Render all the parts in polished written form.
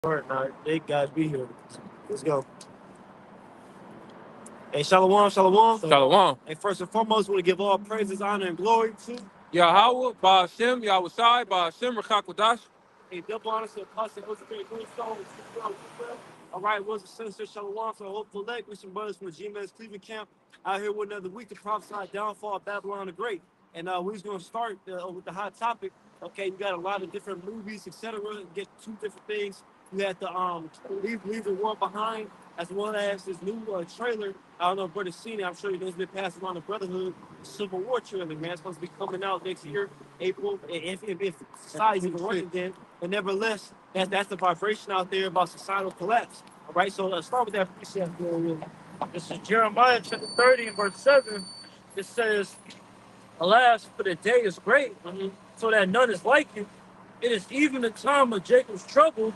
All right, they guys be here. Let's go. Hey, shalom, shalom. Shalom. Hey, first and foremost, we want to give all praises, honor, and glory to. Yahweh, Ba'ashem, Yahushai, Ba'ashem, Rakakwadash. Hey, double honors to Apostle Illustrated Greenstone. All right, was a sinister shalom for the hopeful leg with some brothers from the GMS Cleveland camp out here with another week to prophesy downfall of Babylon the Great. And we're just going to start with the hot topic. Okay, you got a lot of different movies, etc. Get two different things. You had to leave the world behind, as well as this new trailer. I don't know if brother's seen it. I'm sure it's been passed around the Brotherhood Civil War trailer, man. It's supposed to be coming out next year, April, if society's even working then. But nevertheless, that's the vibration out there about societal collapse. All right, so let's start with that precept. This is Jeremiah chapter 30 and verse 7. It says, alas, for the day is great, so that none is like it. It is even the time of Jacob's trouble,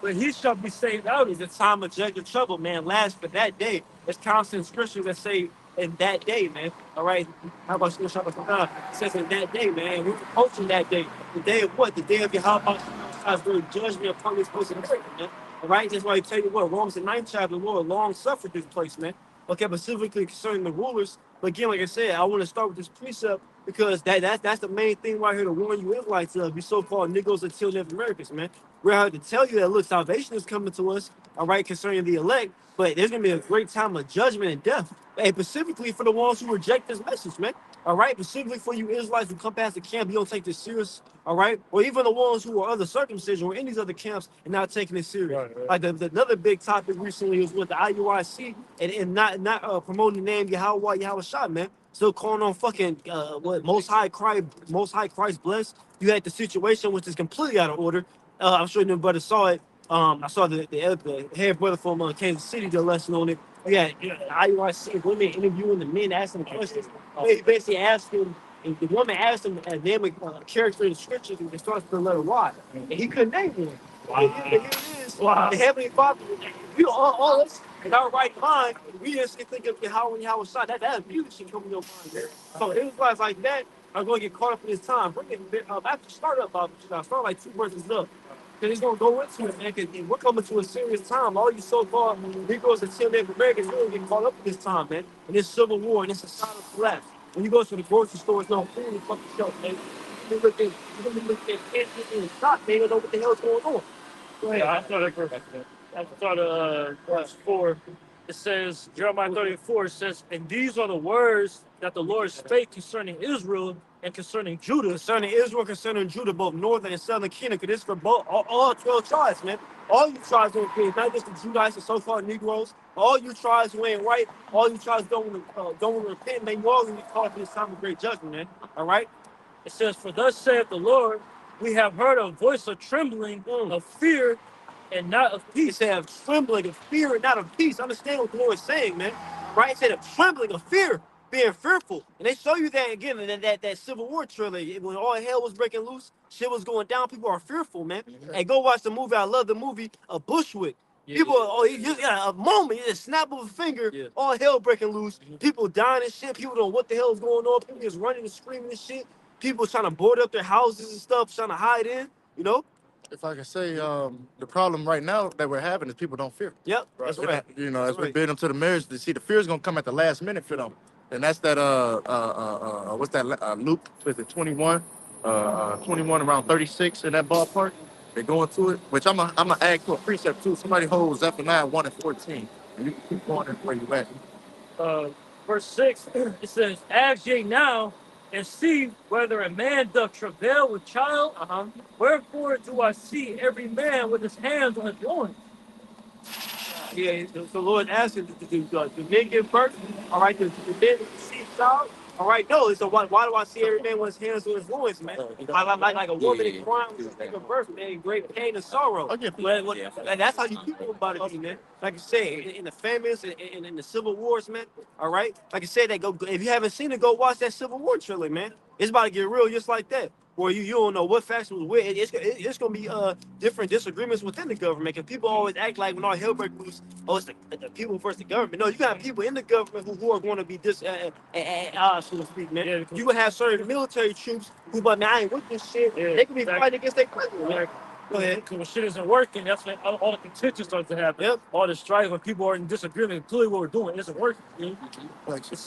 but he shall be saved out. It's the time of Jacob's trouble, man. Last for that day. There's constant scriptures that say in that day, man. All right. How about Scripture? It says in that day, man. We're approaching that day. The day of what? The day of Yahweh God's great judgment upon this place in America, man. All right. That's why I tell you what, Romans the 9th chapter, Lord long suffered this place, man. Okay, but specifically concerning the rulers. But again, like I said, I want to start with this precept because that's the main thing right here to warn you Israelites of, you so-called Negroes until Native Americans, man. We're here to tell you that, look, salvation is coming to us, all right, concerning the elect, but there's going to be a great time of judgment and death, and specifically for the ones who reject this message, man, all right, specifically for you Israelites who come past the camp, you don't take this serious, all right, or even the ones who are other circumcision or in these other camps and not taking it serious. Right. Like another big topic recently was with the IUIC and not promoting the name Yahweh Shah, man. Still calling on fucking Most High Christ bless. You had the situation which is completely out of order. I'm sure nobody saw it. I saw the head brother from Kansas City did a lesson on it. IUIC women interviewing the men, asking them questions. They basically asked him, and the woman asked him a name a character in the scriptures, and it starts with the letter Y, and he couldn't name one. Wow. And here it is. Wow. The Heavenly Father, you all us in our right mind, we just think of Yahweh Shah. That abuse should come in your mind, man. So it was like that. I'm going to get caught up in this time. Bring it after start up, start like 2 verses up. Because he's going to go into it, man. Because we're coming to a serious time. All you so-called Negroes and Native Americans, you're going to get caught up in this time, man. In this civil war, and this societal collapse. When you go to the grocery store, there's no food in the fucking shelf, man. You look at kids in the shop, they don't know what the hell's going on. Go ahead. Yeah, I started verse 4. It says, Jeremiah 34 says, and these are the words that the Lord spake concerning Israel and concerning Judah. Concerning Israel, concerning Judah, both northern and southern kingdom. Because this for both all 12 tribes, man. All you tribes don't care, not just the Judites and so-called Negroes. All you tribes who ain't right, all you tribes don't want to repent, man. You all going to be called for this time of great judgment, man. All right? It says, for thus saith the Lord, we have heard a voice of trembling, of fear, and not of peace. It said of trembling, of fear, and not of peace. Understand what the Lord is saying, man. Right? It said of trembling, of fear, being fearful. And they show you that again in that Civil War trailer. When all hell was breaking loose, shit was going down, people are fearful, man. Mm-hmm. And go watch the movie. I love the movie Bushwick. Yeah, people, a moment, a snap of a finger, all hell breaking loose. Mm-hmm. People dying and shit. People don't know what the hell is going on. People just running and screaming and shit. People trying to board up their houses and stuff, trying to hide in, you know? If I can say, the problem right now that we're having is people don't fear. Yep, that's right. You know, as we build them to the marriage, to see the fear is gonna come at the last minute for them, and that's that. What's that? Luke, is it 21? 21 around 36 in that ballpark. They go into it, which I'm gonna add to a precept too. Somebody holds Zephaniah 1 and 14, and you can keep going where you at. Verse 6, it says, ask ye now and see whether a man doth travail with child. Wherefore do I see every man with his hands on his loins? Yeah, the Lord asked him to men give birth. All right, the men conceive child. All right, no. So why do I see every man with his hands on his loins, man? Like a woman in crying when she give birth, man, great pain and sorrow. And that's how you people about it, man. Like I say, in the famines and in the civil wars, man. All right, like I said, if you haven't seen it, go watch that Civil War trailer, man. It's about to get real, just like that. Where you don't know what faction was with. It's gonna be different disagreements within the government. Because people always act like when all hell breaks loose, oh, it's the people versus the government. No, you got people in the government who are going to be so to speak, man. You will have certain military troops who, but man, I ain't with this shit. They can be fighting against their president, man. Go ahead. Because when shit isn't working, that's when all the contention starts to happen. Yep. All the strife when people are in disagreement. Clearly, what we're doing isn't working. It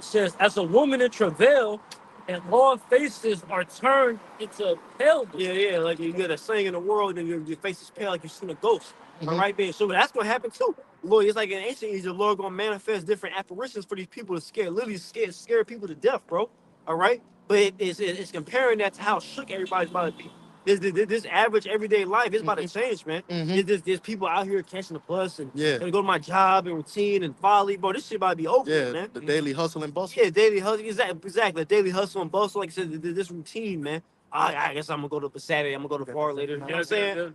says, as a woman in travail, and long faces are turned into pale. Yeah, like you get a saying in the world, and your face is pale like you've seen a ghost. All right, man. So that's gonna happen too. Lord, it's like in ancient Egypt, the Lord gonna manifest different apparitions for these people to literally scare people to death, bro. All right, but it's comparing that to how shook everybody's about to be. This average everyday life is about to change, man. There's people out here catching the bus and gonna go to my job and routine and folly, bro. This shit about to be over, man. The daily hustle and bustle. Yeah, daily hustle, exactly. The daily hustle and bustle, like I said, this routine, man. I guess I'm gonna go to Saturday. I'm gonna go to the bar later. You know what I'm saying?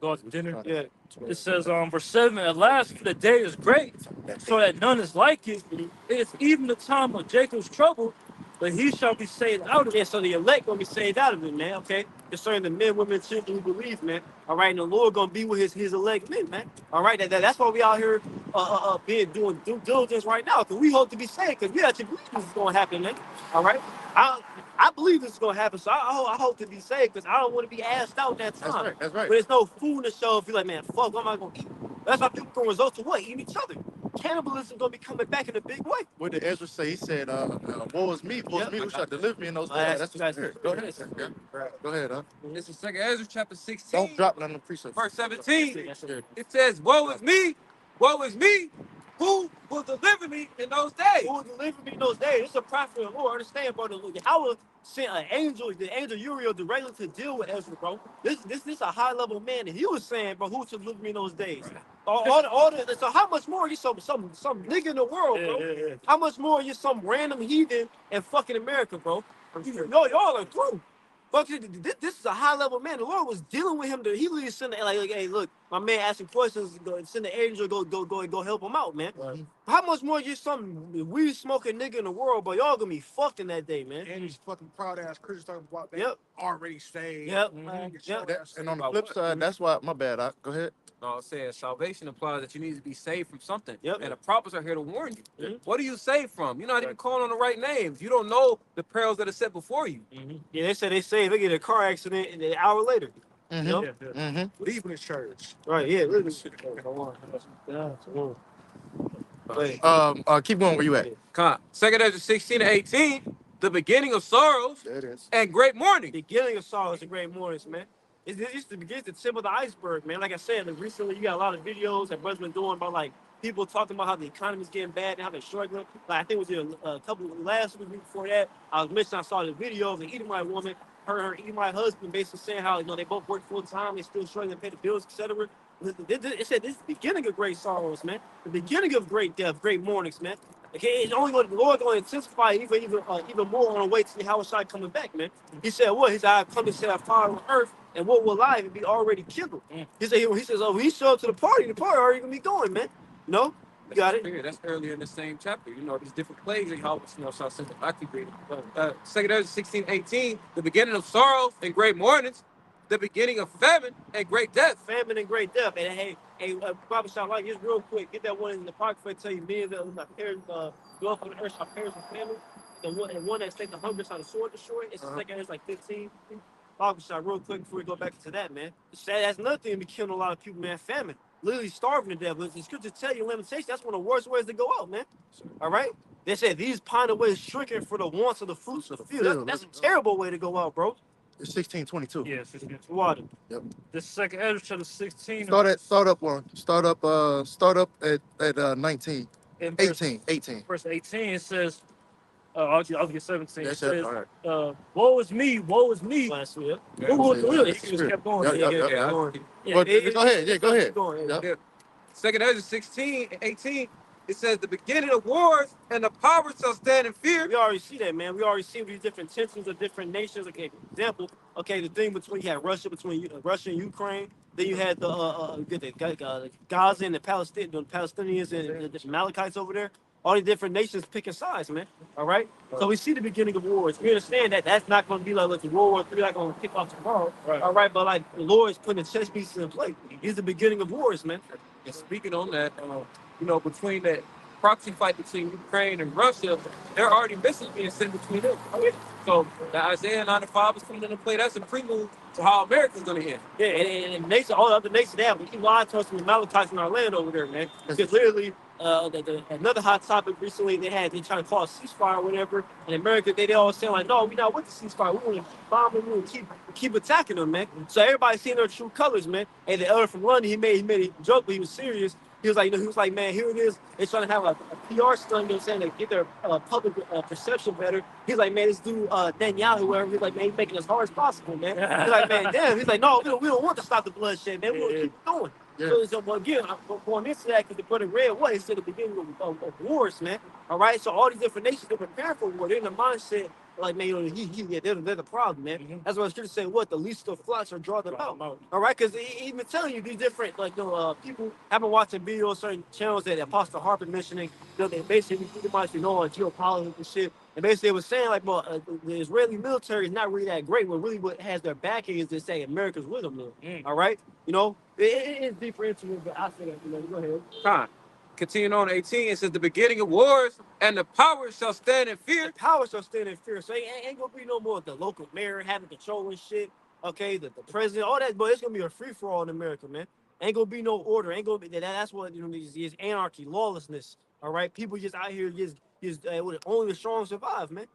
Go out to dinner. Yeah. It says, verse 7, at last the day is great, so that none is like it. It's even the time of Jacob's trouble, but he shall be saved out of it. Yeah, so the elect gonna be saved out of it, man. Okay, concerning the men, women, children who believe, man. All right, and the Lord gonna be with his elect men, man. All right, that's why we out here doing due diligence right now, because we hope to be saved, because we actually believe this is gonna happen, man. All right, I believe this is gonna happen, so I hope to be saved, because I don't want to be asked out that time. That's right. But it's no food in the show if you're like, man, fuck, what am I gonna eat? That's why people gonna result to what? Eating each other. Cannibalism gonna be coming back in a big way. What did Ezra say? He said, woe is me, who shall deliver me in those days. That's what I Go ahead. Go ahead, huh? This is 2 Ezra chapter 16. Don't drop it on the precepts. Verse 17. It says, woe is me, who will deliver me in those days? Who will deliver me in those days? It's a prophet of the Lord. Understand, brother. How sent an angel, the angel Uriel, directly to deal with Ezra, bro. This a high level man, and he was saying, bro, who to deliver me in those days? So how much more are you some nigga in the world, bro? How much more are you some random heathen in fucking America, bro? Y'all are through. Fuck, this is a high level man. The Lord was dealing with him. He literally sent like, hey, look, my man asking questions. Send the angel, go help him out, man. Right. How much more you some weed smoking nigga in the world, but y'all gonna be fucked in that day, man. And these fucking proud ass Christians talking about they Yep. already saved. Yep. And on the flip side, that's why, my bad, go ahead. No, it says salvation implies that you need to be saved from something. Yep. And the prophets are here to warn you. Mhm. What are you saved from? You're not even calling on the right names. You don't know the perils that are set before you. Yeah, they said they saved. They get a car accident and an hour later. You know? Leaving his church. Right, yeah. Literally. Keep going where you at. Come on. 2 Ezra 16 to 18, the beginning of sorrows There it is. and great mourning. Beginning of sorrows and great mornings, man. It's the tip of the iceberg, man. Like I said, recently you got a lot of videos that brothers been doing about like people talking about how the economy's getting bad and how they're struggling. Like I think it was a couple last week before that. I saw the video of an Edomite woman, her Edomite husband, basically saying how they both work full time, they still struggling to pay the bills, etc. It said this is the beginning of great sorrows, man. The beginning of great death, great mournings, man. Okay, it's only the Lord going to intensify even more on the way to the Hawashai coming back, man. He said, "What? He said, I come to set a fire on earth, and what will live and be already kindled." He says, "Oh, he showed up to the party already gonna be going, man. No, you got it." That's earlier in the same chapter. These different plagues and how shall send them activated. 2 Ezra 16, 18, the beginning of sorrows and great mournings, the beginning of famine and great death. Famine and great death. And hey, Prophet Shalom, just real quick, get that one in the pocket for tell you, me and my parents go up on the earth, my parents and family. The one that's taking the hunger on the sword destroyed. It's the second, it's like 15. Prophet Shalom, real quick before we go back to that, man. That's another thing to be killing a lot of people, man. Famine. Literally starving to death. But the scripture tell you limitation, that's one of the worst ways to go out, man. All right? They said these pine away shrinking for the wants of the fruits of the field. That's a terrible way to go out, bro. It's 1622. Yeah, 16. Water. Yep. This 2 Ezra chapter 16. Start up at 19. in 18. Verse 18, it says, I'll get 17. That's It says, it. All right. woe is me. Last week. Who will deliver? He just kept going. Yep. Well, go ahead. Go ahead. Yep. 2 Ezra 16 and 18, it says the beginning of wars and the power shall stand in fear. We already see that, man. We already see these different tensions of different nations. Okay, example. Okay, the thing between you had Russia and Ukraine. Then you had the Gaza and the Palestinians and the Amalekites over there. All these different nations picking sides, man. All right. So we see the beginning of wars. We understand that that's not going to be like World War III, not going to kick off tomorrow. Right. All right, but like the Lord is putting the chess pieces in place. It's the beginning of wars, man. And speaking on that, between that proxy fight between Ukraine and Russia, there are already missiles being sent between them. So the Isaiah 95 is coming into play. That's a prelude to how America's gonna end. Yeah, and nation, all the other nations, they have lied to us from the Malachites in our land over there, man. Because literally, another hot topic recently, they trying to call a ceasefire or whatever. In America, they all saying like, no, we're not with the ceasefire. We want to keep bombing, we want to keep attacking them, man. So everybody's seeing their true colors, man. And the elder from London, he made a joke, but he was serious. He was like, he was like, man, here it is. They're trying to have a PR stunt, you know what I'm saying, to get their public perception better. He's like, man, this dude, Danielle, whoever, he's like, man, he's making it as hard as possible, man. He's like, man, damn. He's like, no, we don't want to stop the bloodshed, man. We want to keep it going. Yeah. So well, again, I'm going into that because the brother read what? He said the beginning of wars, man. All right, so all these different nations, they're preparing for war. They're in the mindset, like, man, they're the problem, man. Mhm. That's what I was trying to say. What? The least of flocks are draw them out. All right, because even telling you these different, like, people have been watching videos, certain channels that Apostle Harper mentioning, they basically pretty much, on geopolitics and shit. And basically, they was saying, like, well, the Israeli military is not really that great. What has their backing is they say America's with them, man. All right? It is deeper into it, but I say that, go ahead. Fine. Continuing on 18, it says the beginning of wars and the power shall stand in fear. The power shall stand in fear. So ain't gonna be no more of the local mayor having control and shit. Okay, the president, all that, but it's gonna be a free for all in America, man. Ain't gonna be no order. Ain't gonna be that's what is anarchy, lawlessness. All right, people just out here just only the strong survive, man.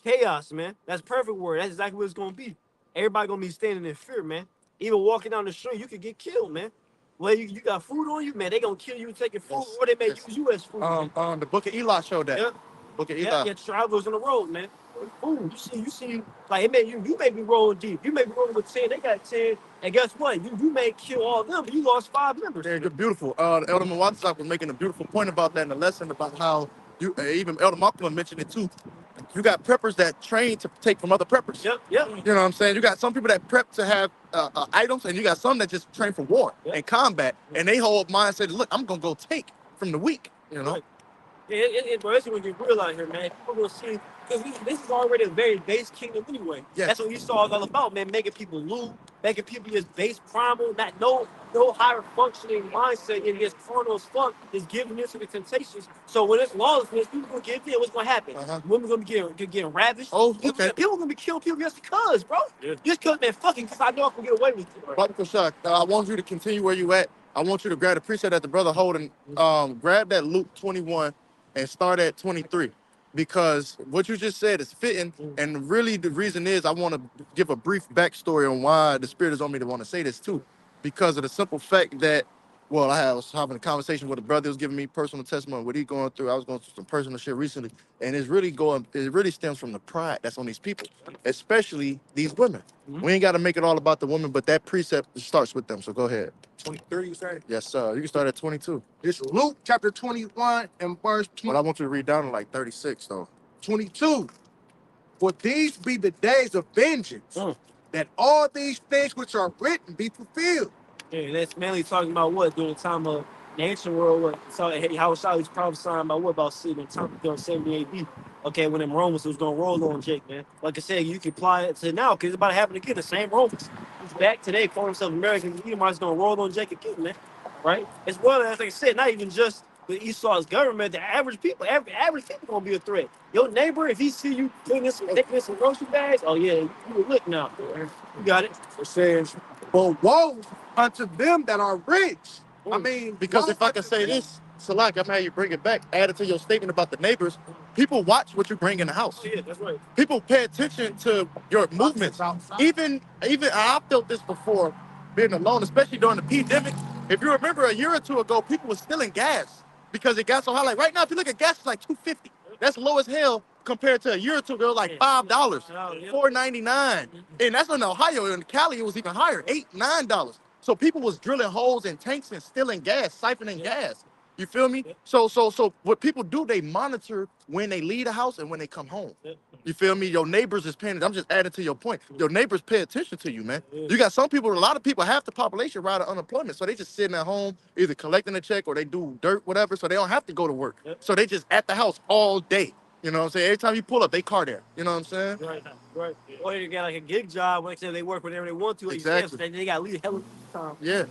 Chaos, man. That's perfect word. That's exactly what it's gonna be. Everybody gonna be standing in fear, man. Even walking down the street, you could get killed, man. Well, you got food on you, man. They gonna kill you taking food, or they may use you as food. The Book of Eli showed that. Yep. Book of Eli. Yeah, travelers on the road, man. Ooh, you see, like it may you may be rolling deep. You may be rolling with 10. They got 10, and guess what? You may kill all of them, but you lost 5 members. Yeah, good, beautiful. Elder Mwatzak was making a beautiful point about that in the lesson about how even Elder Malcolm mentioned it too. You got preppers that train to take from other preppers. Yep. You know what I'm saying? You got some people that prep to have items, and you got some that just train for war and combat, and they whole mindset, look, I'm gonna go take from the weak. Right. Yeah, bro, that's what you realize here, man. People will see, because this is already a very base kingdom anyway. Yes. That's what Esau is all about, man. Making people loot, making people just base primal, not no higher functioning mindset, and just carnal as fuck, is giving into the temptations. So when it's lawlessness, people gonna give in. What's gonna happen? Women gonna be getting ravished. Oh, okay. People gonna be killing people just because, bro. Yeah. Just because, man, fucking, because I know I can get away with it. Brother Kushak, I want you to continue where you at. I want you to grab the preset that the brother holding. Grab that Luke 21 and start at 23, because what you just said is fitting. And really the reason is I want to give a brief backstory on why the Spirit is on me to want to say this too, because of the simple fact that, well, I was having a conversation with a brother who was giving me personal testimony, what he going through. I was going through some personal shit recently, and it really stems from the pride that's on these people, especially these women. We ain't got to make it all about the women, but that precept starts with them. So go ahead. 23, you say? Yes, sir. You can start at 22. It's Luke chapter 21 and verse But I want you to read down to like 36, though. 22. For these be the days of vengeance, that all these things which are written be fulfilled. Yeah, that's mainly talking about what during the time of the ancient world. What so how Shali's prophesying about what about during 70 AD. Okay, when them Romans was gonna roll on Jake, man. Like I said, you can apply it to now because it's about to happen again. The same Romans. He's back today, calling himself American. The Edomites gonna roll on Jake again, man. Right? As well as like I said, not even just the Esau's government, the average people, average people gonna be a threat. Your neighbor, if he see you taking in some grocery bags, oh yeah, you look now. You got it. It says, but woe unto them that are rich. I mean, Because if I can say this, Salak, I'm how you bring it back, add it to your statement about the neighbors. People watch what you bring in the house. Yeah, that's right. People pay attention to your movements. Even I felt this before, being alone, especially during the pandemic. If you remember a year or two ago, people were stealing gas because it got so high. Like right now, if you look at gas, it's like $2.50. That's low as hell compared to a year or two ago, like $5, $4.99. And that's in Ohio. In Cali, it was even higher, $8, $9. So people was drilling holes in tanks and stealing gas, siphoning gas. You feel me? So what people do, they monitor when they leave the house and when they come home. You feel me? Your neighbors is paying. I'm just adding to your point. Your neighbors pay attention to you, man. You got some people, a lot of people, half the population ride on unemployment. So they just sitting at home, either collecting a check or they do dirt, whatever. So they don't have to go to work. So they just at the house all day. You know what I'm saying? Every time you pull up, they car there. You know what I'm saying? Right. Or you got like a gig job, like I said, they work whenever they want to. Exactly. So they got to leave hell of time. Yeah.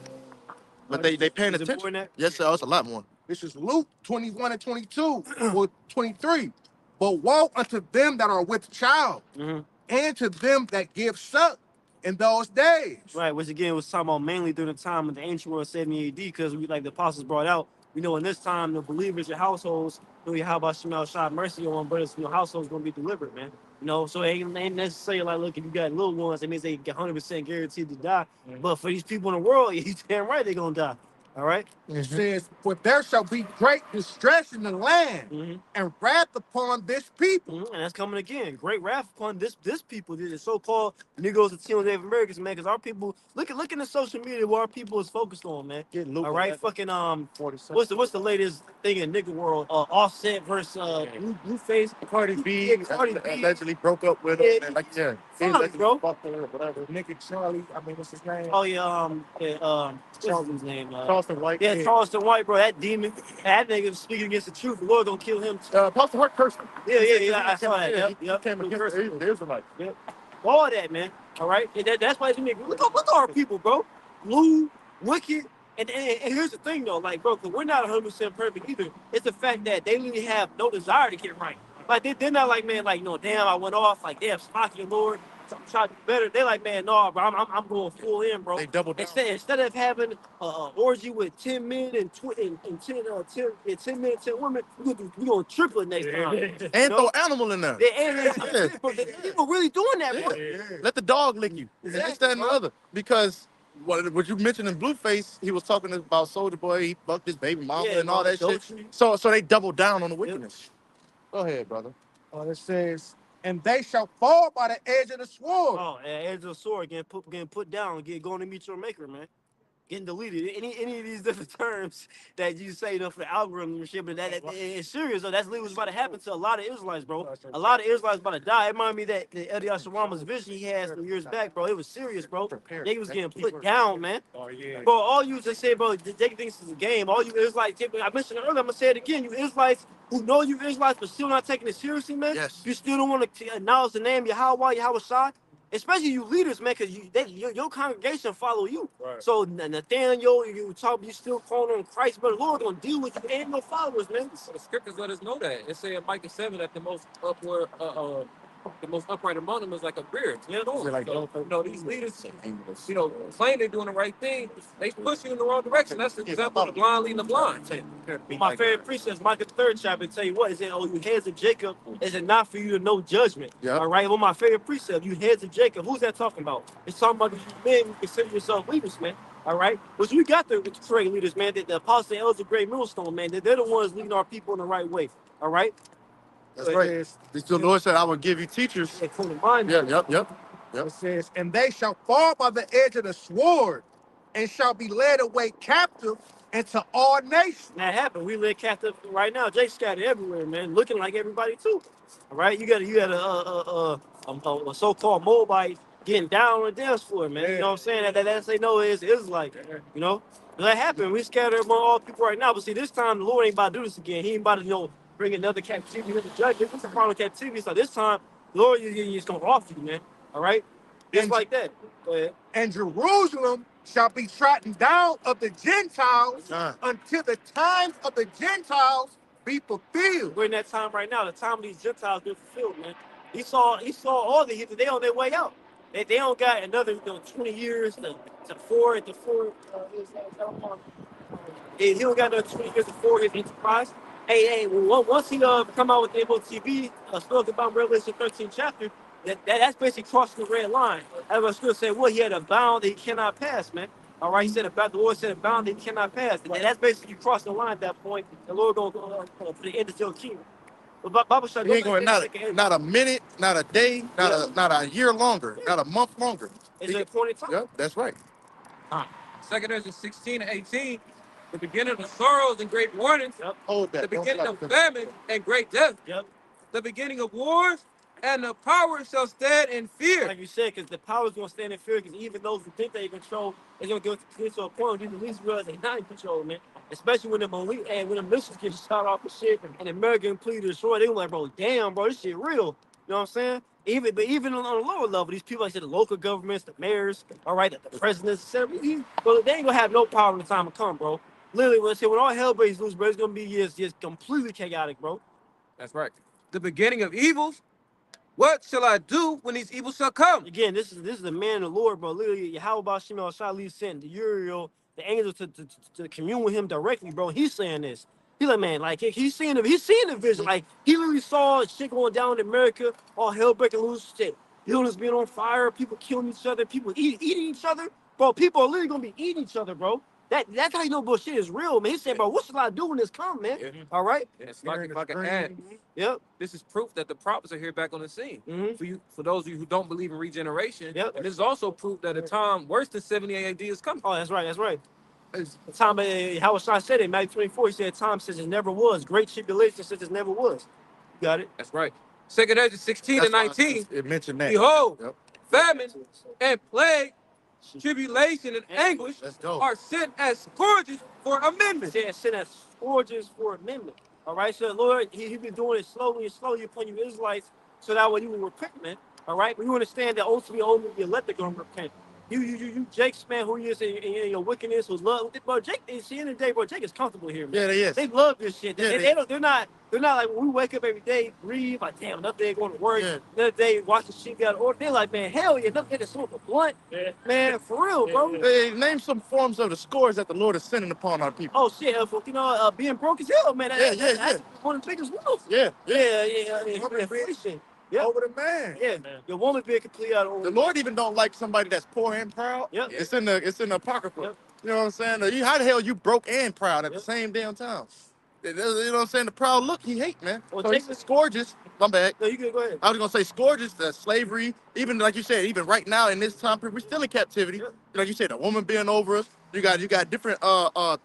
But they paying Is it more attention. than that? Yes, sir. It's a lot more. this is Luke 21 and 22 or 23. But woe unto them that are with child, and to them that give suck in those days. Right, which again was talking about mainly during the time of the ancient world 70 AD, because we like the apostles brought out, we know in this time the believers, your households, how about Shemal Shah, mercy on brothers, households gonna be delivered, man. So it ain't necessarily like, look, if you got little ones, it means they get 100% guaranteed to die. But for these people in the world, you damn right they're gonna die. All right. It says, for there shall be great distress in the land and wrath upon this people. And that's coming again. Great wrath upon this people, the so-called Negroes, Latinos, Native Americans, man. Because our people, look in the social media where our people is focused on, man. All right, fucking what's the latest thing in nigga world? Offset versus Blueface. Cardi B, Yeah, Cardi B allegedly broke up with him. And like, fuck, bro. Whatever. Nigga Charlie, what's his name? Oh yeah, what's his name? Charleston White. Yeah, Charleston White, bro. That demon, that nigga speaking against the truth. The Lord gonna kill him. Pastor Hart cursed him. Yeah. I saw that. Yep. Came against the Israelites. Yep. All that, man. All right. And that's why you make look at our people, bro. Blue, wicked. And here's the thing, though, like, bro, because we're not 100% perfect either. It's the fact that they really have no desire to get right. Like, they're not like, man, like, damn, I went off. Like, damn, Smoky Lord. I'm trying to do better. They're like, man, no, bro, I'm going full in, bro. They double down. Instead of having an orgy with 10 men and 10 men, 10 women, we're going to triple it next time. And throw animal in there. People really doing that, bro. Let the dog lick you. Exactly, This, that, and the other. Because what you mentioned in Blueface, he was talking about Soulja Boy, he fucked his baby mama and all that shit. So they double down on the wickedness. Go ahead, brother. It says, and they shall fall by the edge of the sword. Oh, edge of the sword, getting put down, going to meet your maker, man. Getting deleted. Any of these different terms that you say, for the algorithm and shit, but that it's serious, though. That's literally what's about to happen to a lot of Israelites, bro. A lot of Israelites about to die. It reminded me that the Elias Sharama's vision he had some years back, bro. It was serious, bro. They was getting put down, man. Oh, yeah. Bro, all you just say, bro, they think this is a game. All you Israelites, I mentioned it earlier, I'm gonna say it again. You Israelites who know you Israelites but still not taking it seriously, man. Yes. You still don't want to acknowledge the name Yahweh Shai. Especially you leaders, man, because your congregation follow you. Right. So Nathaniel, you still calling on Christ, but the Lord gonna deal with you and your followers, man. So the scriptures let us know that. It say in Micah 7 that the most upright among them is like a beard. Yeah, so, these leaders, claim they're doing the right thing. They push you in the wrong direction. That's the example of the blind leading the blind. My favorite precept, Micah 3rd chapter, tell you what, it said, oh, you heads of Jacob, is it not for you to know judgment? Yep. All right, well, my favorite precept, you heads of Jacob, who's that talking about? It's talking about you men who consider yourself leaders, man. All right, which we got the correct leaders, man. The apostles and elders of Great Millstone, man. They're the ones leading our people in the right way. All right. That's right. The Lord said, I will give you teachers. Yep. It says, and they shall fall by the edge of the sword and shall be led away captive into all nations. That happened. We led captive right now. Jay scattered everywhere, man. Looking like everybody too. All right. You got a so-called Moabite getting down on the dance floor, man. Yeah. You know what I'm saying? That they know is like, that happened. We scattered among all people right now. But see, this time the Lord ain't about to do this again. He ain't about to bring another captivity with the judges. It's a final captivity. So this time, the Lord is gonna off you, man. All right. Just like that. Go ahead. And Jerusalem shall be trodden down of the Gentiles until the times of the Gentiles be fulfilled. We're in that time right now. The time of these Gentiles be fulfilled, man. He saw all the heathens. They on their way out. They don't got another 20 years to forward. He don't got another 20 years to forward his enterprise. Hey, once he come out with the MOTV, spoke about Revelation 13 chapter, that's basically crossing the red line. As I still say, he had a bound that he cannot pass, man. All right, the Lord said a bound that he cannot pass. And that's basically crossing the line at that point. The Lord going to put the end of your kingdom. But Baba Shah, he ain't going not a minute, not a day, not a year longer, not a month longer. It's a point in time. Yep, that's right. 2 Ezra 16 and 18. The beginning of sorrows and great warnings. Yep. Hold that. The beginning of famine and great death. Yep. The beginning of wars, and the power shall stand in fear. Like you said, because the power is going to stand in fear, because even those who think they control, they're going to get to a point where these least realize they're not in control, man. Especially when the missiles get shot off and shit, and American completely destroyed. They were like, bro, damn, bro, this shit real. You know what I'm saying? Even on a lower level, these people, like I said, the local governments, the mayors, all right, the presidents, etc. Well, they ain't gonna have no power when the time to come, bro. Literally, when all hell breaks loose, bro, it's gonna be just completely chaotic, bro. That's right. The beginning of evils What shall I do when these evils shall come? Again, this is the man of the Lord, bro. Literally, how about Shimon Shali sent the Uriel, the angels to commune with him directly, bro. He's saying this. He like, man, like he's seeing the vision. Like he literally saw shit going down in America, all hell breaking loose, shit, buildings being on fire, people killing each other, people eating each other, bro. People are literally gonna be eating each other, bro. That's how you know bullshit is real, man. He said, bro, what should I do when this come, man? Yeah. All right. It's like if I can add, Yep. this is proof that the prophets are here back on the scene. Mm-hmm. For those of you who don't believe in regeneration, Yep. and this is also proof that a time worse than 70 AD is coming. Oh, that's right. That's right. The time Howard Stein said it in Matthew 24, he said time since it never was. Great tribulation since it never was. You got it? That's right. 2 Ezra 16 and 19. It mentioned that. Behold, Yep. famine and plague, tribulation and anguish Let's go. are sent as scourges for amendment. Sent as scourges for amendment. All right, so Lord, he been doing it slowly and slowly upon you Israelites, so that way you will repent, man. All right, but you understand that ultimately only the elect are going to repent. You, Jake's man, who he is in your wickedness, who's love, bro. Jake, at the end of the day, bro, Jake is comfortable here, man. Yeah, they is. They love this shit. Yeah, They're not like when we wake up every day, breathe, like damn, another day going to work, Yeah. another day watching shit out. Or they're like, man, hell yeah, another day to smoke a blunt, man, for real, bro. Hey, name some forms of the scores that the Lord is sending upon our people. Oh shit, being broke as hell, man. That's one of the biggest ones. Yeah. Inflation. Yeah. Over the man. Yeah, your woman being completely out of The order. Lord even don't like somebody that's poor and proud. Yep. It's in the apocrypha. Yep. You know what I'm saying? How the hell you broke and proud at the Yep. same damn time? You know what I'm saying? The proud look he hate, man. Well, So he said scourges. My bad. No, you can go ahead. I was gonna say scourges, slavery, even like you said, even right now in this time period, we're still in captivity. Yep. Like you said, a woman being over us. You got different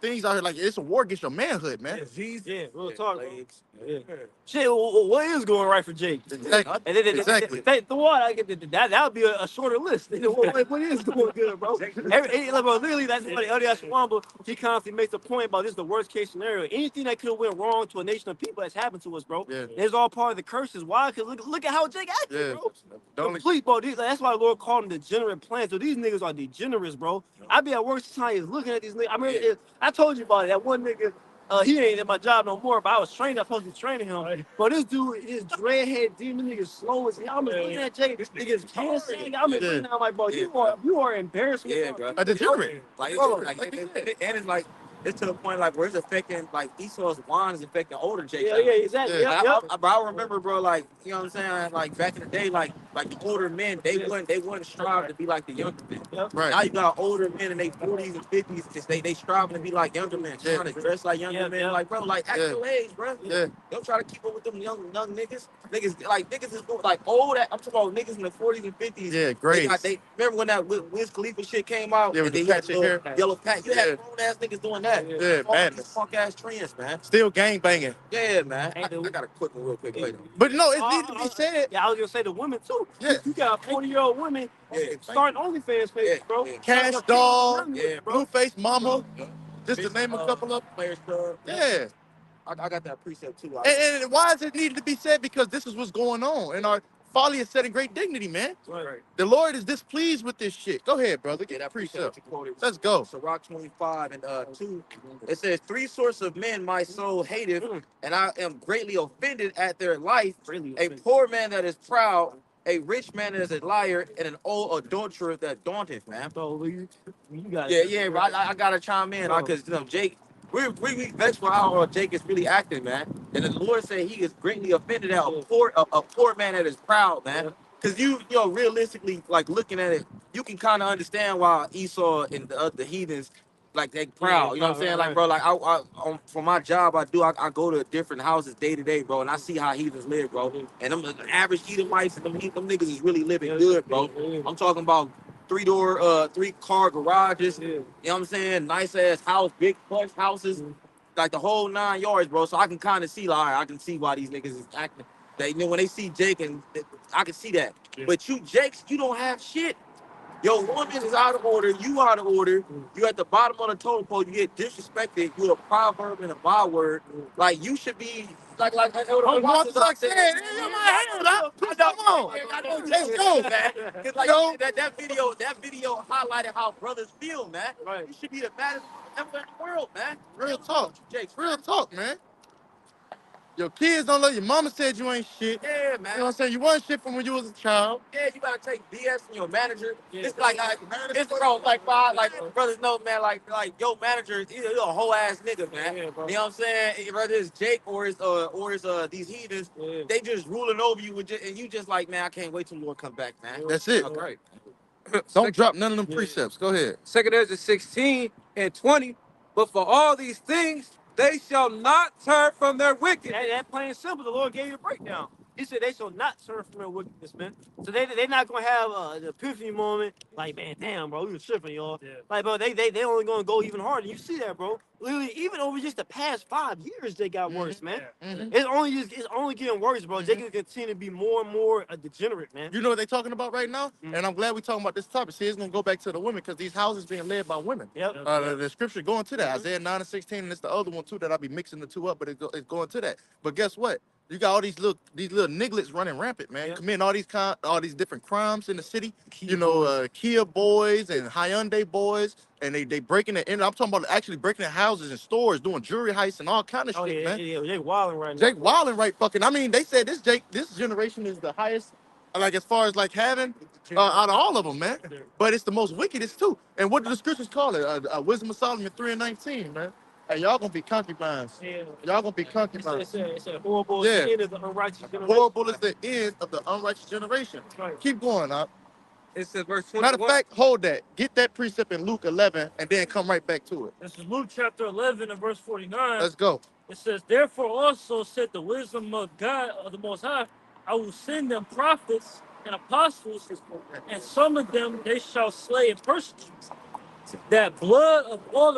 things out here. Like it's a war against your manhood, man. Yeah, real talk, bro. plagues. Yeah. Shit, what is going right for Jake? Exactly. And then Exactly. The one I get that would be a shorter list. What is going good, bro? Bro, literally, that's what Elias Swamba, he constantly makes a point about this is the worst case scenario. Anything that could have went wrong to a nation of people has happened to us, bro. Yeah. It's all part of the curses. Why? Because look at how Jake acted, Yeah. bro. Complete, bro. That's why the Lord called them degenerate plants. So these niggas are degenerates, bro. I be at work sometimes looking at these niggas. I mean, I told you about it. That one nigga. He ain't in my job no more, but I was trained. I was supposed to be training him. But this dude, his dreadhead demon nigga slow as hell. I'm looking at Jay. This nigga's cancer. I'm looking at like, bro, you are embarrassing. Yeah, bro. A degenerate. Like, Bro, and it's like, it's to the point like where it's affecting, like Esau's wine is affecting older Jake. Yeah, exactly. Yeah. Yep. I remember, bro, like, you know what I'm saying? Like back in the day, like the older men, they wouldn't strive to be like the younger men. Yep. Right. Now you got older men in their 40s and 50s, they striving to be like younger men, trying to dress like younger men. Like, bro, like act your age, bro. Yeah. Don't try to keep up with them young niggas. Niggas is like old. I'm talking about niggas in the 40s and 50s. Yeah, great. They remember when that Wiz Khalifa shit came out? Yeah, with the patchy hair. Yellow patch. You had grown ass niggas doing that. Yeah, All madness. these punk ass trends, man. Still gang banging. Yeah, man. I got a quick one real quick later. But no, it needs to be said. Yeah, I was gonna say the women too. Yeah. You got 40-year-old women starting OnlyFans pages, bro. Yeah. Cash Dog, Yeah, Blueface Mama, just to name a couple of. Players Club. Yeah. I got that precept too. And why is it needed to be said? Because this is what's going on. And our folly is set in great dignity, man. Right. The Lord is displeased with this shit. Go ahead, brother. Get Yeah, that that precept precept. you quoted. Let's go. So Rock 25 and 2. It says, 3 sorts of men my soul hateth, and I am greatly offended at their life. A poor man that is proud, a rich man that is a liar, and an old adulterer that daunteth, man. So you got Yeah, bro. I gotta chime in because Jake, we vexed for how Jake is really acting, man. And the Lord said he is greatly offended at a poor man that is proud, man. Because you know, realistically, like looking at it, you can kind of understand why Esau and the heathens, like they proud. You know what I'm saying? Like, bro, like for my job, I go to different houses day to day, bro, and I see how heathens live, bro. And them the average Edomites and them niggas is really living good, bro. I'm talking about 3-car garages. You know what I'm saying? Nice ass house, big plush houses, like the whole 9 yards, bro. So I can kind of see, like, all right, I can see why these niggas is acting. They, you know, when they see Jake, I can see that. But you, Jakes, you don't have shit. Your woman is out of order. You out of order. You at the bottom of the totem pole. You get disrespected. You're a proverb and a byword. Like you should be like. I know. Come on. Let's go, man. Cause like that video highlighted how brothers feel, man. Right. You should be the baddest ever in the world, man. Real talk. Jakes. Real talk, man. Your kids don't love you. Mama said you ain't shit. Yeah, You know what man. I'm saying? You wasn't shit from when you was a child. Yeah, you gotta take BS from your manager. It's like it's bro, like brothers know, man, like your manager, he's a whole ass nigga, man. Yeah, bro. You know what I'm saying? Whether it's Jake or it's these heathens, they just ruling over you with and you just like, man, I can't wait till the Lord come back, man. That's it. Okay. Don't drop none of them precepts. Go ahead. 2 Ezra 16:20. But for all these things, they shall not turn from their wickedness. That plain and simple. The Lord gave you a breakdown. He said they shall not turn from their wickedness, man. So they're not gonna have the epiphany moment. Like, man, damn, bro, we was tripping, y'all. Yeah. Like, bro, they only gonna go even harder. You see that, bro? Literally, even over just the past 5 years, they got worse, man. It's only getting worse, bro. They can continue to be more and more a degenerate, man. You know what they're talking about right now? And I'm glad we're talking about this topic. See, it's going to go back to the women because these houses being led by women. Yep. The scripture going to that. Isaiah 9:16, and it's the other one too that I'll be mixing the two up, but it's going to that. But guess what? You got all these little nigglets running rampant, man, committing all these different crimes in the city. Kia boys and Hyundai boys, and they breaking it in. I'm talking about actually breaking in houses and stores, doing jewelry heists and all kind of shit, man. Yeah, Jake wilding right now. Jake wilding right fucking. I mean, they said this generation is the highest, like as far as like having out of all of them, man. But it's the most wickedest too. And what do the scriptures call it? Wisdom of Solomon 3:19, man. Hey, y'all gonna be concubines. Yeah. Y'all gonna be concubines. It's a horrible Yeah. end of the unrighteous generation. Horrible is the end of the unrighteous generation. Right. Keep going, up. It says verse Matter 21. of fact, hold that. Get that precept in Luke 11, and then come right back to it. This is Luke chapter 11 and verse 49. Let's go. It says, therefore also said the wisdom of God of the Most High, I will send them prophets and apostles, and some of them they shall slay and persecute. That the blood of all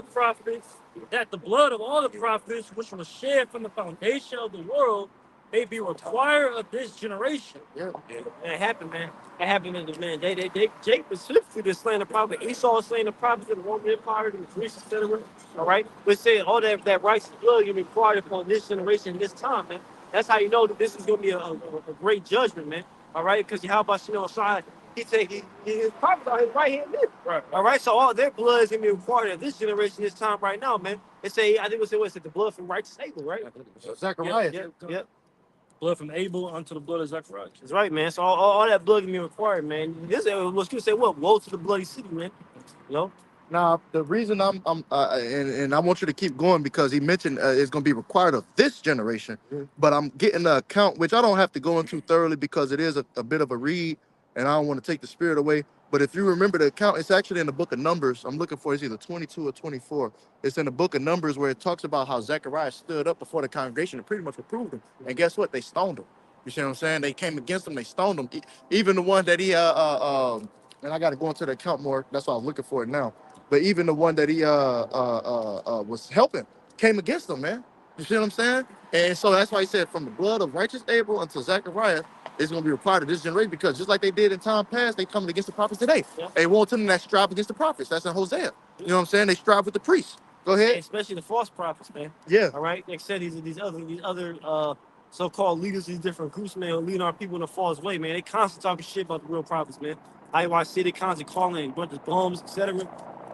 the prophets which was shed from the foundation of the world may be required of this generation. Yeah. It happened, man. It happened in the man. Jake specifically just slaying the prophet. Esau slaying the prophets of the Roman Empire, the Greece, etc. All right, but saying all that righteous blood you required upon this generation, this time, man. That's how you know that this is gonna be a great judgment, man. All right, because how about side? His prophets are his right hand man. Right. All right, so all their blood is gonna be required of this generation, this time, right now, man. I think it said the blood from righteous Abel, right? Zechariah. Yep. Blood from Abel unto the blood of Zechariah. That's right, man. So all that blood can be required, man. This was going to say what? Woe to the bloody city, man. You know? Now, the reason and I want you to keep going because he mentioned it's going to be required of this generation, but I'm getting the account, which I don't have to go into thoroughly because it is a bit of a read, and I don't want to take the spirit away. But if you remember the account, it's actually in the book of Numbers. I'm looking for it's either 22 or 24. It's in the book of Numbers where it talks about how Zechariah stood up before the congregation and pretty much reproved him. And guess what? They stoned him. You see what I'm saying? They came against him. They stoned him. Even the one that he and I got to go into the account more. That's why I'm looking for it now. But even the one that he was helping came against him, man. You see what I'm saying? And so that's why he said, from the blood of righteous Abel unto Zechariah, it's going to be required of this generation, because just like they did in time past, they coming against the prophets today. Yeah. They want them that strive against the prophets. That's in Hosea. You know what I'm saying? They strive with the priests. Go ahead. Especially the false prophets, man. Yeah. All right. Like I said, these other so-called leaders, these different groups, man, who lead our people in a false way, man. They constantly talking shit about the real prophets, man. IYC, they constantly calling bunch of bums, etc.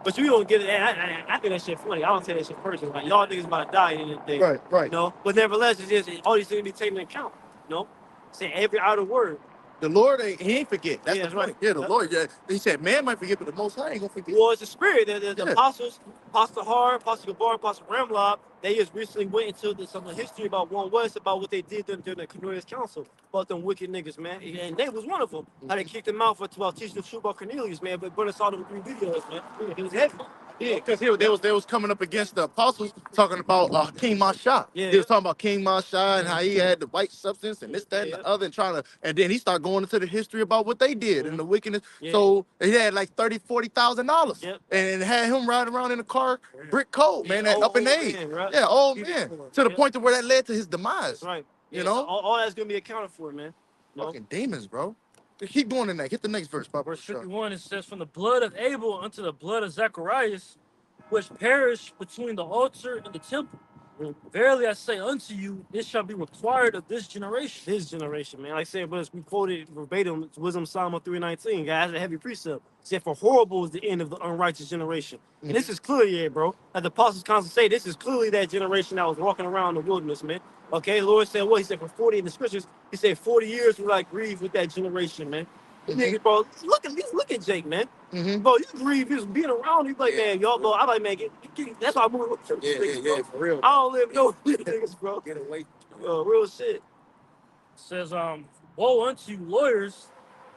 But you don't get it. I think that shit funny. I don't take that shit personally. Like, y'all niggas about to die in anything. Right. You know? But nevertheless, it's just all these things be taken into account. You know? Saying every outer word. The Lord he ain't forget. That's the that's point. right. Yeah, the Lord. Yeah, he said man might forget, but the Most High ain't gonna forget. Well, it's the spirit. The apostles, Apostle Har, Apostle Gabar, Apostle Ramlob, they just recently went into some of the history about One West, about what they did during the Cornelius Council, about them wicked niggas, man. And they was one of them. How they kicked them out for teaching the truth about Cornelius, man. But I saw them 3 videos, man. It was heavy. Yeah, because they was coming up against the apostles talking about King Masha. Yeah. They was talking about King Masha and how he had the white substance and this, that, and the other, and then he started going into the history about what they did and the wickedness. Yeah. So he had like $30,000-$40,000, Yep. and had him riding around in a car, brick coat, man, that up in age. Man, right? Yeah, old man, to the point to where that led to his demise. That's right. You know, so all that's gonna be accounted for, man. You know? fucking demons, bro. Keep going in that. Hit the next verse, Papa. Verse 51, it says, from the blood of Abel unto the blood of Zacharias, which perished between the altar and the temple, Verily I say unto you, it shall be required of this generation. This generation, man. Like I said, but we quoted verbatim Wisdom Psalm 3:19. Guys, a heavy precept. Said, for horrible is the end of the unrighteous generation. And this is clearly it, bro. Like the apostles constantly say, this is clearly that generation that was walking around the wilderness, man. Okay, the Lord said what? He said for 40 in the scriptures, he said 40 years we like grieve with that generation, man. These niggas, bro, look at Jake, man. Bro, you grieve just being around. You like, man, y'all, bro. I like, man, that's why I'm moving with church niggas, bro. for real. I don't live no niggas, bro. Get away. Real shit. It says, woe unto you lawyers,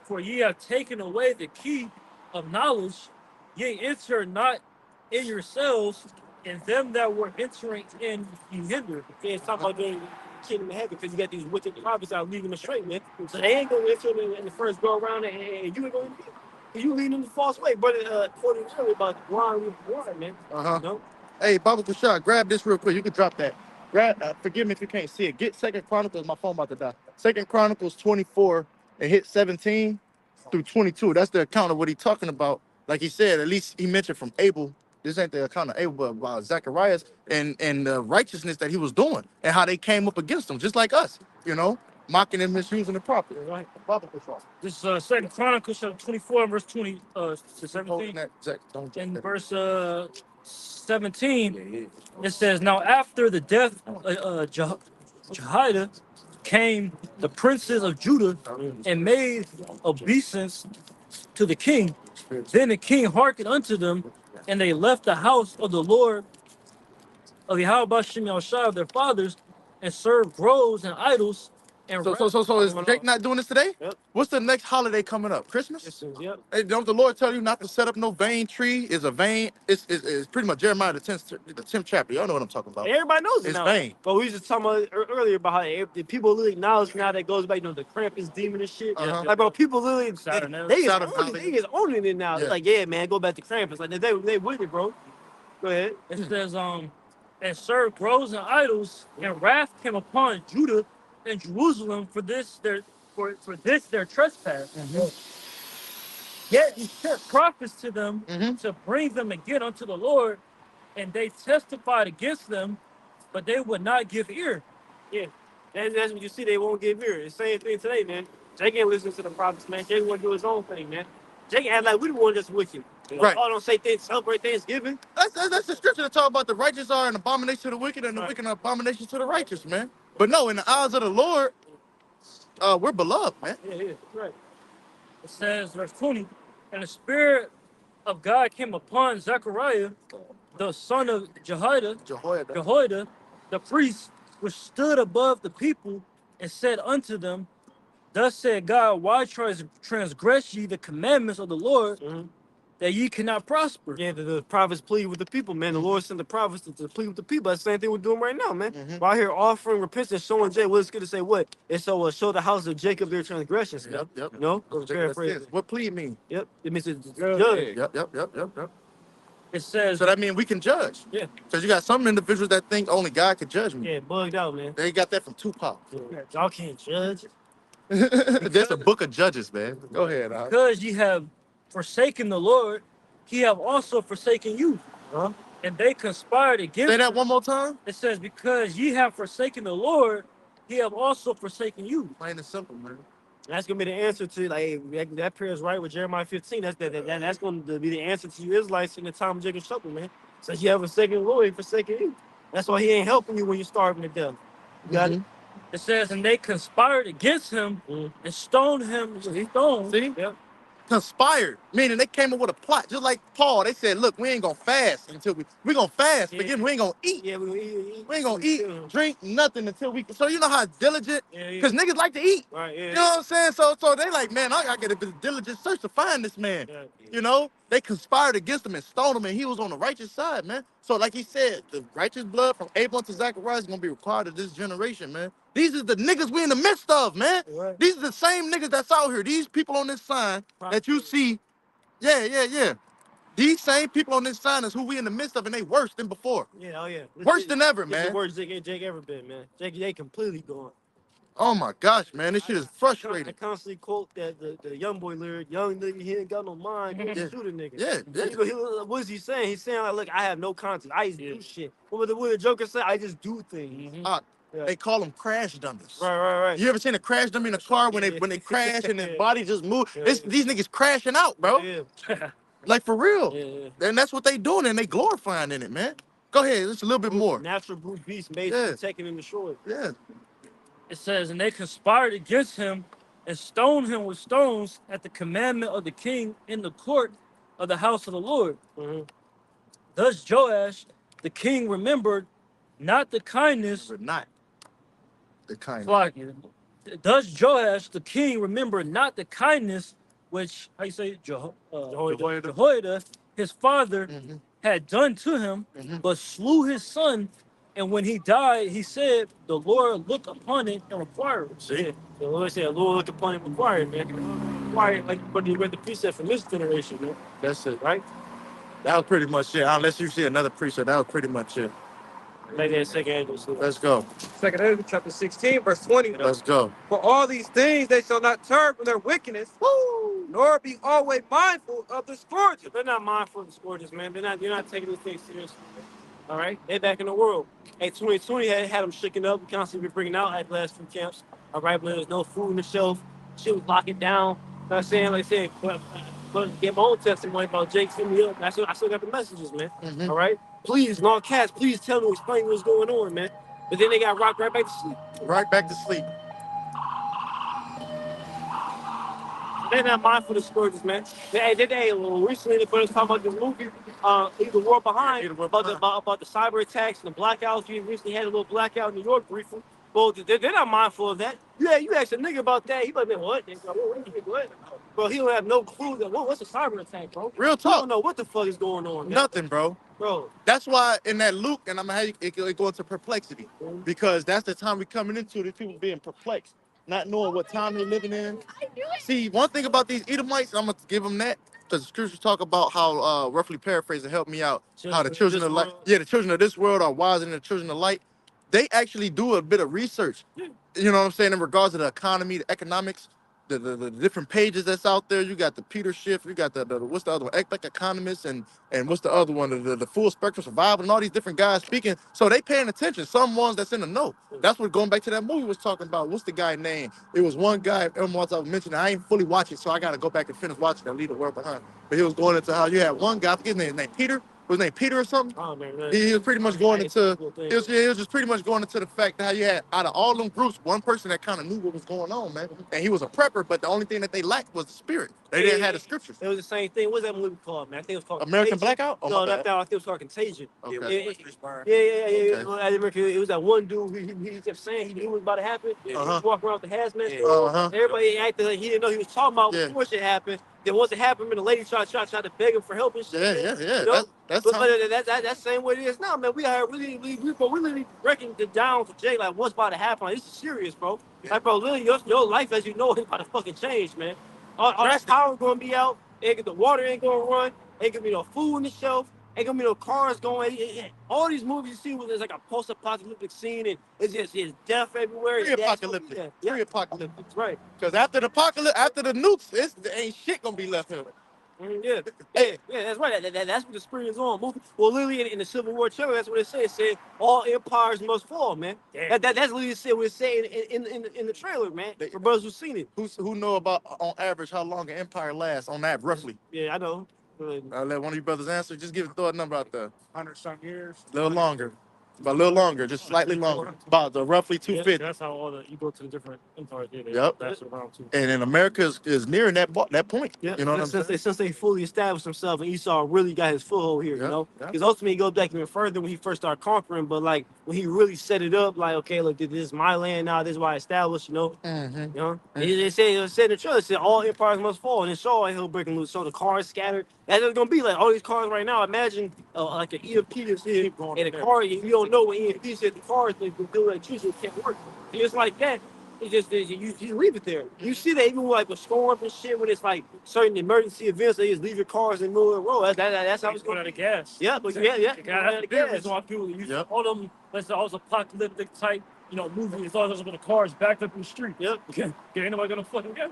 for ye have taken away the key of knowledge, ye enter not in yourselves, and them that were entering in ye hindered. Yeah, it's talking about the kingdom of heaven because you got these wicked prophets out leading them straight, man. So they ain't gonna enter in the first go around, and you ain't gonna you leading them the false way, brother. Quoting earlier about blind with blind, man. Uh-huh. You know? Hey, Baba Kushar, grab this real quick. You can drop that. Grab. Forgive me if you can't see it. Get Second Chronicles. My phone about to die. Second Chronicles 24 and hit 17 through 22. That's the account of what he's talking about. Like he said, at least he mentioned from Abel. This ain't the account of Abel, but about Zacharias and the righteousness that he was doing and how they came up against him, just like us, you know, mocking and misusing the prophet. Right. Baba Kushar. This is 2 Chronicles chapter 24, verse 20 to 17. In verse 17, it says, now after the death of Jehoiada came the princes of Judah and made obeisance to the king. Then the king hearkened unto them, and they left the house of the Lord of Yahweh Shem Yahushua of their fathers, and served groves and idols. And So is Jake not doing this today? Yep. What's the next holiday coming up? Christmas? Yep. Hey, don't the Lord tell you not to set up no vain tree? Is a vain? It's pretty much Jeremiah the 10th chapter. Y'all know what I'm talking about. Everybody knows it It's now. vain. But we was just talking about earlier about how the people really acknowledge now that goes back, you know, the Krampus demon and shit. Uh-huh. Like, bro, people literally they is owning it now. Yeah. They're like, yeah, man, go back to Krampus. Like they with it, bro. Go ahead. It says, and served groves and idols, and wrath came upon Judah and Jerusalem for this their trespass. Yet he sent prophets to them to bring them again unto the Lord, and they testified against them, but they would not give ear. Yeah. That's what you see. They won't give ear. It's the same thing today, man. Jake ain't listening to the prophets, man. Jake want to do his own thing, man. Jake act like we the one that's wicked. Right. All don't say things, celebrate Thanksgiving. That's the scripture that talk about the righteous are an abomination to the wicked and the wicked an abomination to the righteous, man. But no, in the eyes of the Lord, we're beloved, man. Yeah, right. It says, verse 20, and the Spirit of God came upon Zechariah, the son of Jehoiada, the priest, which stood above the people, and said unto them, thus said God, why transgress ye the commandments of the Lord, that ye cannot prosper? Yeah, the prophets plead with the people, man. The Lord sent the prophets to plead with the people. That's the same thing we're doing right now, man. We're out here offering repentance, showing Jake what it's good to say what? It's so show the house of Jacob their transgressions. Yep. You know? What plea mean? Yep. It means it's judge. Yep. It says, So that means we can judge. Yeah. Because you got some individuals that think only God can judge me. Yeah, bugged out, man. They got that from Tupac. Yeah. Y'all can't judge. There's a book of Judges, man. Go ahead. because ye have forsaken the Lord, he have also forsaken you. And they conspired against Say that one more time. It says, because ye have forsaken the Lord, he have also forsaken you. Plain and simple, man. That's gonna be the answer to that prayer is right with Jeremiah 15. That's going to be the answer to you Israelites in the time of Jacob's trouble, man. Says you have forsaken the Lord, he forsaken you. That's why he ain't helping you when you're starving to death. You got it? It says, and they conspired against him and stoned him with stones. See? Yep. Conspired, meaning they came up with a plot, just like Paul. They said, "Look, we ain't gonna fast until we gonna fast. Yeah. Forgive me, we ain't gonna eat. Yeah, we We ain't gonna eat, drink nothing until we." So you know how diligent, Yeah. because niggas like to eat. Right, yeah. You know what I'm saying? So they like, man, I gotta get a diligent search to find this man. Yeah. You know, they conspired against him and stoned him, and he was on the righteous side, man. So like he said, the righteous blood from Abel to Zacharias is gonna be required of this generation, man. These are the niggas we in the midst of, man. Right. These are the same niggas that's out here. These people on this sign that you see. Yeah. These same people on this sign is who we in the midst of, and they worse than before. Yeah, oh yeah. Worse than ever, This is man. the worst Jake ever been, man. Jake completely gone. Oh my gosh, man, this shit is I frustrating. constantly quote that the young boy lyric, young nigga, he ain't got no mind, go Yeah. shoot a nigga. Yeah, yeah. What is he saying? He's saying like, look, I have no content. I just do shit. What the Joker say? I just do things. Yeah. They call them crash dummies. Right. You ever seen a crash dummy in a car when they crash and their body just move? These niggas crashing out, bro. Yeah. Like for real. Yeah. And that's what they doing, and they glorifying in it, man. Go ahead, just a little bit more. Natural brute beast made to be taken and destroyed. Yeah. It says, and they conspired against him and stoned him with stones at the commandment of the king in the court of the house of the Lord. Thus Joash, the king, remembered not the kindness. Not the kindness. Thus Joash, the king, remembered not the kindness which, how you say, Jehoiada, his father, had done to him, but slew his son. And when he died, he said, the Lord look upon it and require it. See? The Lord said, Lord look upon it and require it, man. Require it, like, but you read the precept from this generation, man. That's it. Right? That was pretty much it. Unless you see another precept, that was pretty much it. Like that second angel. So. Let's go. 2 Ezra chapter 16, verse 20. Let's go. For all these things they shall not turn from their wickedness, nor be always mindful of the scourges. They're not mindful of the scourges, man. You're not taking this thing seriously. All right? They're back in the world. Hey, 2020 had them shaking up. We constantly been bringing out at the last few camps. All right, but there's no food on the shelf. Shit was locking down. You know what I'm saying? Like I said, but get my own testimony about Jake send me up. I still got the messages, man. All right? Please, long cats, please tell me, explain what's going on, man. But then they got rocked right back to sleep. Right back to sleep. They're not mindful of the scourges, man. Recently they put us talking about this movie, The World Behind, about the cyber attacks and the blackouts. We recently had a little blackout in New York briefly. Well, they're not mindful of that. Yeah, you asked a nigga about that. He like, man, what? What? Bro, he don't have no clue that what's a cyber attack, bro. Real I talk. don't know what the fuck is going on, man. Nothing, bro. Bro. That's why in that Luke, and I'm gonna have it go into perplexity, because that's the time we're coming into, the people being perplexed, not knowing what time they're living in. See, one thing about these Edomites, I'm gonna give them that, because the scriptures talk about how, roughly paraphrasing, help me out, how the children of light, the children of this world are wiser than the children of light. They actually do a bit of research, you know what I'm saying, in regards to the economy, the economics, the different pages that's out there. You got the Peter Schiff, you got the what's the other one, economists, and what's the other one, the full spectrum survival, and all these different guys speaking. So they paying attention. Some ones that's in the know. That's what going back to that movie was talking about. What's the guy name? It was one guy. Once I was mentioning, I ain't fully watching, so I got to go back and finish watching and leave the world behind. But he was going into how you had one guy, I forget his name Peter. Was his name Peter or something? Oh, man, He was pretty much going into, he was just pretty much going into the fact that how you had, out of all them groups, one person that kind of knew what was going on, man. And he was a prepper, but the only thing that they lacked was the spirit. They didn't have the scriptures. It was the same thing. What's that movie called, man? I think it was called American Contagion. Blackout? Oh, No, I think it was called Contagion. Okay. Yeah. It was that one dude. He kept saying he knew what was about to happen. He walked around with the hazmat. Everybody acted like he didn't know he was talking about before shit happened. Then once it happened, the lady tried to beg him for help and shit. Yeah. You know? That's that same way it is now, man. We are really breaking it down for Jay, like what's about to happen. Like, this is serious, bro. Like, bro, literally, your life as you know it is about to fucking change, man. All that power gonna be out. The water ain't gonna run. Ain't gonna be no food on the shelf. Ain't gonna be no cars going. All these movies you see where there's like a post-apocalyptic scene and it's death everywhere. Pre-apocalyptic. Pre-apocalyptic. Right. Because after the apocalypse, after the nukes, there ain't shit gonna be left here. Yeah, that's right. That's what the spirit is on. Well, literally in the Civil War trailer, that's what it said. It said all empires must fall, man. That's literally what it said in the trailer, man. For brothers who've seen it. Who know about, on average, how long an empire lasts, on that, roughly? Yeah, I know. I'll let one of you brothers answer. Just throw a number out there. 100-some years. A little longer. But a little longer, just slightly longer. About the roughly 250. That's how you go to the different empires. Yep. That's around too. And in America is nearing that point. Yeah. You know what I'm saying? Since they fully established themselves and Esau really got his foothold here, you know? Because ultimately he goes back even further when he first started conquering, but like when he really set it up, like, okay, look, this is my land now, this is why I established, you know? You know? It said in the trailer, it said all empires must fall, and it saw he'll breaking loose. So the cars scattered. That's what it's gonna be like. All these cars right now, imagine like an EMP is here, and the car, you don't know when EMP said the cars, they do electricity, it can't work. And it's like that. It's just you leave it there. You see that even with like with storms and shit, when it's like certain emergency events, they just leave your cars in the middle of the road. That's how it's going. Out of gas. Yeah, but You gotta have gas. the why people use all them, let's say, all those apocalyptic type movie. It's all those the cars backed up in the street. Yep. Okay, ain't nobody gonna fucking gas.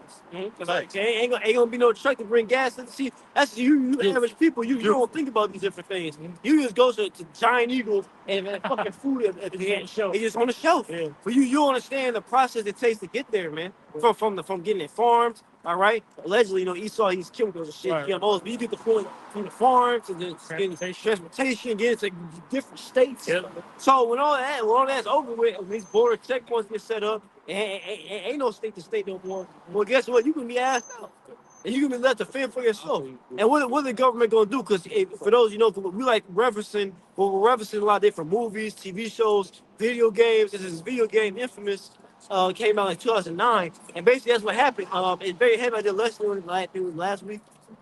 Cause like, ain't gonna be no truck to bring gas. See, that's you average people. You don't think about these different things. You just go to Giant Eagle and fucking food at the end. It's just on the shelf. Yeah. But you understand the process it takes to get there, man. From getting it farmed. All right. Allegedly, Esau he's chemicals and shit, Right. GMOs. But you get the point from the farms and then getting transportation, getting to different states. Yep. So when all that's over with, and these border checkpoints get set up, ain't no state to state no more. Well, guess what? You can be asked out. And you can be left to fend for yourself. And what the government gonna do? Because for those we like referencing, we're referencing a lot of different movies, TV shows, video games. This is video game Infamous. Came out in 2009, and basically that's what happened. It's very heavy. I did lesson last week.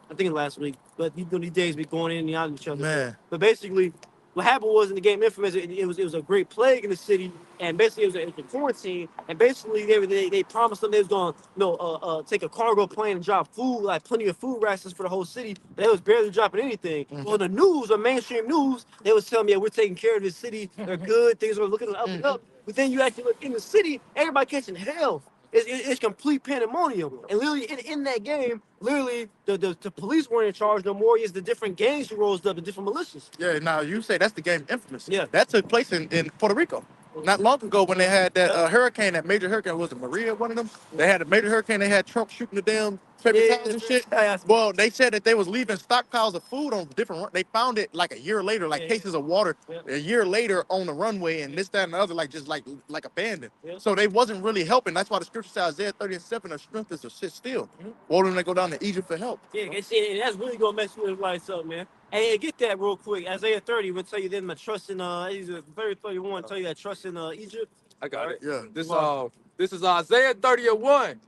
I think it was last week, but these days be going in and out of each other. Man. But basically, what happened was in the game Infamous, it was a great plague in the city, and basically it was a quarantine, and basically they promised them they was gonna take a cargo plane and drop food, like plenty of food rations for the whole city. They was barely dropping anything. Well, the news, or mainstream news, they was telling me, yeah, we're taking care of this city. They're good. Things are looking up and up. But then you actually look in the city, everybody catching hell. It's complete pandemonium. And literally in that game, literally the police weren't in charge no more. It's the different gangs who rose up, the different militias. Yeah, now you say that's the game Infamous. Yeah. That took place in Puerto Rico. Not long ago when they had that hurricane, that major hurricane, was it Maria, one of them? They had a major hurricane, they had trucks shooting the damn paper towels and shit. Well, they said that they was leaving stockpiles of food on different, they found it like a year later, like cases of water, a year later on the runway, and this, that, and the other, like just like abandoned. So they wasn't really helping. That's why the scripture says Isaiah 30:7, the strength is to sit still. Why don't they go down to Egypt for help? Yeah, and that's really gonna mess with his life up, man. Hey, get that real quick. Isaiah 30 will tell you then the trust in 31 tell you that trust in Egypt. I got it. Yeah. This is Isaiah 30:1.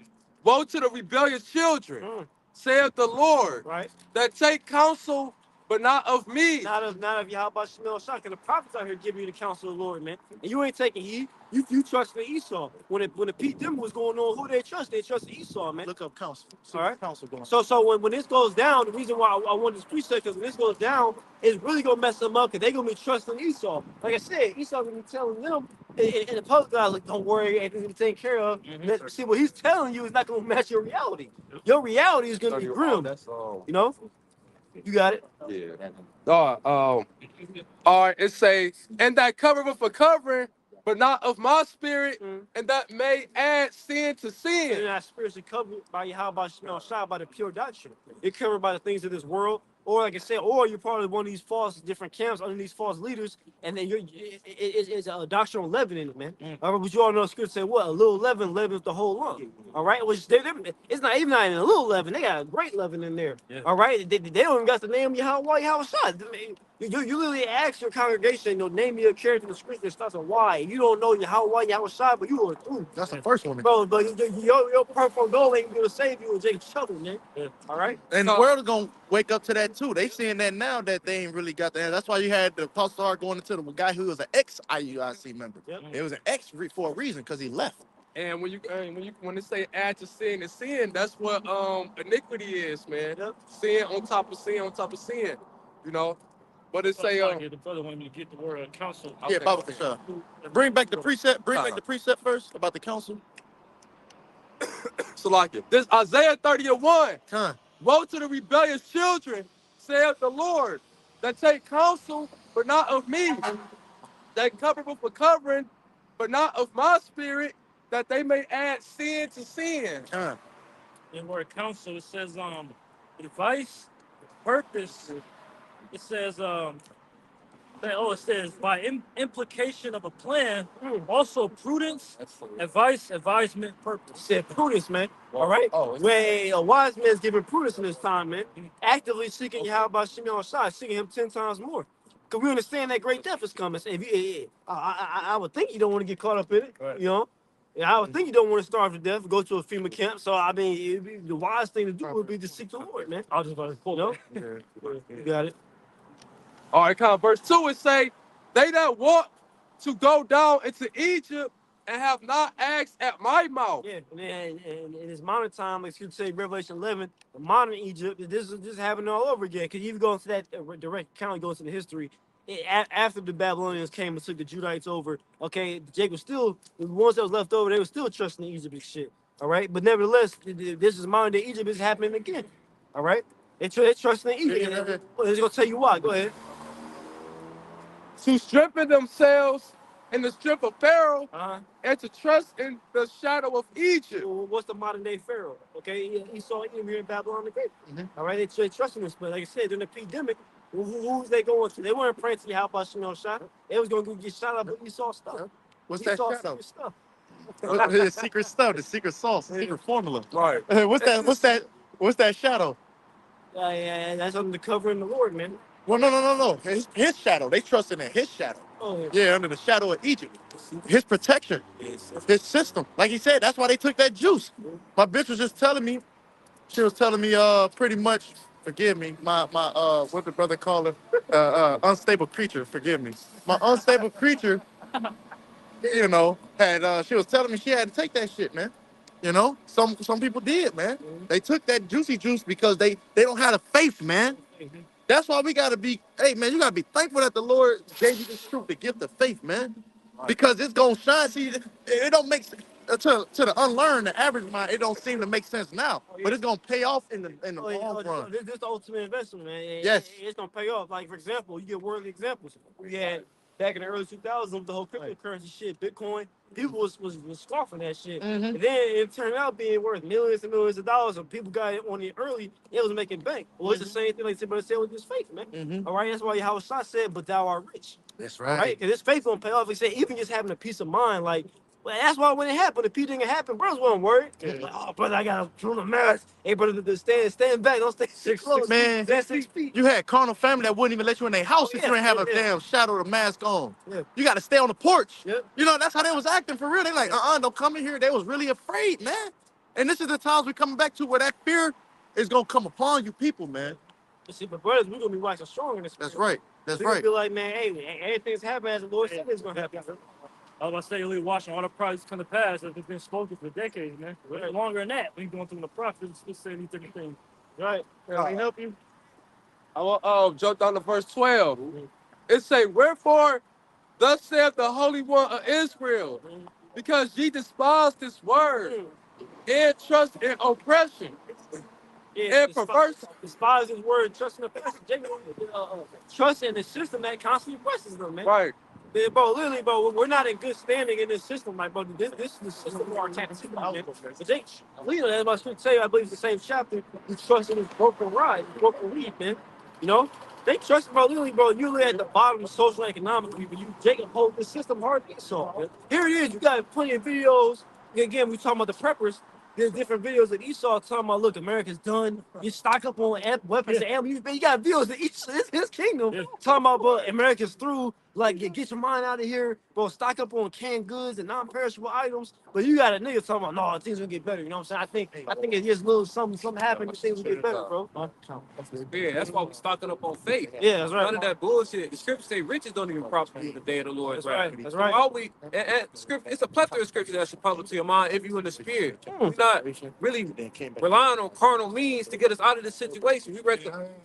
Woe to the rebellious children, saith the Lord, Right? that take counsel, but not of me. Not of Yahweh Shemel Shach. And the prophets out here giving you the counsel of the Lord, man. And you ain't taking heed. You trust in Esau. When the Pete them was going on, who they trust? They trust Esau, man. Look up counsel. See All right. counsel going. So when this goes down, the reason why I want this preset, because when this goes down, it's really gonna mess them up, because they're gonna be trusting Esau. Like I said, Esau gonna be telling them in the public, like, don't worry, everything's gonna be taken care of. See, what he's telling you is not gonna match your reality. Your reality is gonna be grim. That's You know? You got it. yeah. All right, it says, and that covereth for covering, but not of my spirit, and that may add sin to And sin. you're not spiritually covered by Yahweh Shemel Shah, by the pure doctrine. You're covered by the things of this world, or like I said, or you're part of one of these false different camps under these false leaders, and then it's a doctrinal leaven in it, man. All right, but you all know scripture say what? A little leaven leavens the whole lump. All right, which it's not even in a little leaven. They got a great leaven in there. Yeah. All right, they don't even got the name Yahweh Shah. You literally ask your congregation, name me a character in the scripture that starts with Y. You don't know Yahweh Shah, but you are through. That's the first one. Bro, but your purple goal ain't gonna save you with Jake Shovel, man. Yeah. All right? And the world is gonna wake up to that too. They seeing that now that they ain't really got that. That's why you had the Apostle R going into the guy who was an ex-IUIC member. Yep. It was an ex for a reason, because he left. And when they say add to sin is sin, that's what iniquity is, man. Yep. Sin on top of sin on top of sin, you know. But it say the brother wanted me to get the word counsel. Yeah, Okay. Bible for sure. Bring back the precept. Bring back the precept first about the council. Salakia. This Isaiah 30:1. Come. Woe to the rebellious children, saith the Lord, that take counsel, but not of me, that cover for covering, but not of my spirit, that they may add sin to sin. Come. In word counsel, it says advice, purpose. It says it says by implication of a plan, also prudence, advice, advisement, purpose. Said prudence, man. All right? Where a wise man's giving prudence in this time, man. Actively seeking Yahweh Shemel Shah, seeking him 10 times more. Because we understand that great death is coming. So I would think you don't want to get caught up in it, Right. you know? I would think you don't want to starve to death, go to a FEMA camp. So, I mean, the wise thing to do would be to seek the Lord, man. I was just about to pull You it. know? You got it. All right, come on. Verse 2 it say, they that walk to go down into Egypt and have not asked at my mouth. Yeah, and in this modern time, like you say, Revelation 11, the modern Egypt, this is happening all over again. Because you go into that direct account, goes into the history. after the Babylonians came and took the Judites over, okay, Jacob still, the ones that was left over, they were still trusting Egypt and shit. All right, but nevertheless, this is modern day Egypt is happening again. All right, they're trusting in Egypt. It's gonna tell you why. Go ahead. To strengthen themselves in the strength of Pharaoh Uh-huh. and to trust in the shadow of Egypt. Well, what's the modern day Pharaoh? Okay, Esau here in Babylon the Great. All right, they trusting this, but like I said, during the pandemic, who's they going to? They weren't praying to how about shot. They was gonna go get shot up with Esau stuff. What's that Esau shadow? secret stuff. The secret stuff, the secret sauce, the secret formula. Right. What's that? What's that shadow? Yeah, that's under the covering the Lord, man. Well, no. His shadow. They trusted in his shadow. Oh, Yeah, under the shadow of Egypt. His protection. His system. Like he said, that's why they took that juice. My bitch was just telling me, she was telling me pretty much, forgive me, my what the brother call it? Unstable creature, forgive me. My unstable creature, you know, had she was telling me she had to take that shit, man. You know, some people did, man. They took that juicy juice because they don't have the faith, man. That's why we gotta be, hey man, you gotta be thankful that the Lord gave you this truth, the gift of faith, man. Because it's gonna shine. See, it don't make sense to the unlearned, the average mind. It don't seem to make sense now, but it's gonna pay off in the long run. This is the ultimate investment, man. Yes. It's gonna pay off. Like for example, you get worldly examples. We had back in the early 2000s with the whole cryptocurrency shit, Bitcoin. People was scoffing that shit, and then it turned out being worth millions and millions of dollars. And people got it on it early. It was making bank. Well, it's the same thing like somebody said with this faith, man. All right, that's why Yahweh Shah said, "But thou art rich." That's Right? Because this faith gonna pay off. He said, even just having a peace of mind, like, well, that's why when it happened, if it didn't happen, brothers wasn't worried. Like, oh, brother, I gotta throw the mask. Hey, brother, stand back, don't stay 6 Man, stand 6 feet. you had carnal family that wouldn't even let you in their house if you didn't have a damn shadow of the mask on. Yeah. You got to stay on the porch. Yep. You know, that's how they was acting for real. They like, don't come in here. They was really afraid, man. And this is the times we coming back to where that fear is gonna come upon you people, man. You see, but brothers, we're gonna be watching strong in this. That's right. That's We're gonna right. be like, man, hey, everything's happening as the Lord said it's gonna happen. I was about to say, you're watching all the prophets come to pass that have been spoken for decades, man. Way longer than that. When you're going through the prophets, still saying these different things. Right? Can I help you? I will jump down to verse 12. It say, wherefore, thus saith the Holy One of Israel, because ye despise this word, and trust in oppression, Yeah, and perverse. despise his word, trust in the person. Jacob, trust in the system that constantly oppresses them, man. Right. Yeah, bro, literally, bro, we're not in good standing in this system, like, bro. This is the system of our captivity, man. But they, that's my scripture tell you, I believe it's the same chapter. You trust in this broken ride, broken reed, man. You know, they trust, bro, literally, bro. You live at the bottom of social economically, but you Jacob hold this system hard to Esau. Man. Here it is. You got plenty of videos. Again, we talking about the preppers. There's different videos that Esau talking about. Look, America's done. You stock up on weapons and ammo. You got videos that his kingdom talking about, but America's through. Like, get your mind out of here, bro. Stock up on canned goods and non-perishable items. But you got a nigga talking about, no, things will get better. You know what I'm saying? I think it's just a little something happened. Things will get better, bro. Yeah, that's why we stocking up on faith. Yeah, that's right. None of that bullshit. The scriptures say riches don't even prosper in the day of the Lord. That's right. That's So right. all we and script, it's a plethora of scriptures that should pop into your mind if you in the spirit. We're not really relying on carnal means to get us out of this situation. We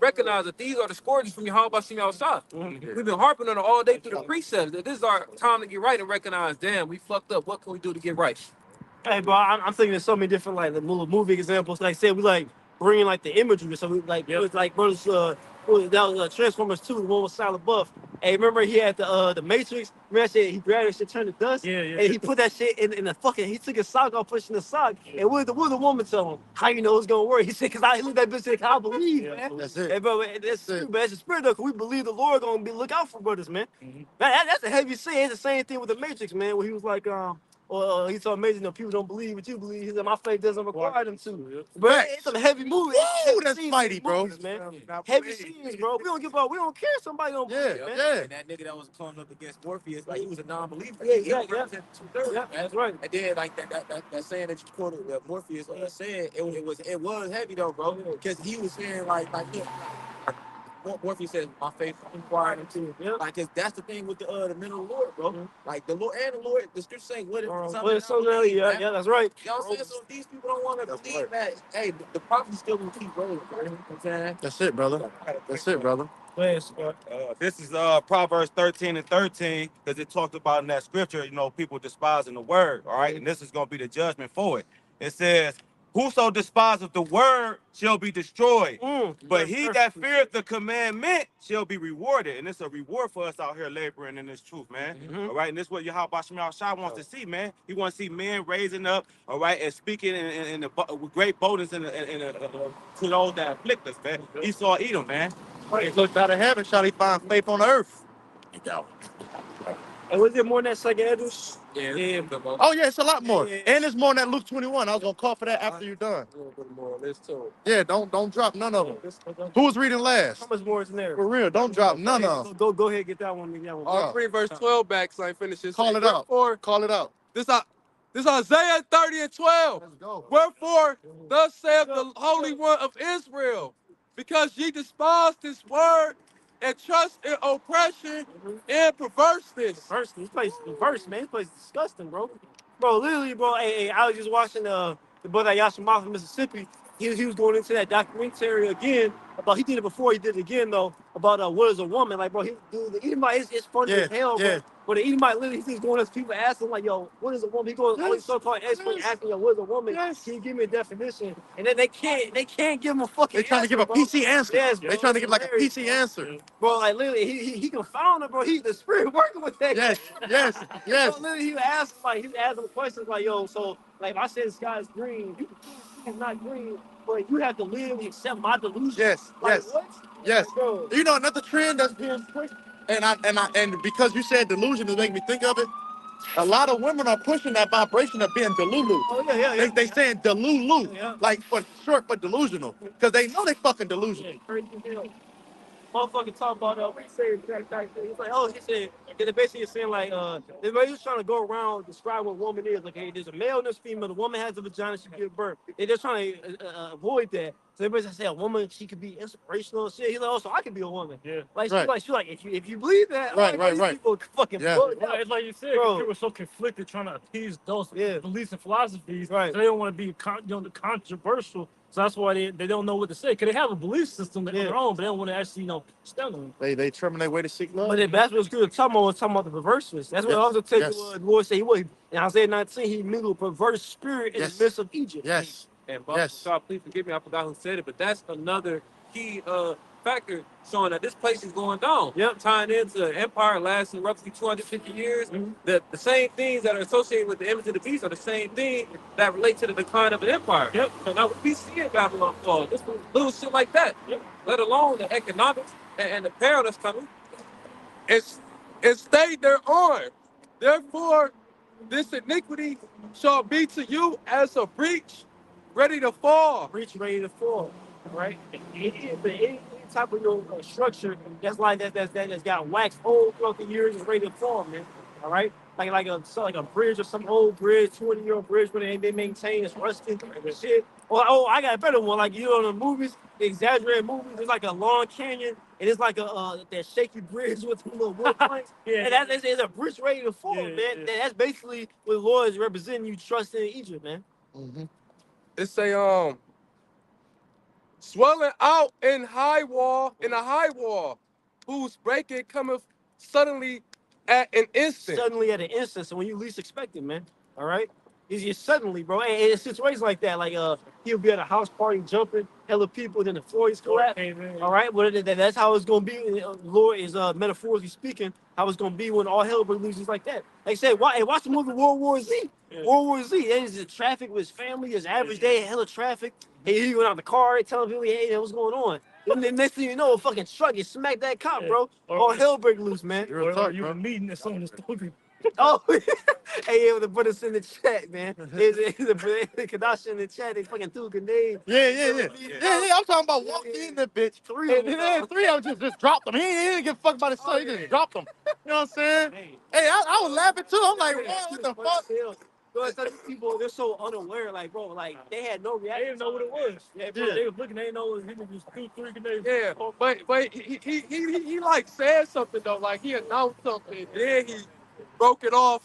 recognize that these are the scourges from Yahweh Bashim outside. We've been harping on it all day through the precepts. That this is our time to get right and recognize, damn, we fucked up. What can we do to get right? Hey, bro, I'm thinking of so many different like the movie examples. Like, say we like bringing like the imagery, so we like it was like brothers. That was Transformers 2, the one with Silent Buff. Hey, remember he had the Matrix? Remember that shit? He grabbed that shit, turned to dust. Yeah. And he put that shit in the fucking. He took his sock off, pushing the sock. And what did the woman tell him? How you know it's gonna work? He said, "Cause I looked at that bitch and I believe, man." That's it. Hey, bro, that's true, man. It's a spirit though. Cause we believe the Lord gonna look out for brothers, man. That's a heavy sin. It's the same thing with the Matrix, man. Where he was like, he told amazing that people don't believe what you believe. He said, my faith doesn't require them to. But it's a heavy movie. Woo, that's mighty, bro. Movies, man. Heavy scenes, bro. We don't give up. We don't care if somebody don't believe, man. And that nigga that was calling up against Morpheus, like he was a non-believer. Yeah. That's right. And then like that saying that you quoted that Morpheus said, it was heavy though, bro, because he was saying like Morpheus says, my faith required him to. Like, cause that's the thing with the men of the Lord, bro. Like the Lord and the Lord, the scripture saying, what if something yeah, that's right. You know what I'm saying? So if these people don't want to believe that, hey, the prophecy still gonna keep rolling, bro. You know what I'm saying? That's it, brother. That's it, brother. This is Proverbs 13:13, because it talks about in that scripture, people despising the word. All right, and this is going to be the judgment for it. It says, "Whoso despiseth the word shall be destroyed, but he that feareth the commandment shall be rewarded." And it's a reward for us out here laboring in this truth, man. All right, and this is what Yahweh Shema Shai wants to see, man. He wants to see men raising up, all right, and speaking with great boldness to those that afflict us, man. Esau Edom, man. He looked out of heaven, shall he find faith on earth? And was there more than that second Edus? Yeah. Oh yeah, it's a lot more. Yeah. And there's more than that Luke 21. I was gonna call for that after you're done. Yeah, don't drop none of them. Who was reading last? How much more is in there? For real, don't drop none of them. Go ahead, get that one. I'll read verse 12 back so I finish this. Call it out. Call it out. This Isaiah 30:12. Let's go. Wherefore, thus saith the Holy One of Israel, because ye despised this word and trust in oppression and perverseness. This place is perverse, man. This place is disgusting, bro. Bro, literally, bro. Hey, I was just watching the brother Yashima from Mississippi. He was going into that documentary again about. He did it before. He did it again though about what is a woman. Like, bro, the Edomite is funny as hell, bro. But the Edomite literally he's going to people asking like, yo, what is a woman? He goes, all these so-called experts asking, yo, what is a woman? Can you give me a definition? And then they can't give him a fucking. They trying to give a PC answer. Yes, they trying to give like a PC answer. Bro, like literally, he confounded, bro. The spirit working with that. Yes. So literally, he was asking questions like, yo, so like if I say the sky is green, you can see it's not green, but you have to live and accept my delusion. Yes. What? Yes. Bro. You know another trend that's being pushed, and because you said delusion, it make me think of it. A lot of women are pushing that vibration of being delulu. Oh yeah. They saying delulu, like for short for delusional, because they know they fucking delusional. Yeah, crazy hell. Motherfucker talk about what he said. He's like, he said, they're basically saying like, they're just trying to go around describe what a woman is. Like, hey, there's a male and there's a female. The woman has a vagina, she gives birth. They're just trying to avoid that. So everybody's say a woman, she could be inspirational and shit. He's like, so I could be a woman. Yeah. Like, she's like, if you believe that, right. People fucking It's like you said, people are so conflicted trying to appease those beliefs and philosophies. Right. So they don't want to be controversial. So that's why they don't know what to say. Because they have a belief system on their own, but they don't want to actually, stand on it. They trimming their way to seek love. But that's what's good. Talking about the perverseness. That's what also takes the Lord said he would. In Isaiah 19, he mingled a perverse spirit in the midst of Egypt. Yes. And God, please forgive me, I forgot who said it, but that's another key factor showing that this place is going down. Yep. Tying into an empire lasting roughly 250 years. Mm-hmm. The same things that are associated with the image of the beast are the same thing that relate to the decline of an empire. Yep. So now we see in Babylon fall. This was little shit like that. Yep. Let alone the economics and the peril that's coming. And stay thereon. Therefore, this iniquity shall be to you as a breach ready to fall. Breach ready to fall, right? Any type of structure that's got waxed old throughout the years is ready to fall, man. All right, like a bridge or some old bridge, 20-year-old bridge where they maintain it's rusted and shit. Or I got a better one, like in the movies, the exaggerated movies. There's like a long canyon and it's like that shaky bridge with the little wood planks. And that's a bridge ready to fall, man. Yeah. That's basically what the Lord is representing. You trust in Egypt, man. Mm-hmm. It's a swelling out in a high wall, whose breaking cometh suddenly at an instant. Suddenly at an instant, so when you least expect it, man. All right? It's just suddenly, bro. And it's situations like that. Like he'll be at a house party jumping, hella people, then the floor is collapsed. All right? But that's how it's gonna be. Lord is metaphorically speaking, how it's gonna be when all hell breaks loose like that. Like I said, watch the movie World War Z. Yeah. World War Z. There's the traffic with his family, his average day, hella traffic. He went out the car, telling people, hey, what's going on? And then next thing you know, a fucking truck is smacked that cop, bro. All hell break loose, man. You were meeting at someone's story. Oh, hey, the brothers in the chat, man. The Kadashi in the chat, they fucking threw grenades. Yeah. I'm talking about walking in the bitch. Three of them just dropped them. He didn't give a fuck about his son. He just dropped them. You know what I'm saying? Hey, I was laughing too. I'm like, what the fuck? Bro, these people, they're so unaware. Like, bro, like they had no reaction. They didn't know what it was. Yeah, bro, they were looking. They didn't know it was just 2, 3 grenades. Yeah, but he like said something though. Like he announced something, and then he broke it off,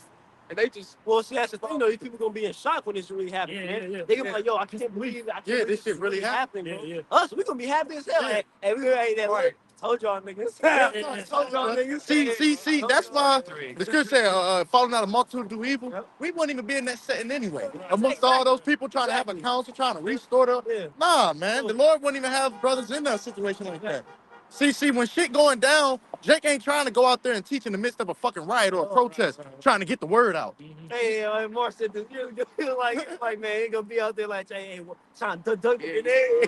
and they just. Well, see, that's the thing though. These people gonna be in shock when this really happens, man. They gonna be like, yo, I can't believe it. This shit really happened, bro. Us, we gonna be happy as hell. Hey, we that Told y'all niggas. Told y'all niggas. See, that's why the scripture said, falling out of multitude do evil. Yep. We wouldn't even be in that setting anyway. Amongst all those people trying to have a council, trying to restore the. Yeah. Nah, man, the Lord wouldn't even have brothers in that situation like that. See, when shit going down, Jake ain't trying to go out there and teach in the midst of a fucking riot or a protest, trying to get the word out. Hey, Mark said this. You like, man, ain't gonna be out there like, hey, trying to dunk it in.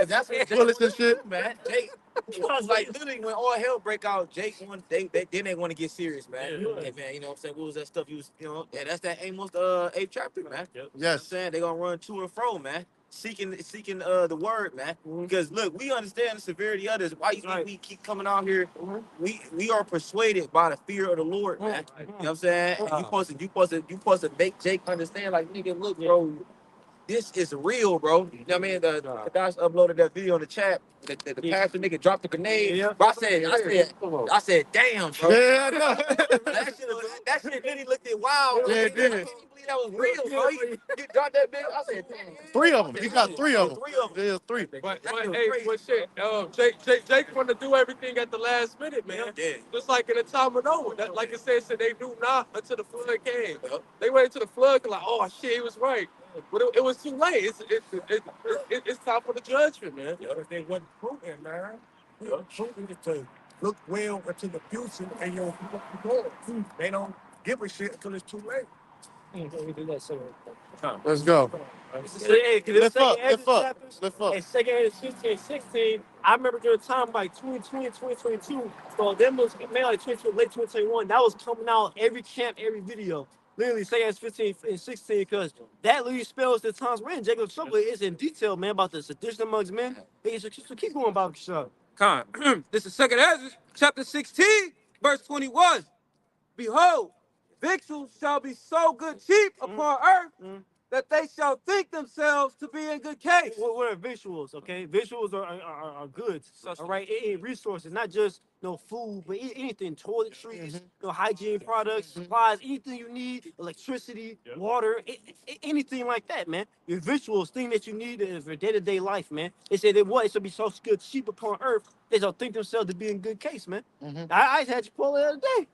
That's what Bullets and shit. man. Jake, like literally when all hell break out, Jake they want to get serious, man. Yeah. Hey, man, you know what I'm saying? What was that stuff you was, yeah, that's that Amos 8th chapter, man. Yep. You know what I'm Yes. saying? They gonna run to and fro, man. Seeking the word, man. Because look, we understand the severity of this. Why you think we keep coming out here? We are persuaded by the fear of the Lord, man. You know what I'm saying? You supposed to make Jake understand, like, nigga, look, bro, this is real, bro. You know what I mean? The Kadash uploaded that video in the chat. The pastor nigga dropped the grenade. Yeah. Bro, I said, damn, bro. Yeah, no. that shit really looked at wild. Yeah, it did. I can't believe that was real, bro. You dropped that bitch. I said, damn. 3 of them. He got 3 of them. 3 of them. Yeah, 3. But That shit was hey, crazy. but shit, Jake want to do everything at the last minute, man. Yeah. Just like in the time of Noah. That, like it said, they knew not until the flood came. Yep. They waited till the flood, like, oh shit, he was right. But it was too late. It's time for the judgment, man. They wasn't prudent, man. Prudent is to look well into the future and your going. They don't give a shit until it's too late. Let's go. Hey, Lift up. And second Ezra 15, 16, I remember during the time like 2020, 2022, so them was maybe like 2020, late 2021, that was coming out every camp, every video. Literally, second Ezra 15 and 16, because that literally spells the times we're in. Jacob's trouble is in detail, man, about the sedition amongst men. Hey, so keep going about yourself. Con. This is 2nd Ezra, chapter 16, verse 21. Behold, victuals shall be so good cheap upon earth that they shall think themselves to be in good case. What are visuals, okay? Visuals are goods, all right? Resources, not just food, but anything, toiletries, hygiene products, supplies, anything you need, electricity, water, anything like that, man. Your visuals, thing that you need for day-to-day life, man. They say that it should be so good, cheap upon earth, they shall think themselves to be in good case, man. I had Chipotle the other day.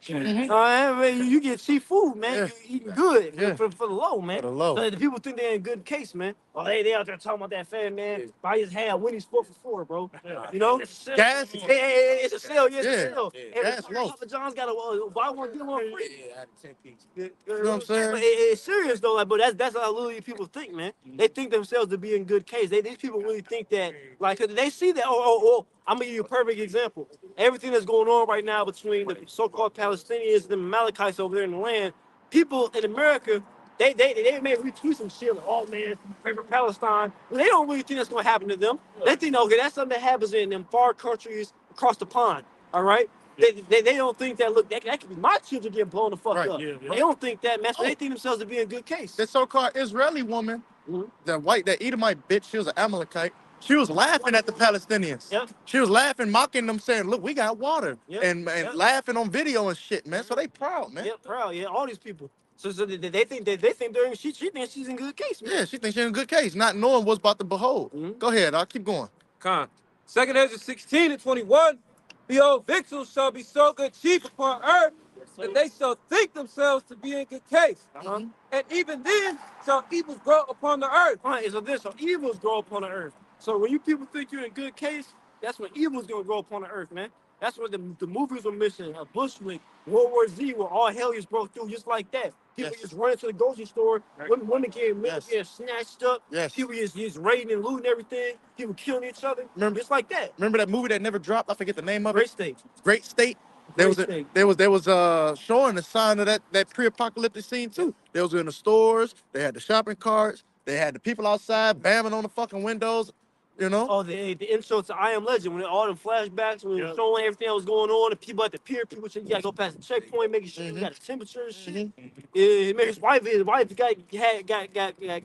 You get cheap food, man. Yeah. You eating good for the low, man. For the low. So the people think they're in good case, man. Oh, they out there talking about that fan, man. Buy his hat, Winnie's 4 for 4, bro. You know? Gas. Hey, it's a sale, it's a sale. Yeah. And Gas low. Papa John's got a buy one, get one free. Yeah, I had 10 piece. You know what I'm saying? But it's serious though, like, but that's how literally people think, man. They think themselves to be in good case. These people really think that, like, they see that. Oh, I'm gonna give you a perfect example. Everything that's going on right now between the so-called Palestinians and the Amalekites over there in the land, people in America, they may retweet some shit like, oh man, pray for Palestine. But they don't really think that's gonna happen to them. They think, okay, that's something that happens in them far countries across the pond. All right. They don't think that, look, that could be my children getting blown the fuck up. Yeah. They don't think that, man. So they think themselves to be in good case. The so-called Israeli woman, that Edomite bitch, she was an Amalekite. She was laughing at the Palestinians. Yep. She was laughing, mocking them, saying, "Look, we got water," Yep. and laughing on video and shit, man. So they proud, man. Yeah, proud. Yeah, all these people. So they think they're she thinks she's in good case, man. Yeah, she thinks she's in a good case, not knowing what's about to behold. Go ahead, I'll keep going. Con. 2nd Ezra 16 and 21. Behold, victuals shall be so good cheap upon earth that they shall think themselves to be in good case. And even then shall evils grow upon the earth. Right, so evils grow upon the earth. So when you people think you're in good case, that's when evil's gonna grow upon the earth, man. That's what the movies were missing. Bushwick, World War Z, where all hell just broke through just like that. People just running to the grocery store, women getting snatched up, people just raiding and looting everything, people killing each other, just like that. Remember that movie that never dropped? I forget the name of Great it. State. Great State. There was showing the sign of that pre-apocalyptic scene too. They was in the stores, they had the shopping carts, they had the people outside bamming on the fucking windows, you know? Oh, the intro to I Am Legend, when all the flashbacks, when it was showing everything that was going on, the people at the pier, you gotta go past the checkpoint, making sure you got the temperature and shit. His wife got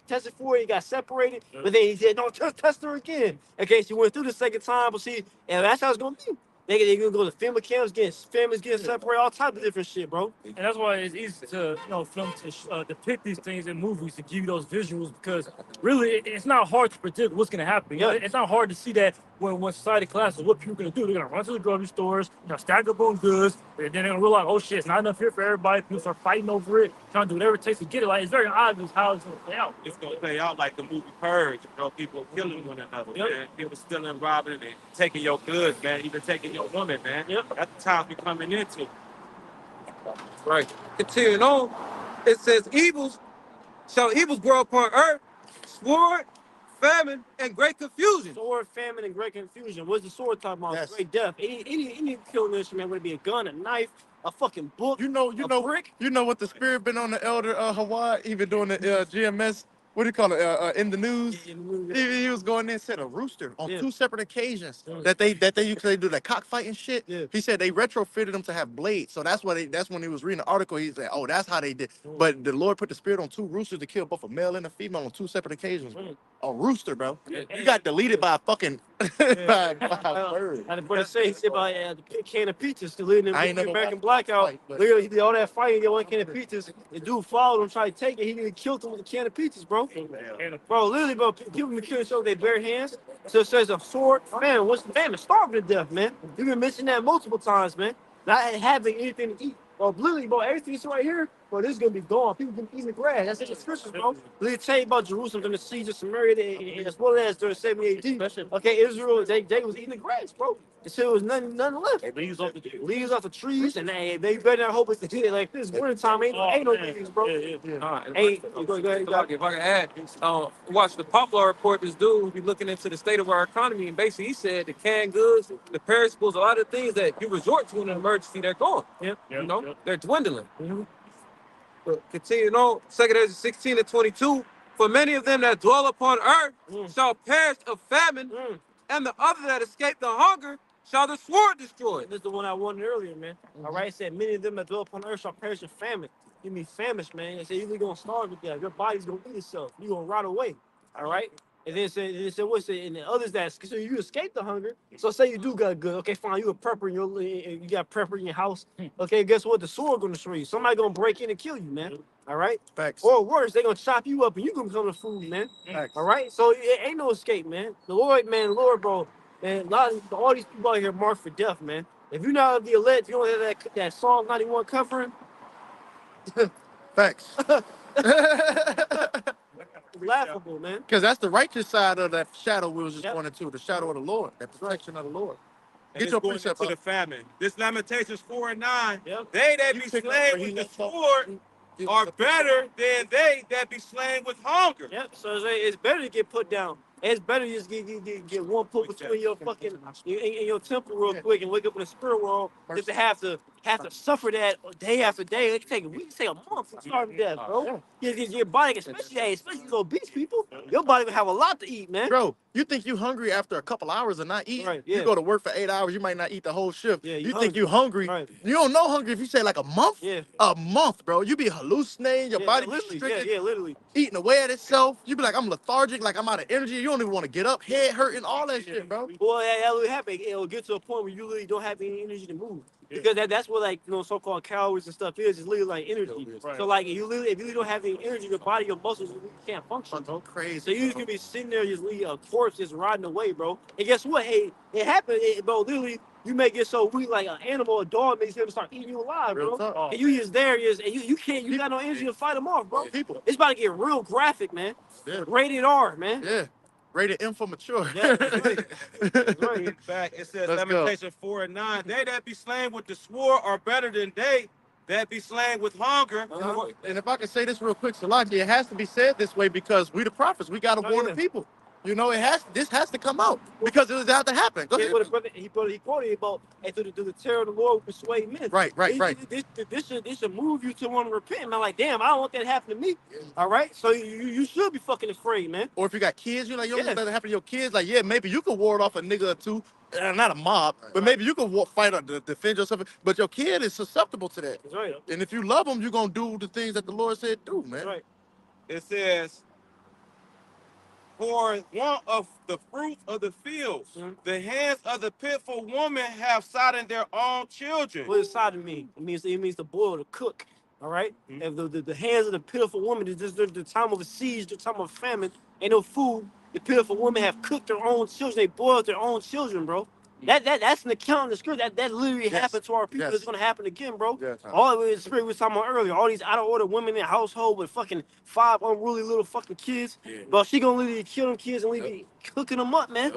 tested for it, he got separated, but then he said, no, test her again. Okay, she went through the second time, but see, and that's how it's gonna be. They gonna go to family camps, families getting separated, all types of different shit, bro. And that's why it's easy to, for them to depict these things in movies, to give you those visuals, because really it's not hard to predict what's gonna happen. Yeah. It's not hard to see that when society classes, what people gonna do? They're gonna run to the grocery stores, stack up on goods, and then they're gonna realize, oh shit, it's not enough here for everybody. People start fighting over it, trying to do whatever it takes to get it. Like it's very obvious how it's gonna play out. It's gonna play out like the movie Purge. People killing one another, man. People stealing, robbing, and taking your goods, man. Even taking your woman, man. That's the times we coming into. Right. Continuing on, it says evils grow upon earth, sword, famine, and great confusion. Sword, famine, and great confusion. What's the sword talking about? Yes. Great death. Any killing instrument, would it be a gun, a knife, a fucking book, You know brick? You know what the spirit been on the elder Hawaii, even doing the GMS. What do you call it? In the news, he was going there and said a rooster on 2 separate occasions that they used to do that cockfighting shit. He said they retrofitted them to have blades, so that's when he was reading the article. He said, oh, that's how they did. But the Lord put the spirit on 2 roosters to kill both a male and a female on 2 separate occasions. A rooster, bro. You got deleted by a fucking by a bird. And the brother say he said about the can of peaches to lead them I ain't the never American watched blackout. fight, but- Literally, he did all that fighting, get 1 can of peaches. The dude followed him, tried to take it. He nearly killed him with a can of peaches, bro. Bro, literally, bro, people been killing each other with their bare hands. So it says a sword. Man, what's the famine? Starving to death, man. You've been mentioning that multiple times, man. Not having anything to eat. Bro, literally, bro, everything's right here. Bro, this is gonna be gone. People been eating the grass. That's in the scriptures, bro. Let me tell you about Jerusalem during the siege of Samaria, as well as during 70 AD. Okay, Israel, they was eating the grass, bro. Until there was nothing left. Leaves off the Leaves off the trees, and they better not hope it's the it like this. Winter time ain't no leaves, bro. Hey, go ahead. If I can add, watch the popular report. This dude will be looking into the state of our economy, and basically he said the canned goods, the perishables, a lot of things that you resort to in an emergency, they're gone. They're dwindling. But continuing on, 2 Ezra 16 and 22. For many of them that dwell upon earth shall perish of famine, and the other that escape the hunger shall the sword destroy. This is the one I wanted earlier, man. All right, it said many of them that dwell upon earth shall perish of famine. You mean famished, man. It said you're gonna starve to death. Your body's gonna eat itself. You're gonna rot away. All right. And then it said what's it? And the others that so you escape the hunger. So say you do got good. Okay, fine. You a prepper in you got prepper in your house. Okay, guess what? The sword gonna destroy you. Somebody gonna break in and kill you, man. All right. Facts. Or worse, they gonna chop you up and you gonna become the food, man. Facts. All right. So it ain't no escape, man. The Lord, bro. Man, all these people out here marked for death, man. If you're not of the elect, you don't have that Psalm 91 covering. Facts. Laughable, man. Because that's the righteous side of that shadow we was just pointing to, the shadow of the Lord, that protection of the Lord. And Get it's your going precept into up. the famine. This Lamentations 4 and 9. Yep. They that You be pick up slain where he with the left off. sword are better than they that be slain with hunger. Yep. So it's better to get put down. It's better to just get one put between your fucking in your temple real quick and wake up in the spirit world just to have to suffer that day after day. It can take weeks, take a month to starve to death, bro. Your body, especially these obese people, your body will have a lot to eat, man. Bro, you think you hungry after a couple hours of not eating? Right, You go to work for 8 hours, you might not eat the whole shift. Yeah, you think you hungry. Right. You don't know hungry if you say like a month. Yeah. A month, bro. You be hallucinating, your body be literally, stricken, literally. eating away at itself. You be like, I'm lethargic, like I'm out of energy. You don't even want to get up, head hurting, all that shit, bro. Well, that will happen. It'll get to a point where you really don't have any energy to move. Because that's what like so-called calories and stuff is. It's literally like energy. Right. So like if you really don't have any energy, your body, your muscles really can't function, bro. Crazy. So you just gonna be sitting there just a corpse just rotting away, bro. And guess what? Hey, it happened, bro. Literally, you may get so weak like an animal, a dog makes him start eating you alive, bro. And you just there, and you can't, you got no energy to fight them off, bro. People. It's about to get real graphic, man. Yeah. Rated R, man. Yeah. Rated M for mature. Yeah, that's right. That's right. In fact, it says Let's go. Lamentation 4 and 9. They that be slain with the sword are better than they that be slain with hunger. And if I can say this real quick, Salaki, it has to be said this way because we the prophets. We got to warn the people. You know, this has to come out because it was out to happen. Go ahead. He quoted about and through the terror of the Lord will persuade men. Right. This should move you to want to repent. Man, like, damn, I don't want that to happen to me. All right, so you should be fucking afraid, man. Or if you got kids, you know, you don't want that to happen to your kids. Like, yeah, maybe you could ward off a nigga or two, not a mob, but maybe you could fight or defend yourself. But your kid is susceptible to that. That's right. And if you love them, you're gonna do the things that the Lord said do, man. That's right. It says, for want of the fruit of the fields, the hands of the pitiful woman have sodden their own children. What does sodden mean? It means to boil, to cook. All right. And the hands of the pitiful woman is just the time of a siege, the time of famine. Ain't no food. The pitiful women have cooked their own children. They boiled their own children, bro. That's an account in the script. That literally happened to our people. Yes. It's gonna happen again, bro. Yes. All the spirit we was talking about earlier. All these out of order women in the household with fucking 5 unruly little fucking kids. Bro, she gonna literally kill them kids and leave cooking them up, man.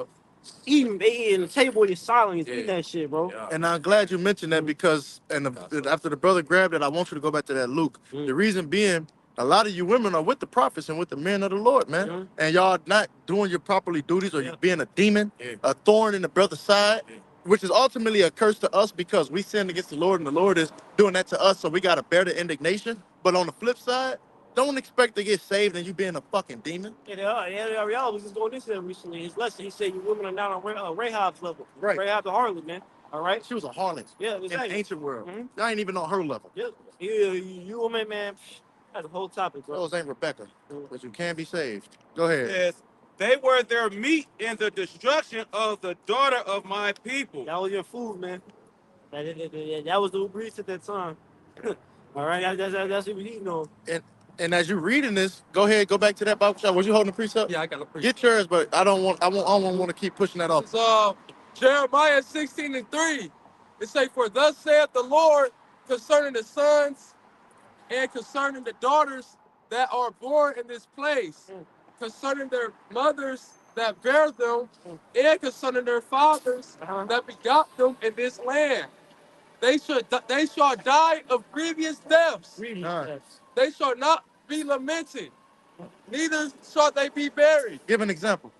Eating the table with your silence, eating that shit, bro. And I'm glad you mentioned that because after the brother grabbed it, I want you to go back to that Luke. The reason being, a lot of you women are with the prophets and with the men of the Lord, man. And y'all not doing your properly duties, or you're being a demon, a thorn in the brother's side, which is ultimately a curse to us because we sinned against the Lord and the Lord is doing that to us, so we got to bear the indignation. But on the flip side, don't expect to get saved and you being a fucking demon. Ariel was just doing this recently. His lesson, he said, you women are not on Rahab's level. Right. Rahab the harlot, man. All right? She was a harlot Yeah, in exactly. the ancient world. Y'all ain't even on her level. Yeah. You women, man, that's a whole topic, bro. Those ain't Rebecca, but you can be saved. Go ahead. Yes, they were their meat in the destruction of the daughter of my people. That was your food, man. That was the breeze at that time. All right, that's what we eating on. And as you're reading this, go ahead, go back to that Bible shop. Was you holding the precept? Yeah, I got a precept. Get yours, but I don't want to keep pushing that off. This is Jeremiah 16:3. It say, "For thus saith the Lord concerning the sons and concerning the daughters that are born in this place, concerning their mothers that bear them, and concerning their fathers that begot them in this land. They shall die of grievous deaths. They shall not be lamented, neither shall they be buried." Give an example.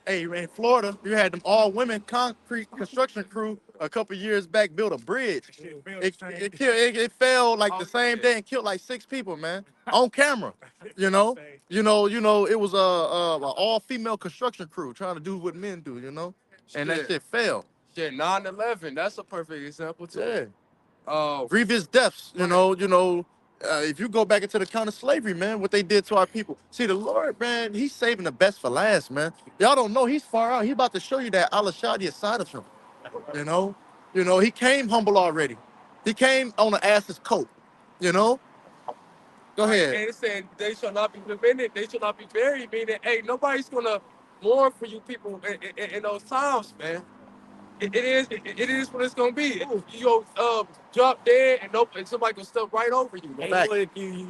Hey, in Florida, you had them all women concrete construction crew a couple years back built a bridge. It fell like the same day and killed like 6 people, man, on camera. You know, it was a all female construction crew trying to do what men do, and that shit fell. Shit, 9/11, that's a perfect example too. Yeah. Grievous deaths, if you go back into the count of slavery, man, what they did to our people. See, the Lord, man, he's saving the best for last, man. Y'all don't know he's far out. He's about to show you that Allah Shadi side of him. He came humble already. He came on an ass's coat, Go ahead. And it's saying they shall not be lamented, they shall not be buried, meaning, hey, nobody's gonna mourn for you people in those times, man. It is what it's gonna be. You drop dead and somebody gonna step right over you, man.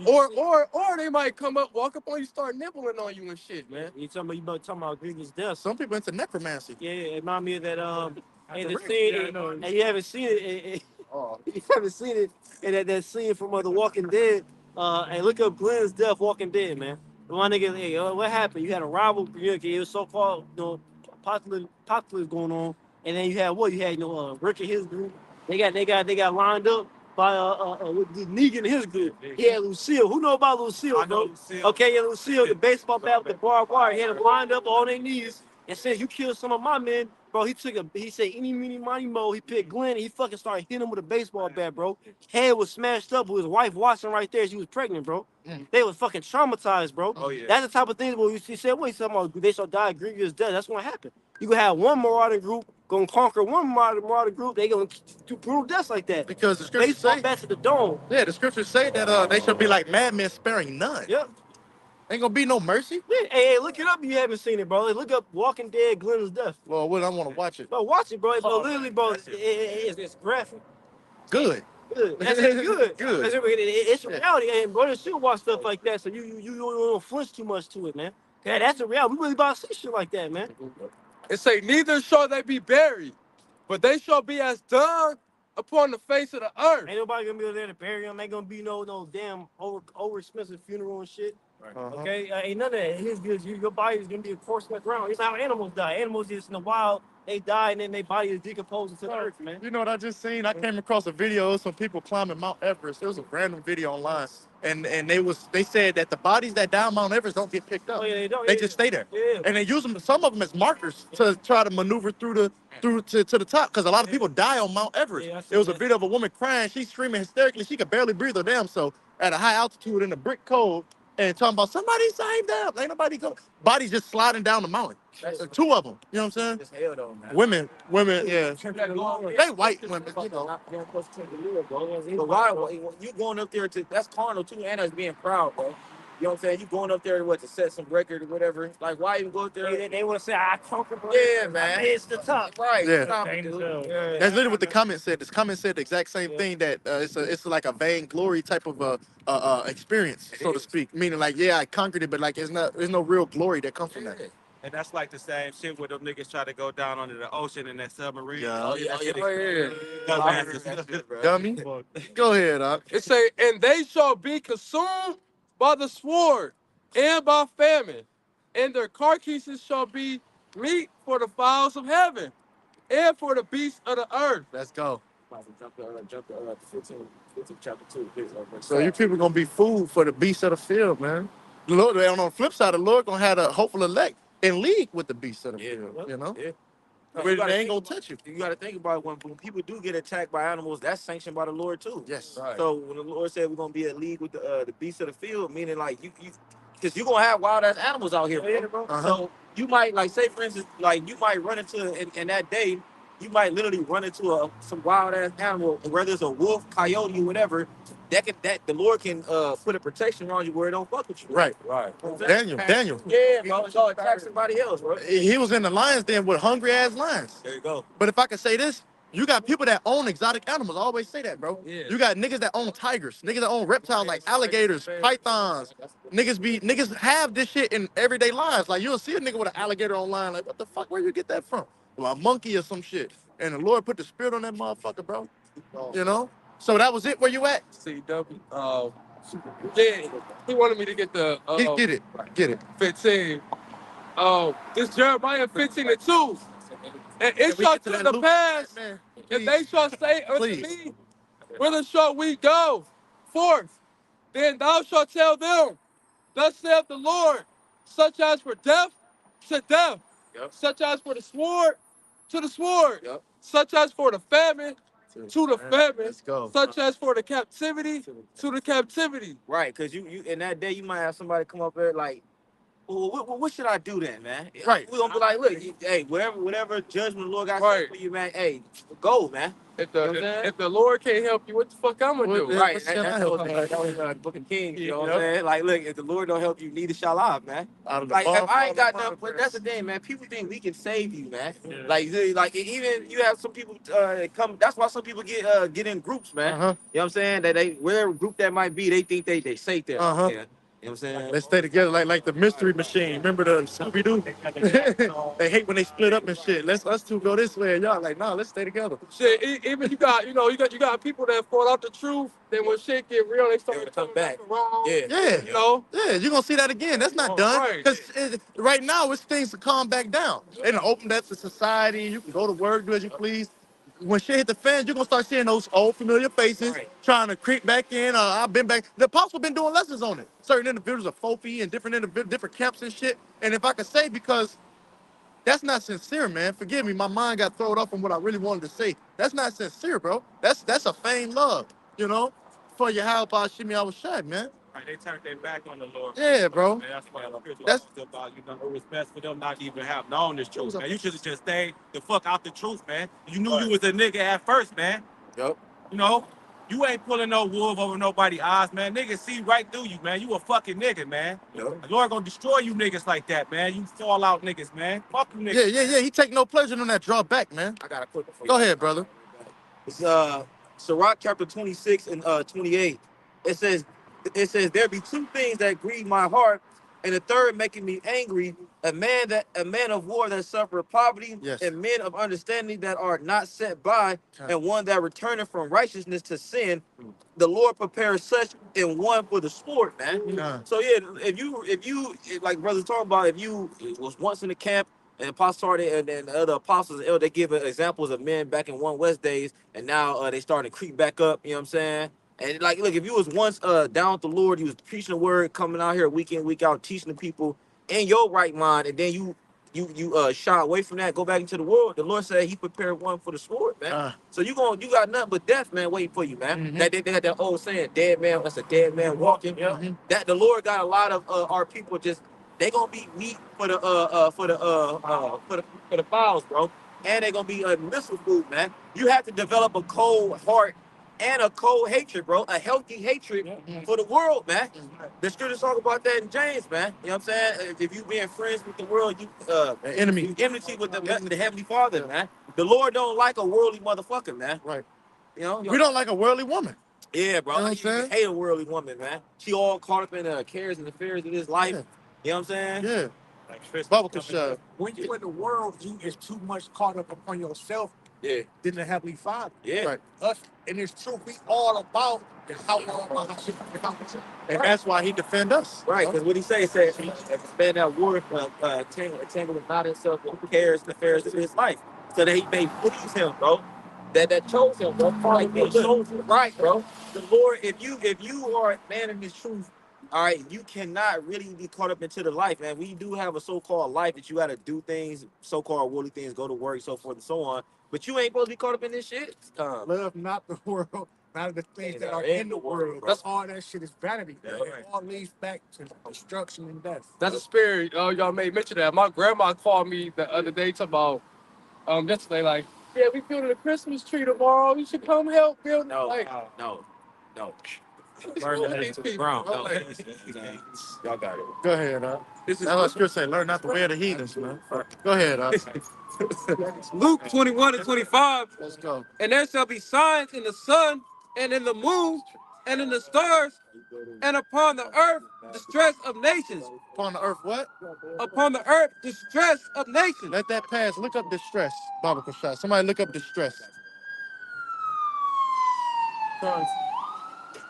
Or they might come up, walk up on you, start nibbling on you and shit, man. You talking about grievous death. Some people into necromancy. Yeah, it remind me of that and the scene, and you haven't seen it. You haven't seen it in that scene from The Walking Dead. And look up Glenn's death, Walking Dead, man. One nigga, hey, what happened? You had a rival community. It was so-called, apocalypse going on. And then you had what? You had Rick and his group. They got lined up by with Negan and his group. He had Lucille. Who know about Lucille, bro? Lucille. Okay, yeah, Lucille, the baseball bat with the barbed wire. He had them lined up on their knees and said, "You killed some of my men, bro." He said, "Eeny, meeny, miny, mo." He picked Glenn and he fucking started hitting him with a baseball bat, bro. Head was smashed up with his wife watching right there. She was pregnant, bro. They was fucking traumatized, bro. Oh, yeah. That's the type of thing where he said, "What?" He said, about they shall die a grievous death. That's gonna happen. You gonna have one marauding group gonna conquer one marauding group. They gonna do brutal deaths like that. Because the scriptures say, back to the dome. Yeah, the scriptures say that they should be like madmen sparing none. Yep. Ain't gonna be no mercy. Yeah, hey, look it up if you haven't seen it, bro. Look up Walking Dead, Glenn's death. Well, I want to watch it. Bro, watch it, bro. Literally, bro, it's graphic. Good. Good. That's good. Good. It's reality, and bro, should watch stuff like that, so you don't flinch too much to it, man. Okay, that's the reality. We really about to see shit like that, man. It say, "Neither shall they be buried, but they shall be as dung upon the face of the earth." Ain't nobody gonna be there to bury him. Ain't gonna be no damn over expensive funeral and shit. Okay, ain't none of that. His good. Your body is gonna be a corpse on the ground. It's how animals die. Animals just in the wild, they die and then their body is decomposing to the earth, man. You know what I just seen? I came across a video of some people climbing Mount Everest. It was a random video online, and they said that the bodies that die on Mount Everest don't get picked up. Oh, yeah, they don't. They just stay there. Yeah. And they use some of them as markers to try to maneuver to the top, because a lot of people die on Mount Everest. Yeah, There was a video of a woman crying. She's screaming hysterically. She could barely breathe her damn self at a high altitude in the brick cold, and talking about somebody save them. Ain't nobody go. Bodies just sliding down the mountain. 2 of them. You know what I'm saying? It's hell though, man. Women, yeah. They white women, you know. But why you going up there that's carnal too, and us being proud, bro. You know what I'm saying? You going up there to set some record or whatever. Like, why even go up there? They want to say, I conquered. Yeah, man. It's the top. Right. Yeah. Stop it, dude. Yeah. That's literally what the comment said. This comment said the exact same thing, that it's like a vainglory type of experience, so to speak. Meaning like, yeah, I conquered it, but like there's no real glory that comes from that. And that's like the same shit where them niggas try to go down under the ocean in that submarine. Yeah. Oh, yeah. Dumbasses. Dummy. Go ahead, It say, and they shall be consumed by the sword and by famine, and their carcasses shall be meat for the fowls of heaven and for the beasts of the earth. Let's go. Jump to 15 chapter 2. Please, So you people gonna be food for the beasts of the field, man. The Lord, on the flip side, the Lord gonna have a hopeful elect in league with the beasts of the field. You know, Yeah. where they ain't gonna touch you. You got to think about it, when people do get attacked by animals, that's sanctioned by the Lord too. Yes. Right. So when the Lord said we're gonna be in league with the beasts of the field, meaning like you because you're gonna have wild ass animals out here, bro. So you might, like, say for instance, like you might run into in that day, you might literally run into some wild ass animal, whether it's a wolf, coyote, or whatever. That the Lord can put a protection around you where it don't fuck with you. Right. Daniel. Yeah, bro. It's all attack somebody else, bro. He was in the lions den with hungry ass lions. There you go. But if I could say this, you got people that own exotic animals. I always say that, bro. Yeah. You got niggas that own tigers, niggas that own reptiles like alligators, pythons. Niggas have this shit in everyday lives. Like, you'll see a nigga with an alligator online, like, what the fuck, where you get that from? Well, a monkey or some shit. And the Lord put the spirit on that motherfucker, bro. You know? So that was it. Where you at? CW. Yeah, he wanted me to get the Get it. 15. This Jeremiah 15:2. And it we shall get to come that to Luke, pass, man, if they shall say unto Please. me, whither shall we go forth? Then thou shalt tell them, thus saith the Lord, such as for death, to death, such as for the sword, to the sword, such as for the famine, to the famine, Let's go. such as for the captivity, to the captivity. Right, because you in that day you might have somebody come up there like, well, what should I do then, man? Right. We're gonna be like, look, hey, whatever judgment the Lord got Right. set for you, man, hey, go, man. If You know what I'm saying? the Lord can't help you, what the fuck I'm gonna do? Yeah, Right, what's that that was Book of Kings, you know what Yeah. I'm saying? Like, look, if the Lord don't help you, neither shall I, man. Out of the Like, if bottom I ain't got of the nothing, but that's the thing, man. People think we can save you, man. Yeah. Like even you have some people come. That's why some people get in groups, man. Uh-huh. You know what I'm saying? That they, whatever group that might be, they think they safe there. Uh-huh. Yeah. You know what I'm saying? Let's stay together like the mystery machine. Remember the Scooby-Doo? They hate when they split up and shit. Us two go this way and y'all like, nah, let's stay together. Shit, even you got people that fall out the truth. Then when shit get real, they start They coming come back back. around. Yeah. You know. Yeah, you're gonna see that again. That's not done. Right. Because right now it's things to calm back down. They done opened up to society. You can go to work, do as you please. When shit hit the fans, you're gonna start seeing those old familiar faces trying to creep back in. I've been back. The apostle been doing lessons on it. Certain individuals are Fofi and different camps and shit. And if I could say, because that's not sincere, man. Forgive me, my mind got thrown off from what I really wanted to say. That's not sincere, bro. That's a feigned love, you know? For your how about shimmy I was shot, man. Right, they turned their back on the Lord. Yeah, bro. And that's why the scripture That's- talks about, it was best for them not to even have known this truth, man. You should have just stayed the fuck out the truth, man. You knew you was a nigga at first, man. Yep. You know, you ain't pulling no wool over nobody's eyes, man. Niggas see right through you, man. You a fucking nigga, man. Yep. The Lord gonna destroy you niggas like that, man. You fall out niggas, man. Fuck you niggas. Yeah. He take no pleasure in that drawback, man. I got a quick one for you. Go ahead, brother. It's Sirach chapter 26 and 28. It says there be two things that grieve my heart, and the third making me angry: a man of war that suffereth poverty, Yes. and men of understanding that are not set by, and one that returneth from righteousness to sin. The Lord prepares such in one for the sport, man. Yeah. So yeah, if you like brothers talking about, if you was once in the camp and Apostle and the other apostles, they give examples of men back in 1 West days, and now they starting to creep back up. You know what I'm saying? And like, look, if you was once down with the Lord, you was preaching the word, coming out here week in, week out, teaching the people in your right mind, and then you shy away from that, go back into the world. The Lord said He prepared one for the sword, man. So you got nothing but death, man, waiting for you, man. That they had that old saying, dead man, that's a dead man walking. That the Lord got a lot of our people just, they gonna be meat for the fowls, bro. And they gonna be missile food, man. You have to develop a cold heart and a cold hatred, bro. A healthy hatred for the world, man. The scriptures talk about that in James, man. You know what I'm saying? If you being friends with the world, you enemy. you enmity with the Heavenly Father, man. The Lord don't like a worldly motherfucker, man. Right. You know? We don't like a worldly woman. Yeah, bro. You know what I'm You saying? hate a worldly woman, man. She all caught up in the cares and affairs of this life. Yeah. You know what I'm saying? Yeah. Like, Baba could shut. When you in the world, you is too much caught up upon yourself Yeah. than the Heavenly Father. Yeah. Right. Us, and it's true, we all about the how. And that's why he defend us. Right, because what he say, if a man that war tangle not himself with cares and affairs of his life, so that he may please him, bro. That chose him, bro. Like being chosen, right, bro. The Lord, if you are a man in this truth, all right, you cannot really be caught up into the life, man. We do have a so-called life that you got to do things, so-called worldly things, go to work, so forth and so on. But you ain't supposed to be caught up in this shit. Love not the world, not the things that are in the world. That's all that shit is vanity. Yeah. It all leads back to destruction and death. That's a spirit. Y'all made mention of that. My grandma called me the other day talking about yesterday, like, yeah, we building a Christmas tree tomorrow. You should come help build. no, Like, no. burn that these into the people, ground. bro, No, like, y'all got it. Go ahead, this is That's what scripture say. Learn not the way of the heathens, man. Go ahead, Luke 21 and 25. Let's go. And there shall be signs in the sun and in the moon and in the stars, and upon the earth distress of nations. Upon the earth, what? Upon the earth distress of nations. Let that pass. Look up distress, Baba Kashad. Somebody look up distress.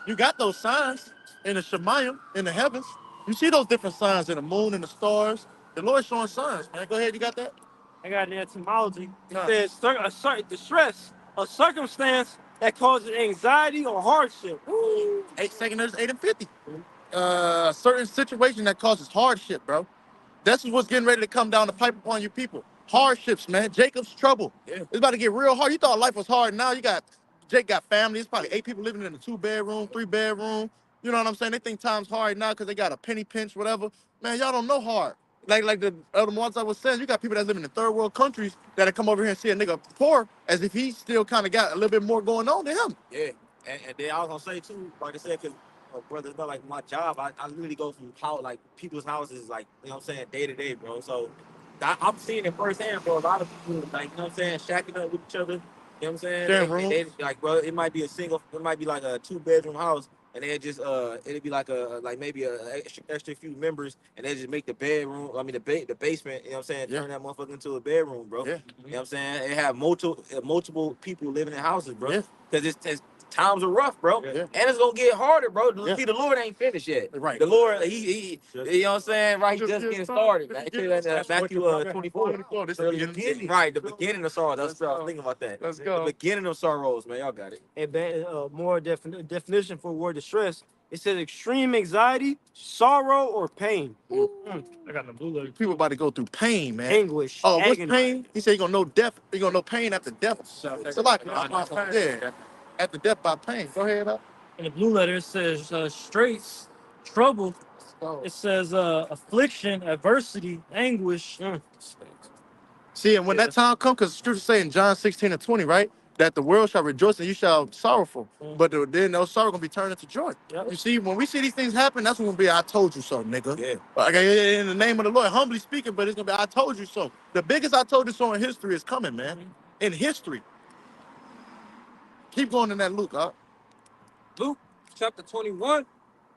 You got those signs in the Shemayim, in the heavens. You see those different signs in the moon and the stars. The Lord's showing signs, man. Go ahead, you got that? I got an etymology. It Nah. says a certain distress, a circumstance that causes anxiety or hardship. 8 seconds, 8 and 50. A certain situation that causes hardship, bro. That's what's getting ready to come down the pipe upon you people. Hardships, man. Jacob's trouble. Yeah. It's about to get real hard. You thought life was hard. Now Jake got family. It's probably 8 people living in a 2-bedroom, 3-bedroom. You know what I'm saying? They think time's hard now because they got a penny pinch, whatever. Man, y'all don't know hard. Like the other ones I was saying, you got people that live in the third world countries that come over here and see a nigga poor as if he still kind of got a little bit more going on than him. Yeah, and then I was gonna say too, like I said, because brother, it's not like my job. I literally go from like people's houses, like you know what I'm saying, day to day, bro. So I'm seeing it firsthand, bro. A lot of people, like you know what I'm saying, shacking up with each other. You know what I'm saying? Sharing They, rooms. like, bro, it might be like a 2-bedroom house, and they just it'd be like maybe a extra few members, and they just make the bedroom, the basement, you know what I'm saying, Yeah. turn that motherfucker into a bedroom, bro. Yeah. You know what I'm saying? They have multiple people living in houses, bro. Yeah. Because it's times are rough, bro. Yeah. And it's gonna get harder, bro. Yeah. See, the Lord ain't finished yet. Right. The Lord, he you know what I'm saying? Right, he just getting started, man. Say that That's Matthew what the 24. This Early is beginning. Right, the beginning of sorrow. That's what I was thinking about that. let's go. The beginning of sorrows, man. Y'all got it. A more definition for word distress. It says extreme anxiety, sorrow, or pain. I got the blue letter. People about to go through pain, man. Anguish. Oh, what's agony. pain? He said you're gonna know death. You're gonna know pain after death. So like, yeah, after death by pain. Go ahead, up. In the blue letter, it says straits, trouble. It says affliction, adversity, anguish. See, and when that time comes, because scripture say in John 16 and 20, right? That the world shall rejoice and you shall be sorrowful. But then those sorrow gonna be turned into joy. Yep. You see, when we see these things happen, that's when we'll be, I told you so, nigga. Yeah. Like, in the name of the Lord, humbly speaking, but it's gonna be, I told you so. The biggest I told you so in history is coming, man. In history. Keep going in that Luke, huh? Luke chapter 21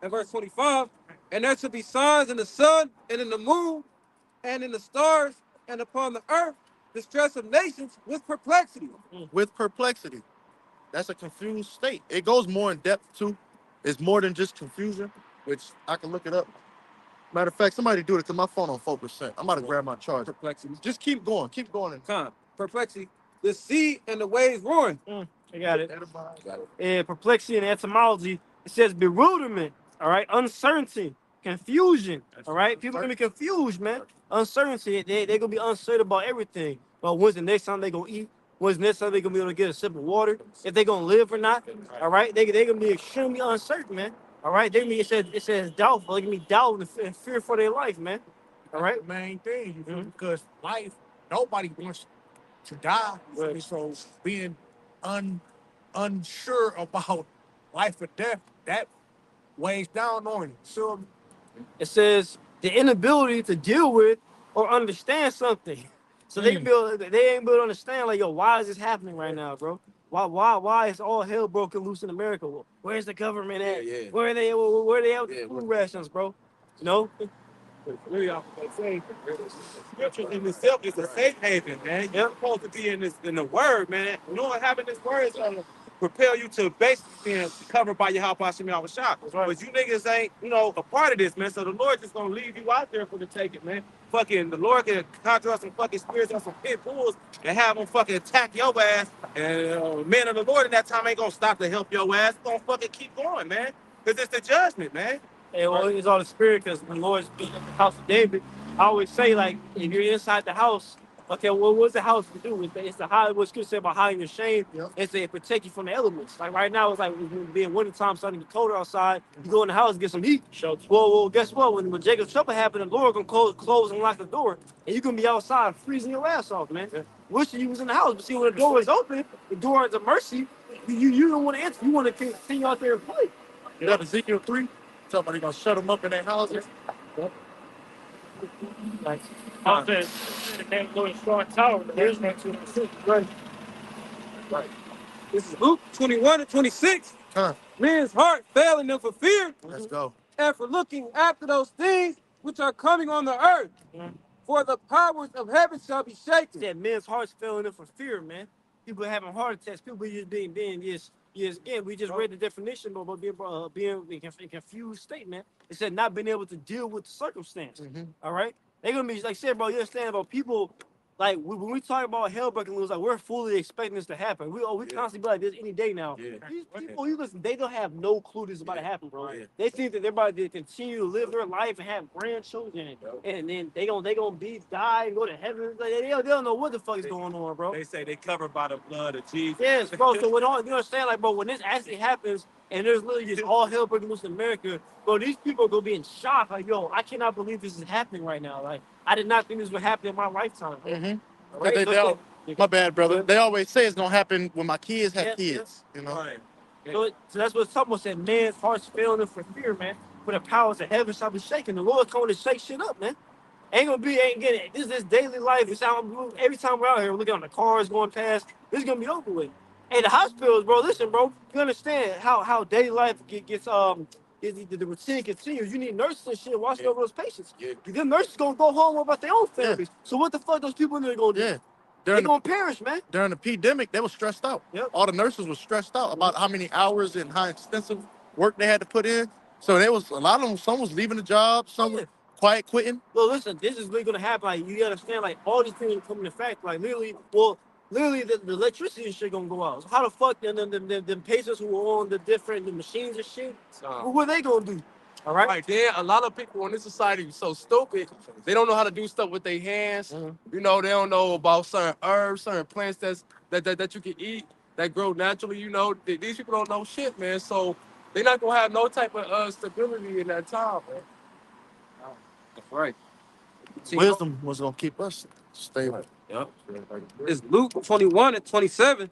and verse 25. And there shall be signs in the sun and in the moon and in the stars and upon the earth, distress of nations with perplexity. With perplexity. That's a confused state. It goes more in depth too. It's more than just confusion, which I can look it up. Matter of fact, somebody do it because my phone on 4%. I'm about to grab my charger. Perplexity. Just keep going. Keep going. Perplexity. The sea and the waves roaring. I got it. And perplexity and etymology. It says bewilderment. All right, uncertainty, confusion. All right, people gonna be confused, man. Uncertainty. They gonna be uncertain about everything. Well, when's the next time they gonna eat? When's the next time they gonna be able to get a sip of water? If they gonna live or not? All right, they gonna be extremely uncertain, man. All right, it says doubtful. They gonna be doubting and fear for their life, man. All right. The main thing, you feel, because life, nobody wants to die. Right. So being unsure about life or death, that weighs down on you. So it says the inability to deal with or understand something. So they ain't able to understand like, yo, why is this happening right now, bro? Why is all hell broken loose in America? Where's the government at? Yeah, yeah. Where are they? Where are they at with Yeah, the food rations, bro? You know? Really, I'm gonna say, scripture in itself is a safe haven, man. You're supposed to be in the word, man. You know what having this word is gonna propel you to basically being covered by your Shemi Shah. Right. But you niggas ain't, a part of this, man. So the Lord just gonna leave you out there for the taking, man. Fucking the Lord can conjure us some fucking spirits or some pit bulls and have them fucking attack your ass. And men of the Lord in that time ain't gonna stop to help your ass. It's gonna fucking keep going, man. Cause it's the judgment, man. And well, it's all the spirit because the Lord's being in the house of David. I always say, like, if you're inside the house, okay, well, what's the house to do? It's the hide, what's good say about hiding your shame. Yep. It's to protect you from the elements. Like right now, it's like being wintertime, starting to get colder outside. You go in the house and get some heat. Shelter. Well, guess what? When Jacob's trouble happened, the Lord gonna close and lock the door, and you're gonna be outside freezing your ass off, man. Yeah. Wish you was in the house, but see, when the door is open, the door is a mercy. You don't want to answer. You want to continue out there and play. You got Ezekiel 3? Somebody gonna shut them up in their houses. Like, Out there, the name of the strong tower, the Here's next one to the city. right. This is Luke 21 and 26. Huh. Men's heart failing them for fear Let's go. and for looking after those things which are coming on the earth. For the powers of heaven shall be shaken. That men's hearts failing them for fear, man. People having heart attacks. People just being again. We just read the definition, but being in confused state, man. It said not being able to deal with the circumstance. All right, they're gonna be like I said, bro. You understand about people. Like when we talk about hell breaking loose, like we're fully expecting this to happen. We constantly be like this any day now. Yeah. These people, you listen, they don't have no clue this is about to happen, bro. Yeah. They think that they're about to continue to live their life and have grandchildren, and then they gonna be die and go to heaven. Like, they don't know what the fuck is going on, bro. They say they covered by the blood of Jesus. Yes, bro. So when all you understand, like, bro, when this actually happens and there's literally just all hell breaking loose in America, bro, these people are gonna be in shock. Like, yo, I cannot believe this is happening right now. Like, I did not think this would happen in my lifetime. Bro. Right? My bad, brother. They always say it's gonna happen when my kids have Yeah, kids. You know. Right. So that's what someone said. Man's heart's failing them for fear, man. For the powers of heaven shall be shaken. The Lord's coming to shake shit up, man. Ain't getting it. This is daily life. It's how every time we're out here, we're looking on the cars going past. This is gonna be over with. Hey, the hospitals, bro. Listen, bro. You understand how daily life gets the routine continues. You need nurses and shit watching over those patients. Yeah. Them nurses gonna go home about their own families. So what the fuck those people in there gonna do? Yeah. They're gonna perish, man. During the pandemic, they were stressed out. Yep. All the nurses were stressed out about how many hours and how extensive work they had to put in. So there was a lot of them. Some was leaving the job. Some was quiet quitting. Well, listen, this is really gonna happen. Like, you understand, like, all these things come into fact. Like, literally, the electricity and shit gonna go out. So how the fuck them patients who were on the machines and shit, what they gonna do? All right. Right there, a lot of people in this society are so stupid. They don't know how to do stuff with their hands. You know, they don't know about certain herbs, certain plants that you can eat that grow naturally. You know, these people don't know shit, man. So they're not gonna have no type of stability in that time, man. That's right. Wisdom was gonna keep us stable. Yep. It's Luke 21 and 27.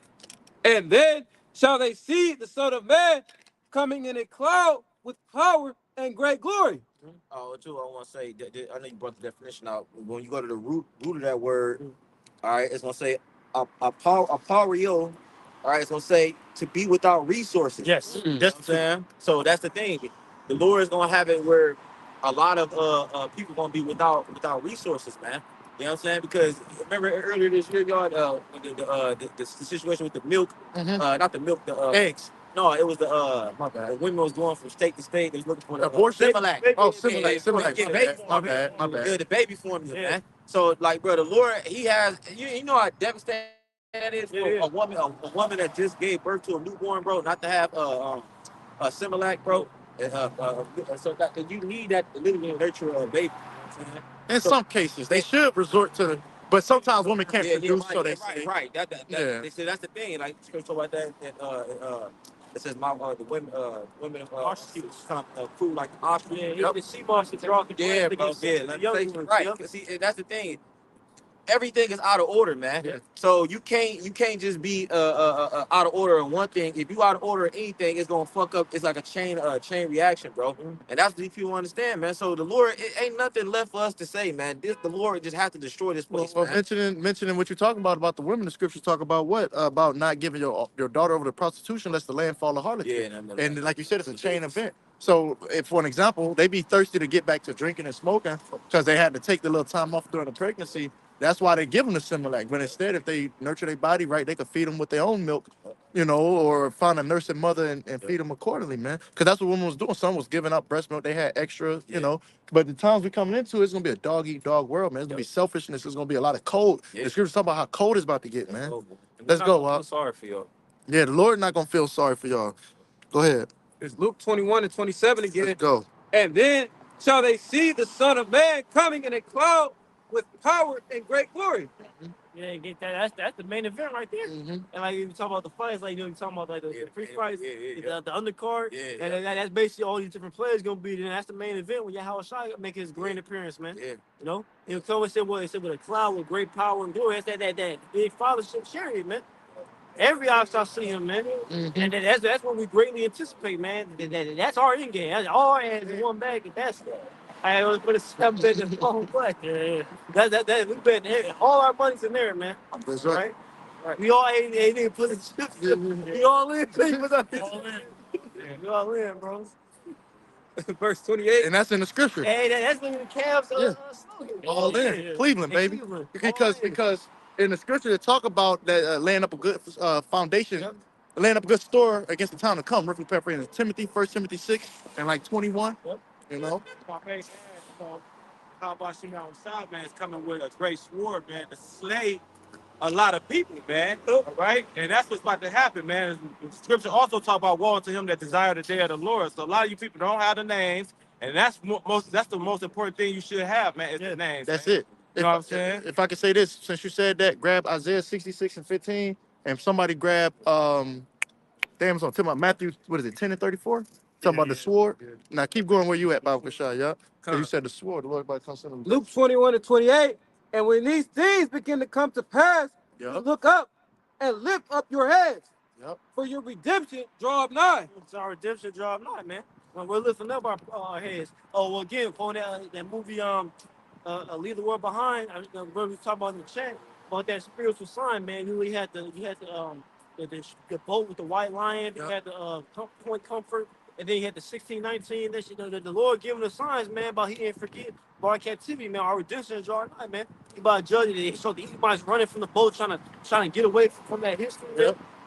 And then shall they see the Son of Man coming in a cloud with power and great glory. Oh, too, I want to say, I know you brought the definition out. When you go to the root of that word, all right, it's going to say a powerio, all right, it's going to say to be without resources. Yes. You know what I'm saying? So that's the thing. The Lord is going to have it where a lot of people going to be without resources, man. You know what I'm saying? Because remember earlier this year, y'all, the situation with the milk, not the milk, the Eggs. No, it was my bad. The women was going from state to state. They was looking for the Abortion? Similac. Oh, Similac. Yeah, My bad. Yeah, the baby formula, man. So, like, bro, the Lord, he has, you know how devastating that is for a woman that just gave birth to a newborn, bro, not to have a Similac, bro. So that you need that to literally nurture a baby. You know what I'm saying? In some cases, they should resort to, but sometimes women can't produce, so they say. Right. They say that's the thing. Like, so about that. It says the women food like oxygen. Yeah, even the sea moss is drawn. Yeah, bro. Yeah, right. See, that's the thing. everything is out of order, man. Yeah. So you can't just be out of order in one thing. If you out of order in anything, it's gonna fuck up. It's like a chain reaction, bro. And that's what people understand, man. So the Lord, it ain't nothing left for us to say, man. The Lord just has to destroy this place, Well, man. mentioning what you're talking about the women, the scriptures talk about what? About not giving your daughter over to prostitution lest the land fall a harlot. Yeah, and like you said, it's a chain event. So, if, for an example, they be thirsty to get back to drinking and smoking because they had to take the little time off during the pregnancy. That's why they give them the Similac. But instead, if they nurture their body right, they could feed them with their own milk, or find a nursing mother and feed them accordingly, man. Because that's what women was doing. Some was giving up breast milk. They had extra, But the times we coming into, it's going to be a dog-eat-dog world, man. It's going to be selfishness. It's going to be a lot of cold. Yeah. The scriptures talk about how cold it's about to get, man. Let's I'm go, sorry for y'all. Yeah, the Lord not going to feel sorry for y'all. Go ahead. It's Luke 21 and 27 again. Let's go. And then shall they see the Son of Man coming in a cloud with power and great glory. Yeah, get that. That's the main event right there. And like you talk about the fights, like you talking about like the free fights, the undercard, and that's basically all these different players gonna be there. That's the main event when Yahweh Shai make his grand appearance, man. He'll come and say what it said with a cloud with great power and glory. That's that big fathership chariot, man. Every ox I see him, man. And that's what we greatly anticipate, man. That's our end game. That's all our hands in one bag, and that's I was put a 7 bet in the whole play. That we bet all our money's in there, man. That's right. Right. We all ain't put the chips. We all in. We all in, bro. Verse 28. And that's in the scripture. Hey, that's in the Cavs. slogan. All in. Cleveland, baby. Cleveland. Because in the scripture they talk about that laying up a good foundation, laying up a good store against the time to come. Roughly paraphrasing Timothy, 1 Timothy 6 and like 21. How about you outside, man? Is coming with a great sword, man, to slay a lot of people, man. All right, and that's what's about to happen, man. The scripture also talk about woe unto him that desire the day of the Lord. So a lot of you people don't have the names, and that's the most important thing you should have, man. Is the names. That's man. it. You know what I'm saying? If I could say this, since you said that, grab Isaiah 66 and 15, and somebody grab it's on about Matthew, what is it, 10 and 34? Talking about the sword. Now keep going where you at, Bible Kashai, yeah? You said the sword, the Lord by comes in. Luke 21 and 28. And when these things begin to come to pass, look up and lift up your heads. For your redemption draw nigh. It's our redemption draw nigh, man. When we're lifting up our heads. Oh, well, again, for that movie, Leave the World Behind. We talking about in the chat about that spiritual sign, man. You had the boat with the white lion. You had the Point Comfort, and then you had the 1619. That the Lord giving the signs, man, about He didn't forget about our captivity, man. Our redemption is drawing nigh, man. He about judging it. So the Edomites running from the boat, trying to get away from that history.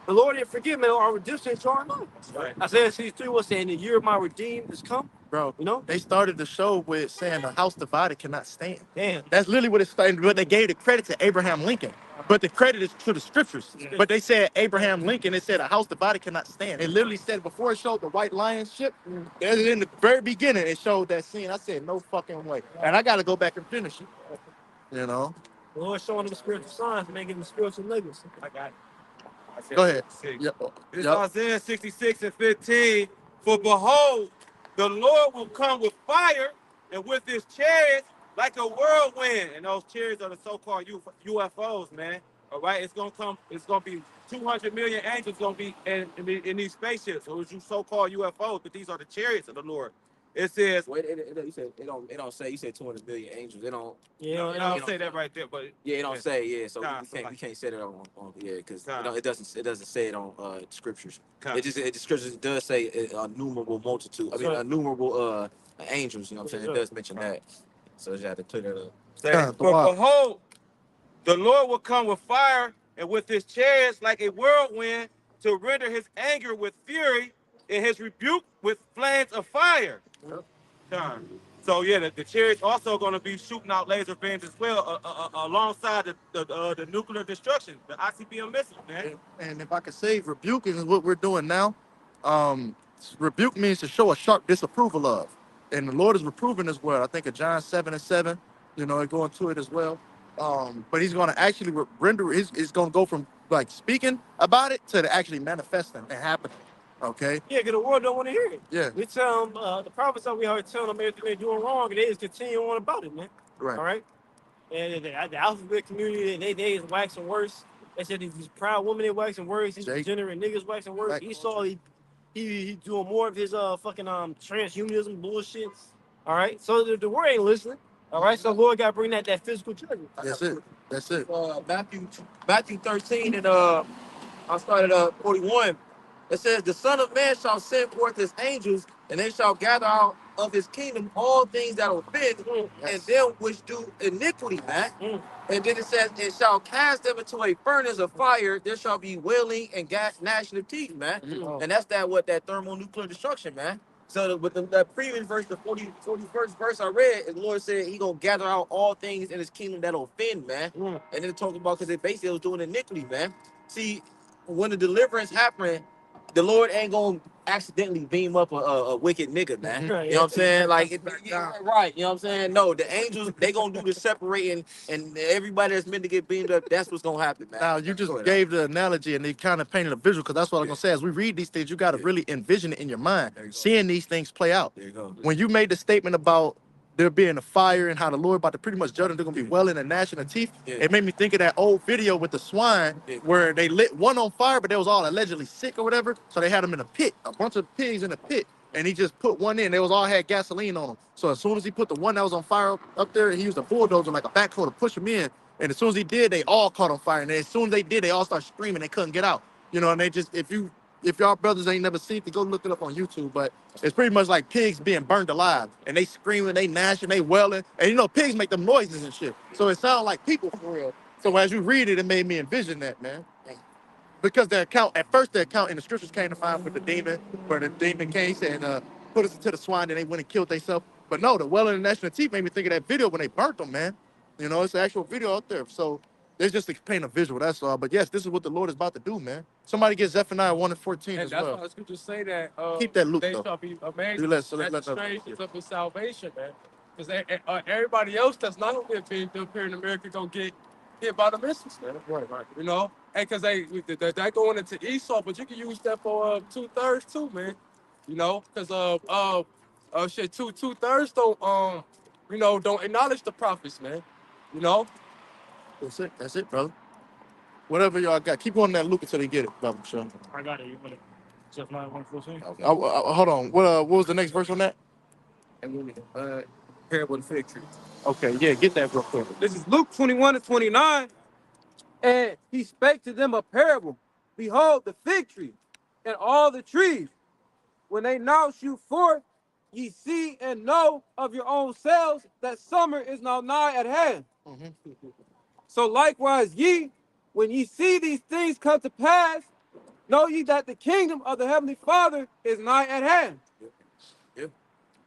The Lord didn't forget, man. Our redemption is drawing nigh. Right. Isaiah 63 was saying, "The year of my redeemed is come." Bro, they started the show with saying the house divided cannot stand. Damn. That's literally what it started. But they gave the credit to Abraham Lincoln. But the credit is to the scriptures. But they said Abraham Lincoln, it said a house divided cannot stand. It literally said before it showed the white lion ship, in the very beginning, it showed that scene. I said, no fucking way. And I got to go back and finish it. The Lord showing them spiritual signs, making them spiritual niggas. I got it. Go ahead. It's Isaiah 66 and 15. For behold, the Lord will come with fire and with his chariots like a whirlwind. And those chariots are the so-called UFOs, man. All right, it's gonna be 200 million angels gonna be in these spaceships. So it's you so-called UFOs, but these are the chariots of the Lord. It says. Wait, you said it don't say. You said 200 million angels. It don't. Yeah, it don't say that right there, but it don't say. Yeah, so we can't say that on because it doesn't say it on scriptures. The scriptures does say a numerable multitude. I mean, a numerable angels. You know what I'm saying? It does mention that. So you have to clear that up. But behold, the Lord will come with fire and with his chariots like a whirlwind to render his anger with fury and his rebuke with flames of fire. So the chariots also going to be shooting out laser beams as well, alongside the nuclear destruction, the ICBM missiles, man. And if I could say, rebuke is what we're doing now. Rebuke means to show a sharp disapproval of, and the Lord is reproving as well. I think of John 7 and 7. It go into it as well. But He's going to actually render. He's going to go from like speaking about it to actually manifesting and happening. Okay. Yeah, because the world don't want to hear it. Yeah. We tell them, the prophets that we already tell them everything they're doing wrong, and they just continue on about it, man. Right. All right. And the alphabet community, they is waxing worse. They said these proud women they waxing worse. These Jake. degenerate niggas waxing worse. Black Esau, he doing more of his fucking transhumanism bullshit. All right, so the word ain't listening. All right, so Lord got to bring that physical judgment. That's it. That's it. Matthew 13 and I started 41. It says, the Son of Man shall send forth his angels, and they shall gather out of his kingdom all things that offend, and them which do iniquity, man. And then it says, it shall cast them into a furnace of fire. There shall be wailing and gnashing of teeth, man. And that's that thermonuclear destruction, man. So with the previous verse, the 41st verse I read, the Lord said he gonna gather out all things in his kingdom that offend, man. And then it talks about, because it basically was doing iniquity, man. See, when the deliverance happened, the Lord ain't gonna accidentally beam up a wicked nigga, man. Right, You know what I'm saying? Like, right, you know what I'm saying? No, the angels, they gonna do the separating, and everybody that's meant to get beamed up, that's what's gonna happen, man. Now, you just gave the analogy and they kind of painted a visual, because that's what I'm going to say. As we read these things, you got to really envision it in your mind, seeing these things play out. There you go. When you made the statement about there being a fire and how the Lord about to pretty much judge them, they're going to be welling and gnashing of teeth, it made me think of that old video with the swine where they lit one on fire, but they was all allegedly sick or whatever. So they had them in a pit, a bunch of pigs in a pit. And he just put one in. They was all had gasoline on them. So as soon as he put the one that was on fire up there, he used a bulldozer like a backhoe to push them in. And as soon as he did, they all caught on fire. And as soon as they did, they all started screaming. They couldn't get out. You know, and they just, if y'all brothers ain't never seen it, go look it up on YouTube. But it's pretty much like pigs being burned alive. And they screaming, they gnashing, they wailing. And you know, pigs make them noises and shit. So it sounds like people for real. So as you read it, it made me envision that, man. Because the account, at first the account in the scriptures came to find with the demon, where the demon came and put us into the swine, and they went and killed themselves. But no, the well in the national teeth made me think of that video when they burnt them, man. You know, it's an actual video out there. So it's just to paint a visual, that's all. But yes, this is what the Lord is about to do, man. Somebody get Zephaniah 1 and 14 And as that's well. why the scriptures say that Keep that loop, they though. shall be amazed Let's at the let strangeness of his salvation, man. Because everybody else that's not gonna get picked up here in America gonna get hit by the missiles, man. Right. You know, and because they going into Esau, but you can use that for 2/3 too, man. You know, because shit, two-thirds don't don't acknowledge the prophets, man. You know, That's it, brother. Whatever y'all got, keep on that loop until they get it, brother. Sure. I got it. You want it? Just not 114. Hold on. What was the next verse on that? And parable of the fig tree. Okay, yeah, get that real quick. This is Luke 21 and 29. And he spake to them a parable. Behold, the fig tree and all the trees, when they now shoot forth, ye see and know of your own selves that summer is now nigh at hand. So likewise ye, when ye see these things come to pass, know ye that the kingdom of the heavenly Father is nigh at hand.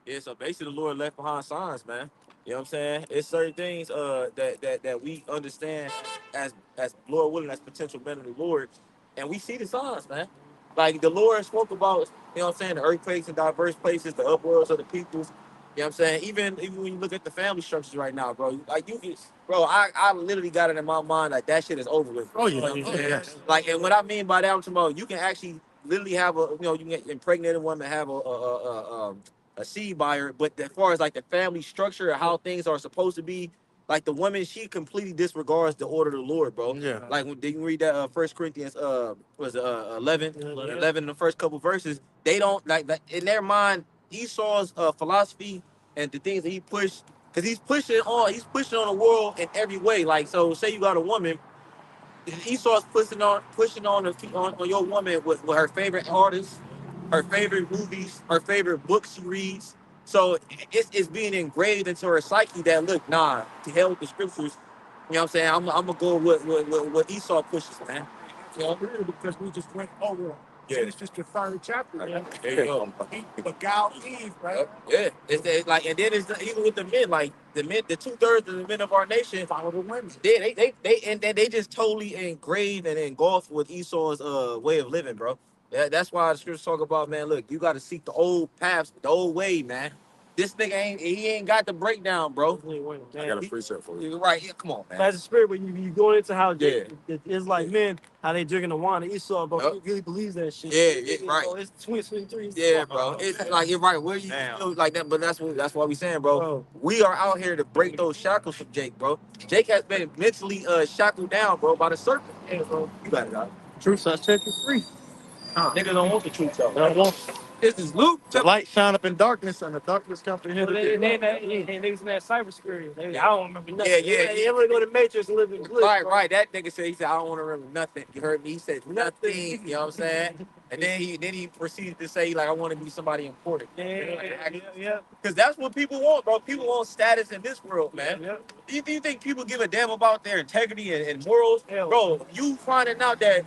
Yeah, so basically the Lord left behind signs, man. You know what I'm saying? It's certain things that we understand as Lord willing, as potential men of the Lord, and we see the signs, man. Like the Lord spoke about, you know what I'm saying, the earthquakes in diverse places, the upwards of the peoples. You know what I'm saying? Even when you look at the family structures right now, bro, like you can, bro, I literally got it in my mind like that shit is over with. Oh, yeah. You know what I'm saying? Yeah. Like, and what I mean by that, I'm talking about you can actually literally have you can impregnate a woman, have a seed buyer, but as far as like the family structure and how things are supposed to be, like the woman, she completely disregards the order of the Lord, bro. Yeah. Like when you read that 1 Corinthians 11 in the first couple verses, they don't like that in their mind. Esau's philosophy and the things that he pushed, because he's pushing on the world in every way. Like, so say you got a woman, Esau's pushing on your woman with her favorite artists, her favorite movies, her favorite books she reads. So it's being engraved into her psyche that look, nah, to hell with the scriptures. You know what I'm saying? I'm gonna go with what Esau pushes, man. You know, because we just went over Genesis the third chapter. There you go. He beguiled Eve, right? Yeah, it's like, and then even with the men, like the 2/3 of the men of our nation Follow the women. they just totally engraved and engulfed with Esau's way of living, bro. That's why the scriptures talk about, man, look, you got to seek the old paths, the old way, man. This nigga ain't got the breakdown, bro. I got a preset for you. You're right. Yeah, come on, man. That's the spirit when you go into how Yeah. it's like, man, how they drinking the wine of Esau, bro. Yup. He really believes that shit. Yeah, right. Bro, it's 2023. Yeah, bro. It's like you're right. Where you Damn. feel like that, but that's why we saying, bro. Bro. We are out here to break those shackles from Jake, bro. Jake has been mentally shackled down, bro, by the serpent. Yeah, bro. You got it, dog. Truth shall set you free. Niggas don't want the truth, though. They don't want This is Luke the chapter light shine up in darkness, and the darkness comprehend They it. niggas in that cyber spirit. I don't remember nothing. Yeah. They ever go to Matrix and live in glitch, Right, bro. right. That nigga said, he said, I don't want to remember nothing. You heard me? He said nothing. You know what I'm saying? And then he proceeded to say, like, I want to be somebody important. Yeah. Because that's what people want, bro. People want status in this world, man. Yeah. Do you think people give a damn about their integrity and morals? Hell. Bro, you finding out that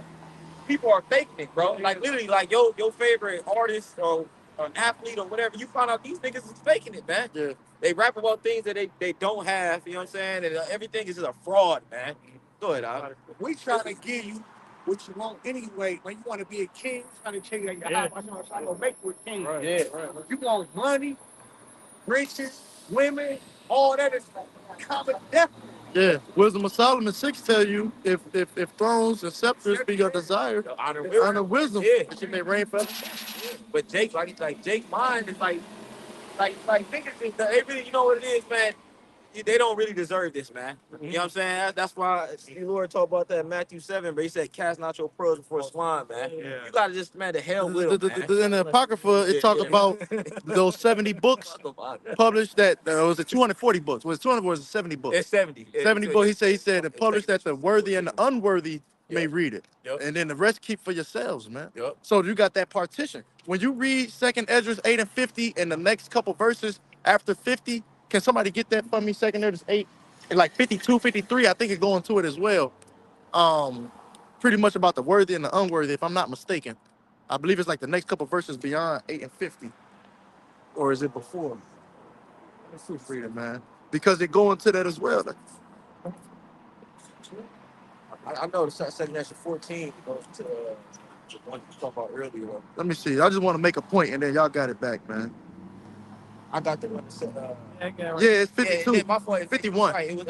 people are faking it, bro. Like, literally, like, your favorite artist or an athlete or whatever, you find out these niggas is faking it, man. Yeah. They rap about things that they don't have, you know what I'm saying? And everything is just a fraud, man. Go ahead, Al. We trying to give you what you want anyway. When you want to be a king, trying to tell you how I'm gonna make you a king. Right. Yeah. You want money, riches, women, all that is common death. Yeah. Wisdom of Solomon 6 tell you if thrones and scepters be your desire, honor wisdom. Yeah. That you may reign forever. But Jake, like Jake's mind is like niggas, they really, you know what it is, man. They don't really deserve this, man. You know what I'm saying? That's why the Lord talked about that in Matthew 7, but he said, cast not your pearls before swine, man. Yeah. You gotta just, man, the hell with them, man. In the Apocrypha, it talk about those 70 books published that was it 240 books? Was it 200 or was it 70 books? It's 70. 70 books. He said and published that the worthy and the unworthy may read it. Yep. And then the rest keep for yourselves, man. Yep. So you got that partition. When you read 2nd Ezra 8 and 50 and the next couple verses after 50, can somebody get that for me? 2nd Ezra 8 and like 52, 53, I think it go into it as well. Pretty much about the worthy and the unworthy, if I'm not mistaken. I believe it's like the next couple verses beyond 8 and 50. Or is it before? Let's see, freedom, man. Because they go into that as well. I know the 2nd Ezra 14 goes to the one you talked about earlier. Let me see. I just want to make a point, and then y'all got it back, man. I got the one that said, Yeah, it's 52. Yeah, my fault. 51. Right, it was,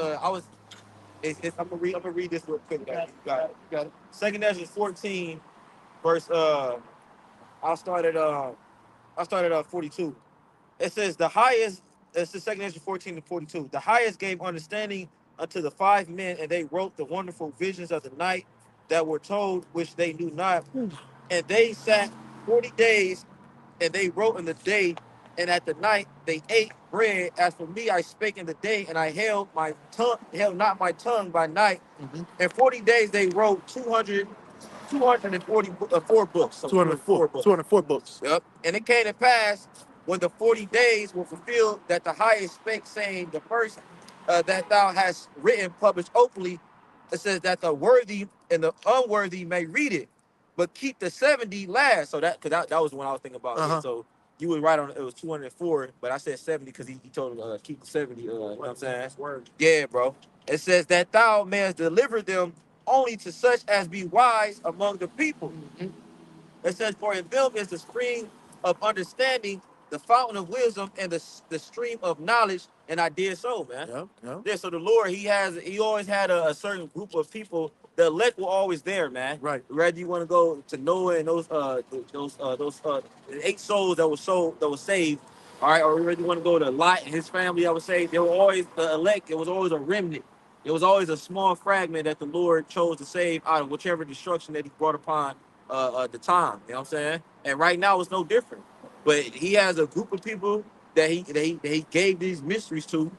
I'm gonna read this real quick. Guys. You got it. 2nd Ezra 14, verse, I started 42. It says the highest, it's the 2nd Ezra 14 to 42. The highest gave understanding unto the 5 men, and they wrote the wonderful visions of the night that were told, which they knew not. And they sat 40 days, and they wrote in the day, and at the night they ate bread. As for me, I spake in the day, and I held not my tongue by night. Mhm. In 40 days they wrote 244 books. So 204 books. 204 books. Yep. And it came to pass when the 40 days were fulfilled that the highest spake, saying, the first that thou hast written, published openly. It says that the worthy and the unworthy may read it, but keep the 70 last. So that was when I was thinking about it. So you were right on it was 204, but I said 70 because he told him keep the 70. You know what I'm saying? Yeah, bro. It says that thou mayest deliver them only to such as be wise among the people. It says, for in them is the spring of understanding, the fountain of wisdom, and the stream of knowledge. And I did so, man. Yeah. So the Lord, he always had a certain group of people. The elect were always there, man. Right. Whether you want to go to Noah and those 8 souls that were saved, all right, or whether you want to go to Lot and his family that was saved, they were always the elect. It was always a remnant. It was always a small fragment that the Lord chose to save out of whichever destruction that he brought upon the time. You know what I'm saying? And right now it's no different. But he has a group of people that he gave these mysteries to.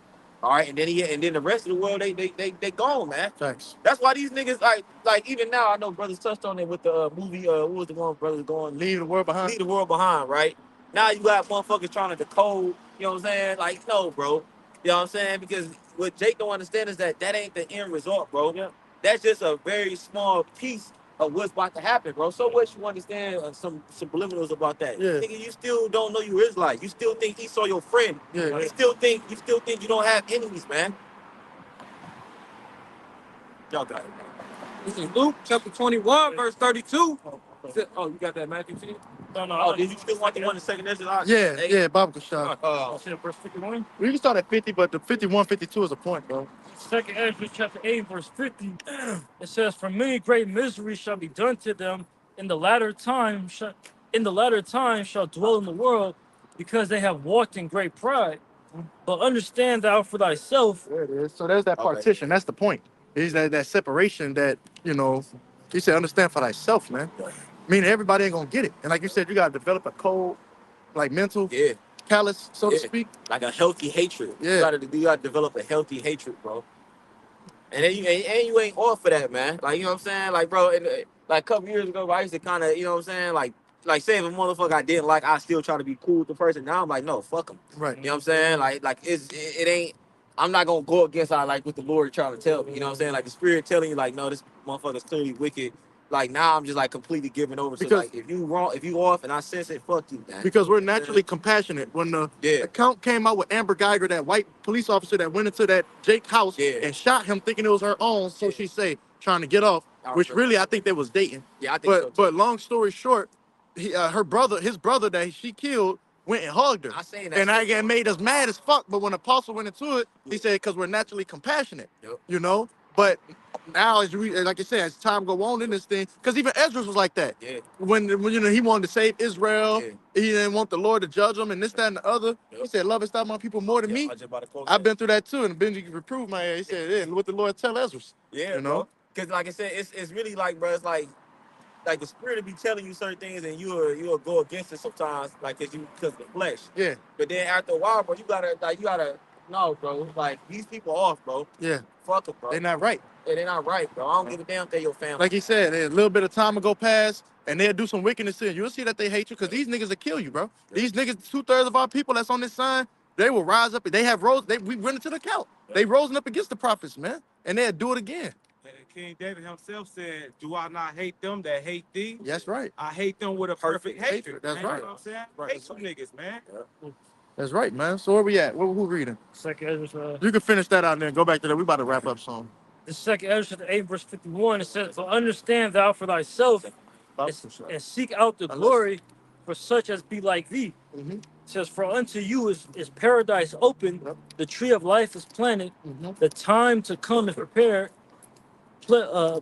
All right, and then the rest of the world they gone, man. Thanks. That's why these niggas like even now I know brothers touched on it with the movie what was the one brothers going Leave the world behind. Leave the world behind, right? Now you got motherfuckers trying to decode, you know what I'm saying? Like, no, bro. You know what I'm saying? Because what Jake don't understand is that ain't the end result, bro. Yeah. That's just a very small piece of what's about to happen, bro. So what you understand some subliminals about that? Yeah. Nigga, you still don't know you Israelite. You still think Esau your friend. Yeah. You still think you don't have enemies, man. Y'all got it. This is Luke chapter 21, verse 32. Oh, you got that, Matthew 10? No. Oh, did you still want the one in second Ezra? Yeah, Bible shot. Verse 51. We can start at 50, but the 51, 52 is a point, bro. Second Ezra chapter 8, verse 50. It says, "For many great miseries shall be done to them in the latter time. In the latter time shall dwell in the world, because they have walked in great pride. But understand thou for thyself." There it is. So there's that partition. That's the point. Is that separation that, he said, understand for thyself, man. Meaning everybody ain't gonna get it. And like you said, you gotta develop a cold, like mental callous, so to speak. Like a healthy hatred. Yeah. You gotta develop a healthy hatred, bro. And then you ain't all for that, man. Like, you know what I'm saying? Like, bro, like a couple years ago, I used to kind of, you know what I'm saying? Like say if a motherfucker I didn't like, I still try to be cool with the person. Now I'm like, no, fuck him. Right. You know what I'm saying? Like it ain't. I'm not gonna go against what the Lord trying to tell me. You know what I'm saying? Like the Spirit telling you, like, no, this motherfucker's clearly wicked. Like now I'm just like completely giving over to, like, if you wrong, if you off, and I sense it, fuck you, man. Because we're naturally compassionate. When the account came out with Amber Geiger, that white police officer that went into that Jake house and shot him thinking it was her own, so she say, trying to get off, which really I think they was dating. Yeah, I think so too. But long story short, his brother that she killed went and hugged her. I seen that And shit, I made us mad as fuck. But when Apostle went into it, he said, because we're naturally compassionate, But now, like I said, as time go on in this thing, because even Ezra was like that. Yeah. When he wanted to save Israel, he didn't want the Lord to judge him, and this, that, and the other. He said, "Love and my people more than me." I've been through that too, and Benji reproved my ass. He said, "Yeah, what the Lord tell Ezra." Yeah, bro. Because like I said, it's really like, bro, it's like the Spirit will be telling you certain things, and you'll go against it sometimes, like because of the flesh. Yeah. But then after a while, bro, you gotta no, bro. Like these people off, bro. Yeah. Fuck them, bro. They're not right. Yeah, they're not right, bro. I don't give a damn if they your family. Like he said, a little bit of time will go past, and they'll do some wickedness to you. You'll see that they hate you, because these niggas will kill you, bro. These niggas, 2/3 of our people that's on this sign, they will rise up. They have rose. We went into the count. They rose up against the prophets, man, and they'll do it again. King David himself said, "Do I not hate them that hate thee? That's right. I hate them with a perfect hatred." That's right. You know what I'm saying? Hate some niggas, man. That's right, man. So where we at? Who reading? Second Ezra. You can finish that out and then go back to that. We about to wrap up soon. The second Ezra chapter 8, verse 51. It says, "But understand thou for thyself, and seek out the glory for such as be like thee." It says, "For unto you is paradise open, the tree of life is planted, the time to come is prepared,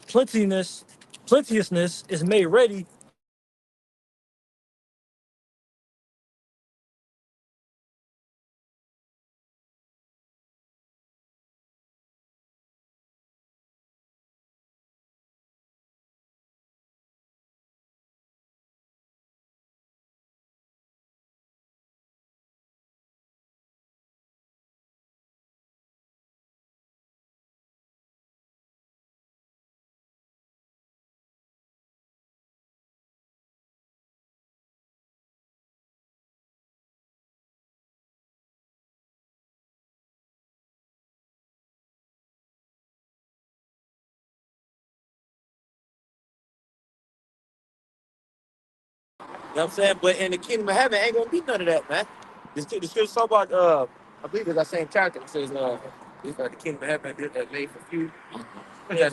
plenteousness is made ready." You know what I'm saying? But in the kingdom of heaven, ain't gonna be none of that, man. The scripture talk about, I believe it's that same chapter. It says, the kingdom of heaven is made for few. Yeah.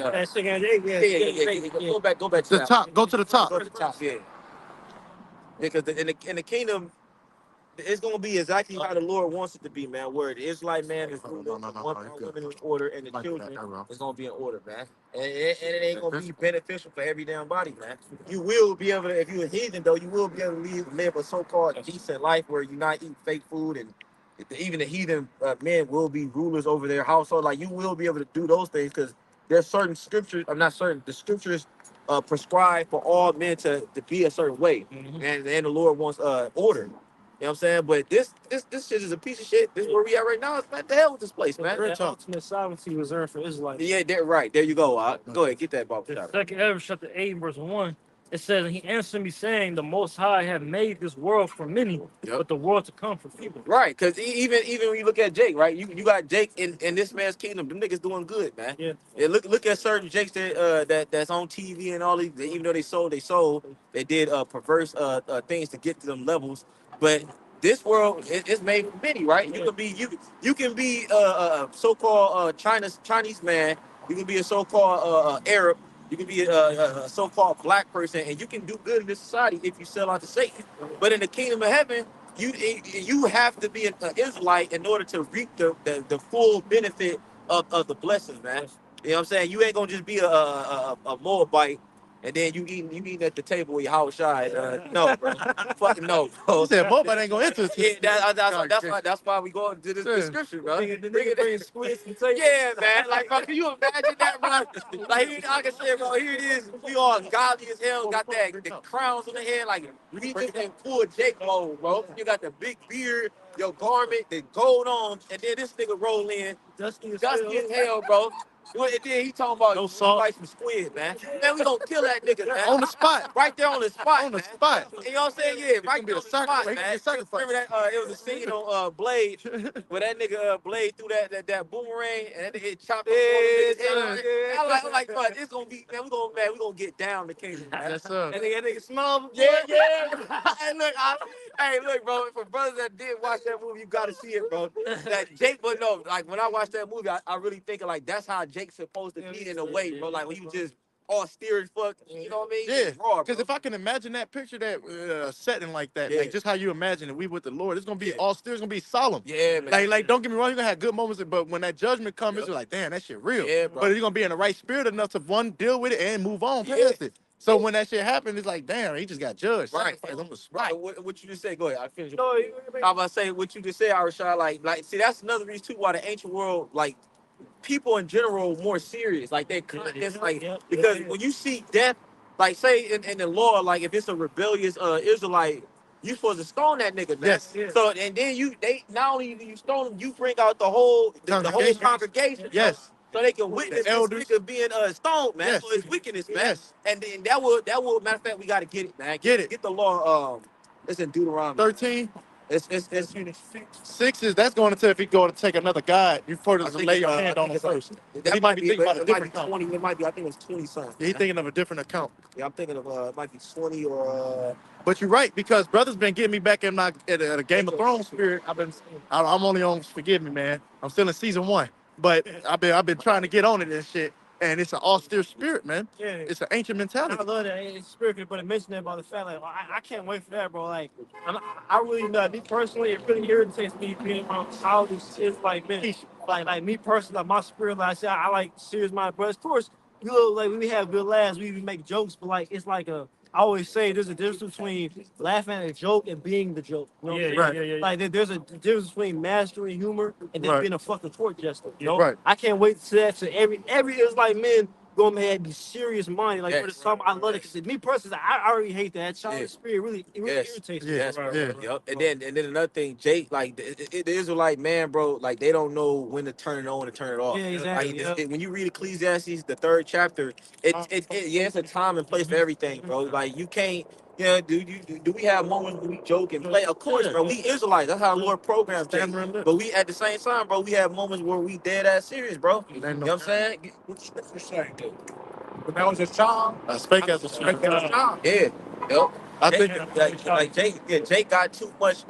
Go back to the top. Go to the top. Go to the top, yeah. Because in the kingdom, it's gonna be exactly how the Lord wants it to be, man. Where the Israelite man is ruling, women in order, and the children is gonna be in order, man. And it ain't gonna be beneficial for every damn body, man. You will be able to, if you're a heathen though, you will be able to live a so-called decent life where you not eat fake food, and even the heathen men will be rulers over their household. Like you will be able to do those things because there's certain scriptures. I'm not certain. The scriptures prescribe for all men to be a certain way, and the Lord wants order. You know what I'm saying? But this shit is a piece of shit. This is where we at right now. It's not the hell with this place, man. The ultimate sovereignty reserved for Israelites. Yeah, they're right. There you go. Go ahead, get that ball. Second Ezra chapter 8, verse 1. It says, "And he answered me, saying, The Most High have made this world for many, but the world to come for few." Right, because even when you look at Jake, right? You got Jake in this man's kingdom. Them niggas doing good, man. Yeah. Look at certain Jakes that's on TV and all these. Even though they sold, they did perverse things to get to them levels. But this world is made for many, right? You can be a so-called Chinese man. You can be a so-called Arab. You can be a so-called black person, and you can do good in this society if you sell out to Satan. But in the kingdom of heaven, you have to be an Israelite in order to reap the full benefit of the blessings, man. You know what I'm saying? You ain't gonna just be a Moabite and then you eating at the table with your house shy. No, bro. Fucking no, bro. You said Moabite ain't gonna enter it. Yeah, that's why we go into this description, bro. The nigga bring squids and take. Yeah, man. Like, bro, can you imagine that, bro? Like, like I said, bro, here it is. We all godly as hell. Got the crowns on the head, like Regis and full Jake mode, bro. You got the big beard, your garment, the gold on, and then this nigga roll in, Dusty as hell, bro. And then he talking about No salt. like some squid, man. Man, we gonna kill that nigga, man. On the spot. Right there on the spot, On the man. spot. You know what I'm saying? Yeah, right be there a on the spot, sacrifice. man. Be a sacrifice. Remember that? It was a scene on Blade where that nigga Blade threw that boomerang and that nigga chopped off all the niggas' head. I'm like, fuck, it's gonna be, man. We gonna get down the kingdom, man. Yes, sir. That nigga smell. Yeah. Hey, look, bro. For brothers that did watch that movie, you gotta see it, bro. That Jake, but no, like when I watched that movie, I really thinking like that's how Jake's supposed to be in a way, bro. Like when you just austere as fuck, you know what I mean? Yeah, Raw, because if I can imagine that picture, that setting like that, Yeah. like just how you imagine it, we with the Lord, it's gonna be austere, it's gonna be solemn. Yeah, man. Like, don't get me wrong, you're gonna have good moments, but when that judgment comes, it's like, damn, that shit real. Yeah, bro. But you're gonna be in the right spirit enough to one, deal with it and move on past it. So when that shit happened, it's like, damn, he just got judged. Right. Sacrificed on the Right. spot. What you just said? Go ahead. I finished. No, I was about to say what you just said, Arashad. Like, see, that's another reason too why the ancient world, like, people in general, more serious. Like, they're it's like because when you see death, like, say in the law, like if it's a rebellious Israelite, you supposed to stone that nigga. Man. Yes. So and then they not only do you stone them, you bring out the whole congregation. Yes. So they can witness The elders. this nigga being stoned, man. Yes. So it's wickedness, man. Yes. And then that will matter of fact, we gotta get it, man. Get it. Get the law. It's in Deuteronomy. 13. It's 6 is that's going to if he go to take another guy, you first I think lay your it's, hand I on think him it's first. that He might be thinking about a it might different be count. 20. It might be. I think it's 20 something. Yeah, he's thinking of a different account. Yeah, I'm thinking of it might be 20 or. But you're right, because brother's been getting me back in my at a Game of Thrones spirit. I'm only on, forgive me, man. I'm still in season 1, but I've been trying to get on it and shit. And it's an austere spirit, man. Yeah. It's an ancient mentality. I love that. It's spiritual, but it mentioned that about the fact, like, I can't wait for that, bro. Like, I really know, me personally, it really irritates me being around childish Israelite men. Like me personally, like my spirit, like I said, I like serious minded brothers. Of course, you know, like we have good laughs, we make jokes, but like it's like I always say there's a difference between laughing at a joke and being the joke. You know what I'm saying? Right. Like there's a difference between mastering humor and then Right. being a fucking court jester. You know? Right. I can't wait to see that to every Israelite man gonna have be serious minded. Like for the summer, I love it because me personally, I already hate that childish spirit. Really irritates me. Yes, Yeah. Yep. And then another thing, Jake, like the Israelite man, bro, like they don't know when to turn it on and turn it off. Yeah, exactly. Like, when you read Ecclesiastes, the 3rd chapter, it's a time and place for everything, bro. Like you can't. Yeah, do we have moments where we joke and play? Of course, bro. We Israelites. That's how the Lord programs Jake. But we at the same time, bro, we have moments where we dead ass serious, bro. You know what I'm saying? What scripture say, dude? When that was a child, Spake as a make that a child. Yeah. Yep. I Jake, think like Jake got too much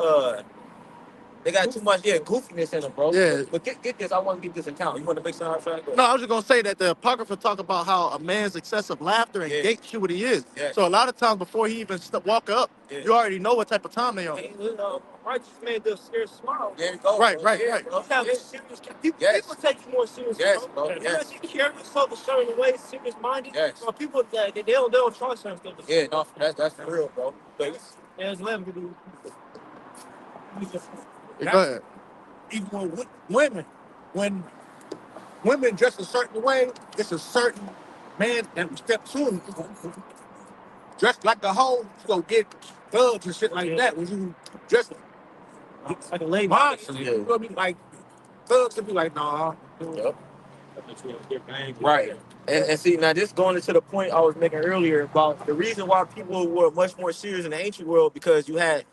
they got too much goofiness in them, bro. Yeah. But get this, I want to get this account. You want to make something outside? No, I was just gonna say that the Apocrypha talk about how a man's excessive laughter and gates you what he is. Yeah. So a lot of times before he even walk up, Yeah. you already know what type of time they on. Righteous man does scared smile. There you go. Right, bro. right, Yeah, right. bro. Have Yeah. serious people, Yes. people take you more seriously. Yes, bro. You Yes. you carry yourself a certain way, serious minded. Yes. So people that they don't try certain stuff. Yeah, no, that's for real, bro. But Yeah, it's letting people. Yeah, go ahead. Even with women, when women dress a certain way, it's a certain man that steps in. Dressed like a hoe, you go get thugs and shit like that. When you dress Like a lady. modestly, you feel me? Like thugs will be like, nah. Yep. Right. And see, now this going into the point I was making earlier about the reason why people were much more serious in the ancient world, because you had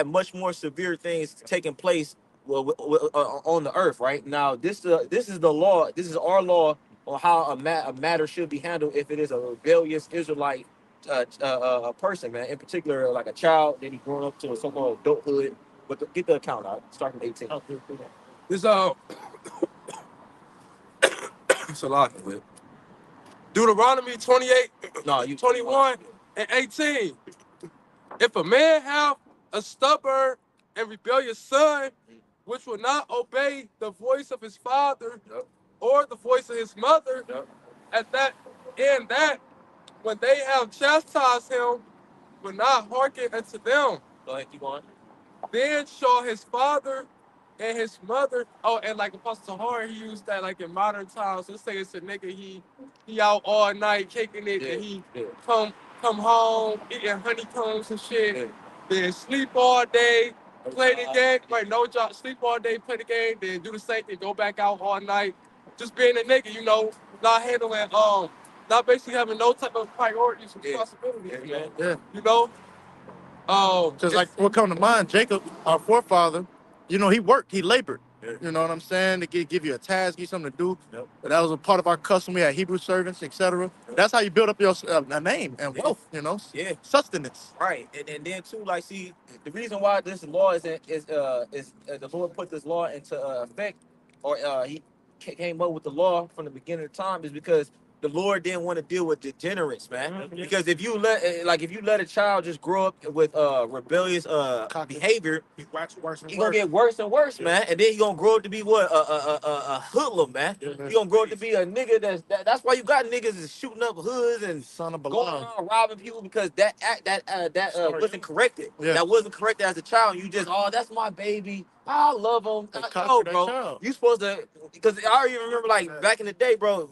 much more severe things taking place on the earth. Right now, this is the law. This is our law on how a matter should be handled if it is a rebellious Israelite person, man. In particular, like a child, then he grown up to a so-called adulthood. But get the account out. Start from 18. This it's a lot of it. Deuteronomy 28, No, you 21 and 18. If a man have a stubborn and rebellious son, which will not obey the voice of his father Yep. or the voice of his mother, Yep. at that in that when they have chastised him, will not hearken unto them, Go ahead, keep on. then shall his father and his mother. Oh, and like Apostle Horn, he used that like in modern times. Let's say it's a nigga, he out all night kicking it, Yeah, and he yeah. come home eating honeycombs and shit. Yeah. Then sleep all day, play the game, right? No job, sleep all day, play the game, then do the same thing, go back out all night. Just being a nigga, you know, not handling not basically having no type of priorities, Yeah. responsibilities, Yeah, man. Yeah. You know, Just like what come to mind, Jacob, our forefather, you know, he worked, he labored. Yeah. You know what I'm saying? To give you a task, give you something to do. Yep. But that was a part of our custom. We had Hebrew servants, etc. That's how you build up your a name and Yeah. wealth, you know, Yeah. sustenance. Right, and then too, like, see, the reason why this law is the Lord put this law into effect, or he came up with the law from the beginning of time, is because the Lord didn't want to deal with degenerates, man. Mhm. Because if you let a child just grow up with rebellious behavior, He watched worse and he gonna worse. get worse and worse, man. And then he gonna grow up to be what, a hoodlum, man. Yeah, man. He gonna grow up to be a nigga that's why you got niggas is shooting up hoods and Son of going Balaam. around robbing people, because that wasn't corrected. Yeah. That wasn't corrected as a child. You just, oh, that's my baby, I love him. They No, conquer that bro, child. you supposed to, because I already remember, like, back in the day, bro,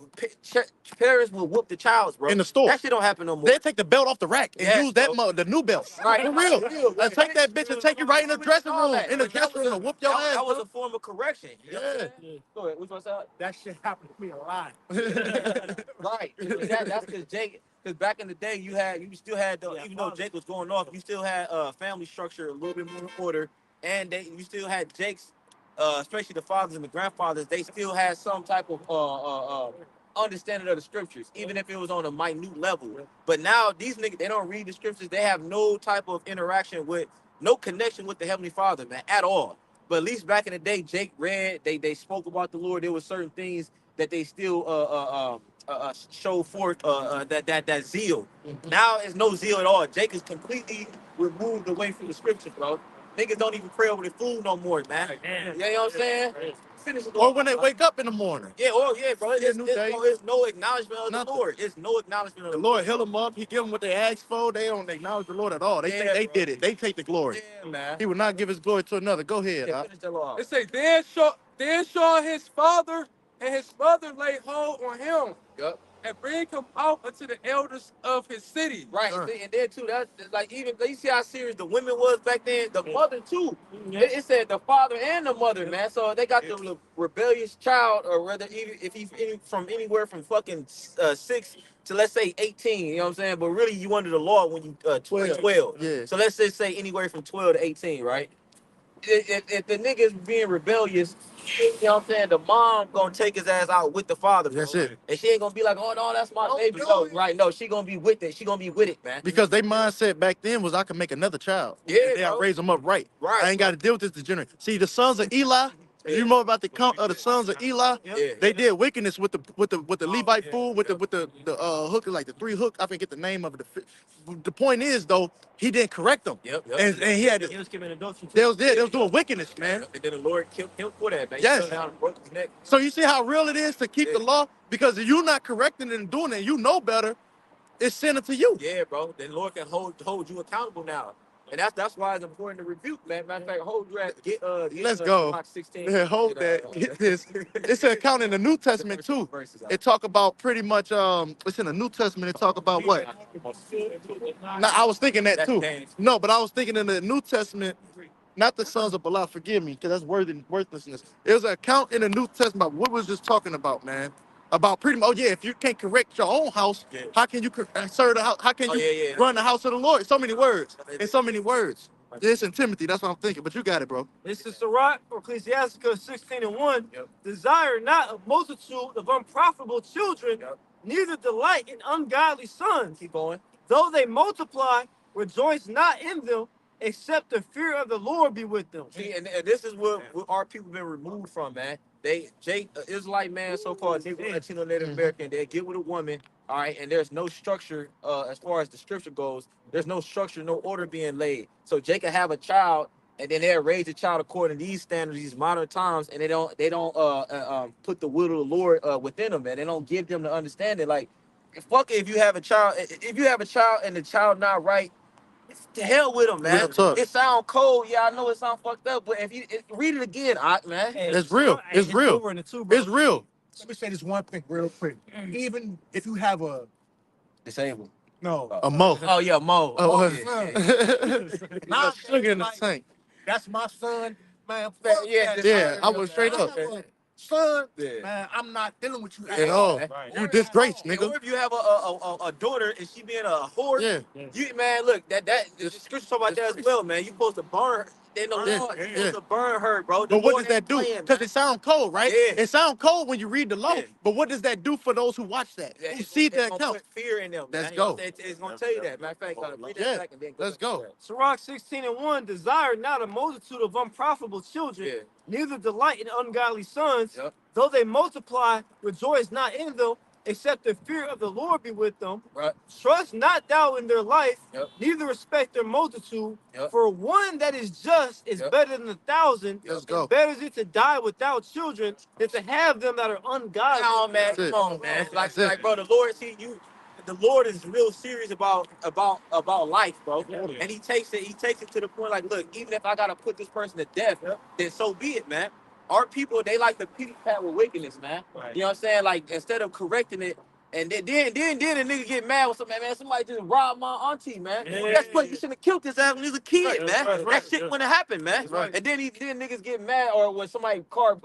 parents would whoop the childs, bro. In the store. That shit don't happen no more. They take the belt off the rack and Yes, use that bro. the new belt. Right. For real. Take that bitch and take you right in the dressing room. In the dressing room and whoop your ass. That was bro. a form of correction. You know what I'm Yeah. saying? Go ahead, which one side? That shit happened to me a lot. Right. That's because Jake. Because back in the day, you still had even though Jake was going off, you still had family structure a little bit more in order, and you still had Jake's, especially the fathers and the grandfathers. They still had some type of understanding of the scriptures, even if it was on a minute level. But now these niggas, they don't read the scriptures. They have no type of interaction with, no connection with the Heavenly Father, man, at all. But at least back in the day, Jake read. They spoke about the Lord. There were certain things that they still show forth that zeal. Now it's no zeal at all. Jake is completely removed away from the scriptures, bro. Niggas don't even pray over the food no more, man. You know what I'm saying? Finish it. Or when they wake up in the morning. Yeah, oh yeah, bro. Yeah, new day. It's no acknowledgement of the Nothing. Lord. It's no acknowledgement of The Lord heal them up. He give them what they asked for. They don't acknowledge the Lord at all. They think they did it. They take the glory. Yeah, man. He will not give his glory to another. Go ahead. Yeah, finish that law. it say, then shall his father and his mother lay hold on him Yup. and bring him out unto the elders of his city. Right, Sure. and then too, that's like, even you see how serious the women was back then. The mother too. It said the father and the mother, man. So they got the rebellious child, or rather, even if he's from anywhere from fucking 6 to, let's say, 18. You know what I'm saying? But really, you under the law when you 12. Yeah. So let's just say anywhere from 12 to 18, right? If the nigga's being rebellious, you know what I'm saying, the mom gonna take his ass out with the father, bro. That's it. And she ain't gonna be like, oh no, that's my baby. No, right? No, she gonna be with it. She gonna be with it, man. Because their mindset back then was, I can make another child. Yeah, And then I bro. raise them up right. Right. I ain't got to deal with this degenerate. See, the sons of Eli. You know about the count of the sons of Eli? Yeah. They did wickedness with the Levite fool, with the hook, like the 3 hook. I forget the name of it. The point is though, he didn't correct them. Yep. And he had He was committing adultery. they was doing wickedness, man. And then the Lord killed him for that, man. Yes. He fell down and broke his neck. So you see how real it is to keep the law? Because if you're not correcting it and doing it, and you know better, it's sin unto you. Yeah, bro. Then the Lord can hold you accountable now. And that's why it's important to rebuke, man. Matter of fact, hold you at Let's go. Mark 16. Yeah, hold that. Get this. It's an account in the New Testament too. It talk about pretty much it's in the New Testament. It talk about what? Now I was thinking that too. No, but I was thinking in the New Testament, not the sons of Bala. Forgive me, because that's worthlessness. It was an account in the New Testament. What was this talking about, man? About pretty much. Oh yeah, if you can't correct your own house, how can you serve the house? How can you run the house of the Lord? So many words. In so many words. It's in Timothy. That's what I'm thinking. But you got it, bro. This is Sirach or Ecclesiasticus 16:1. Desire not a multitude of unprofitable children, neither delight in ungodly sons. Keep going. Though they multiply, rejoice not in them, except the fear of the Lord be with them. See, and this is what our people been removed from, man. Jake, Israelite man, so-called Negro, Latino, Native American, they get with a woman, all right, and there's no structure as far as the scripture goes. There's no structure, no order being laid. So Jake can have a child, and then they'll raise the child according to these standards, these modern times, and they don't put the will of the Lord within them, and they don't give them the understanding. Like, fuck it, if you have a child, and the child not right. To hell with them, man. Real talk. It sound cold. Yeah, I know it sound fucked up, but if you read it again, man. Hey, It's real. It's real. over in the two, bro. It's real. Let me say this one thing real quick. Even if you have a Disabled. A mo. Oh yeah, Mo. Oh, Mo, yeah. yeah. My Sugar in the like, tank. that's my son, man. Yeah, Fuck yeah, that Yeah, son, I was straight man. up. I have a son, Yeah. man. I'm not dealing with you At all. Right. You disgrace, And nigga. or if you have a daughter and she being a whore, Yeah. you man, look that the scripture talk about that as well, man. You supposed to burn her. In the Yeah, Lord, you yeah. supposed to burn her, bro. The But what Lord does that ain't do? playing, Because man. it sounds cold, right? Yeah. It sounds cold when you read the law. Yeah. But what does that do for those who watch that? Yeah, Who see it's that gonna count? put fear in them. Let's man. go. It's gonna tell you that. Matter of fact, read that Yeah. back and then Let's go. Sirach 16:1, desire not a multitude of unprofitable children, Yeah. neither delight in ungodly sons. Yep. Though they multiply, rejoice not in them, except the fear of the Lord be with them. Right. Trust not thou in their life, Yep. neither respect their multitude. Yep. For one that is just is Yep. better than 1,000. Let's go. And better is it to die without children than to have them that are ungodly. Come on, man. That's it. Come on, man. That's it. Like, bro, the Lord, see you. The Lord is real serious about life, bro. Yeah. And he takes it to the point, like, look, even if I gotta put this person to death, then so be it, man. Our people, they like to pity pat with wickedness, man. Right. You know what I'm saying? Like, instead of correcting it, and then a nigga get mad with something, man. Somebody just robbed my auntie, man. Yeah. Guess what? You should have killed this ass when he was a kid, Right, man. right, right, That shit yeah. wouldn't have happened, man. Right. And then niggas get mad, or when somebody's car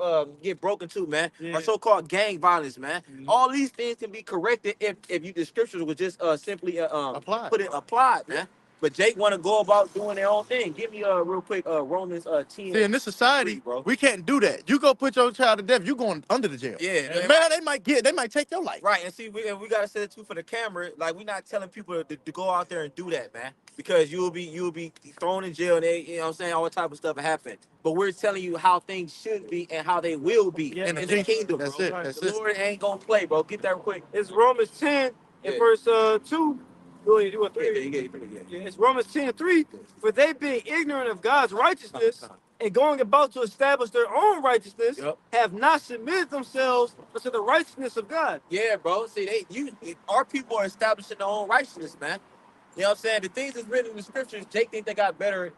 get broken too, man. Yeah. Or so-called gang violence, man. All these things can be corrected if you the scriptures would just simply Applied. put it applied, man. But Jake want to go about doing their own thing. Give me real quick Romans 10. See, in this society, 3, bro. we can't do that. You go put your child to death, you going under the jail. Yeah, Man, they might take your life. right. And see, we gotta say it too for the camera. Like, we're not telling people to go out there and do that, man, because you'll be thrown in jail and you know what I'm saying, all type of stuff will happen. But we're telling you how things should be and how they will be Yeah, in the kingdom, That's bro. it. That's The it. Lord ain't gonna play, bro. Get that real quick. It's Romans 10 and Yeah. verse 2. You want 3? You get it. Yeah, it's Romans 10:3. For they being ignorant of God's righteousness and going about to establish their own righteousness, Yep. have not submitted themselves unto the righteousness of God. Yeah, bro. See, our people are establishing their own righteousness, man. You know what I'm saying? The things that's written in the scriptures, Jake think they got better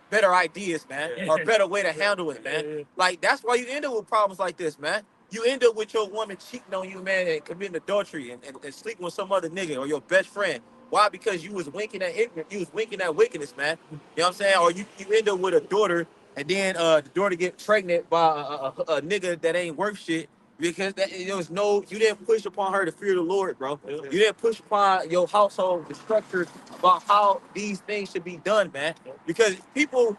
better ideas, man, or better way to handle it, man. Yeah. Like, that's why you end up with problems like this, man. You end up with your woman cheating on you, man, and committing adultery and sleeping with some other nigga or your best friend. Why? Because you was winking at ignorance, you was winking at wickedness, man. You know what I'm saying? Or you end up with a daughter, and then the daughter get pregnant by a nigga that ain't worth shit. Because there was you didn't push upon her to fear the Lord, bro. You didn't push upon your household the structure about how these things should be done, man. Because people,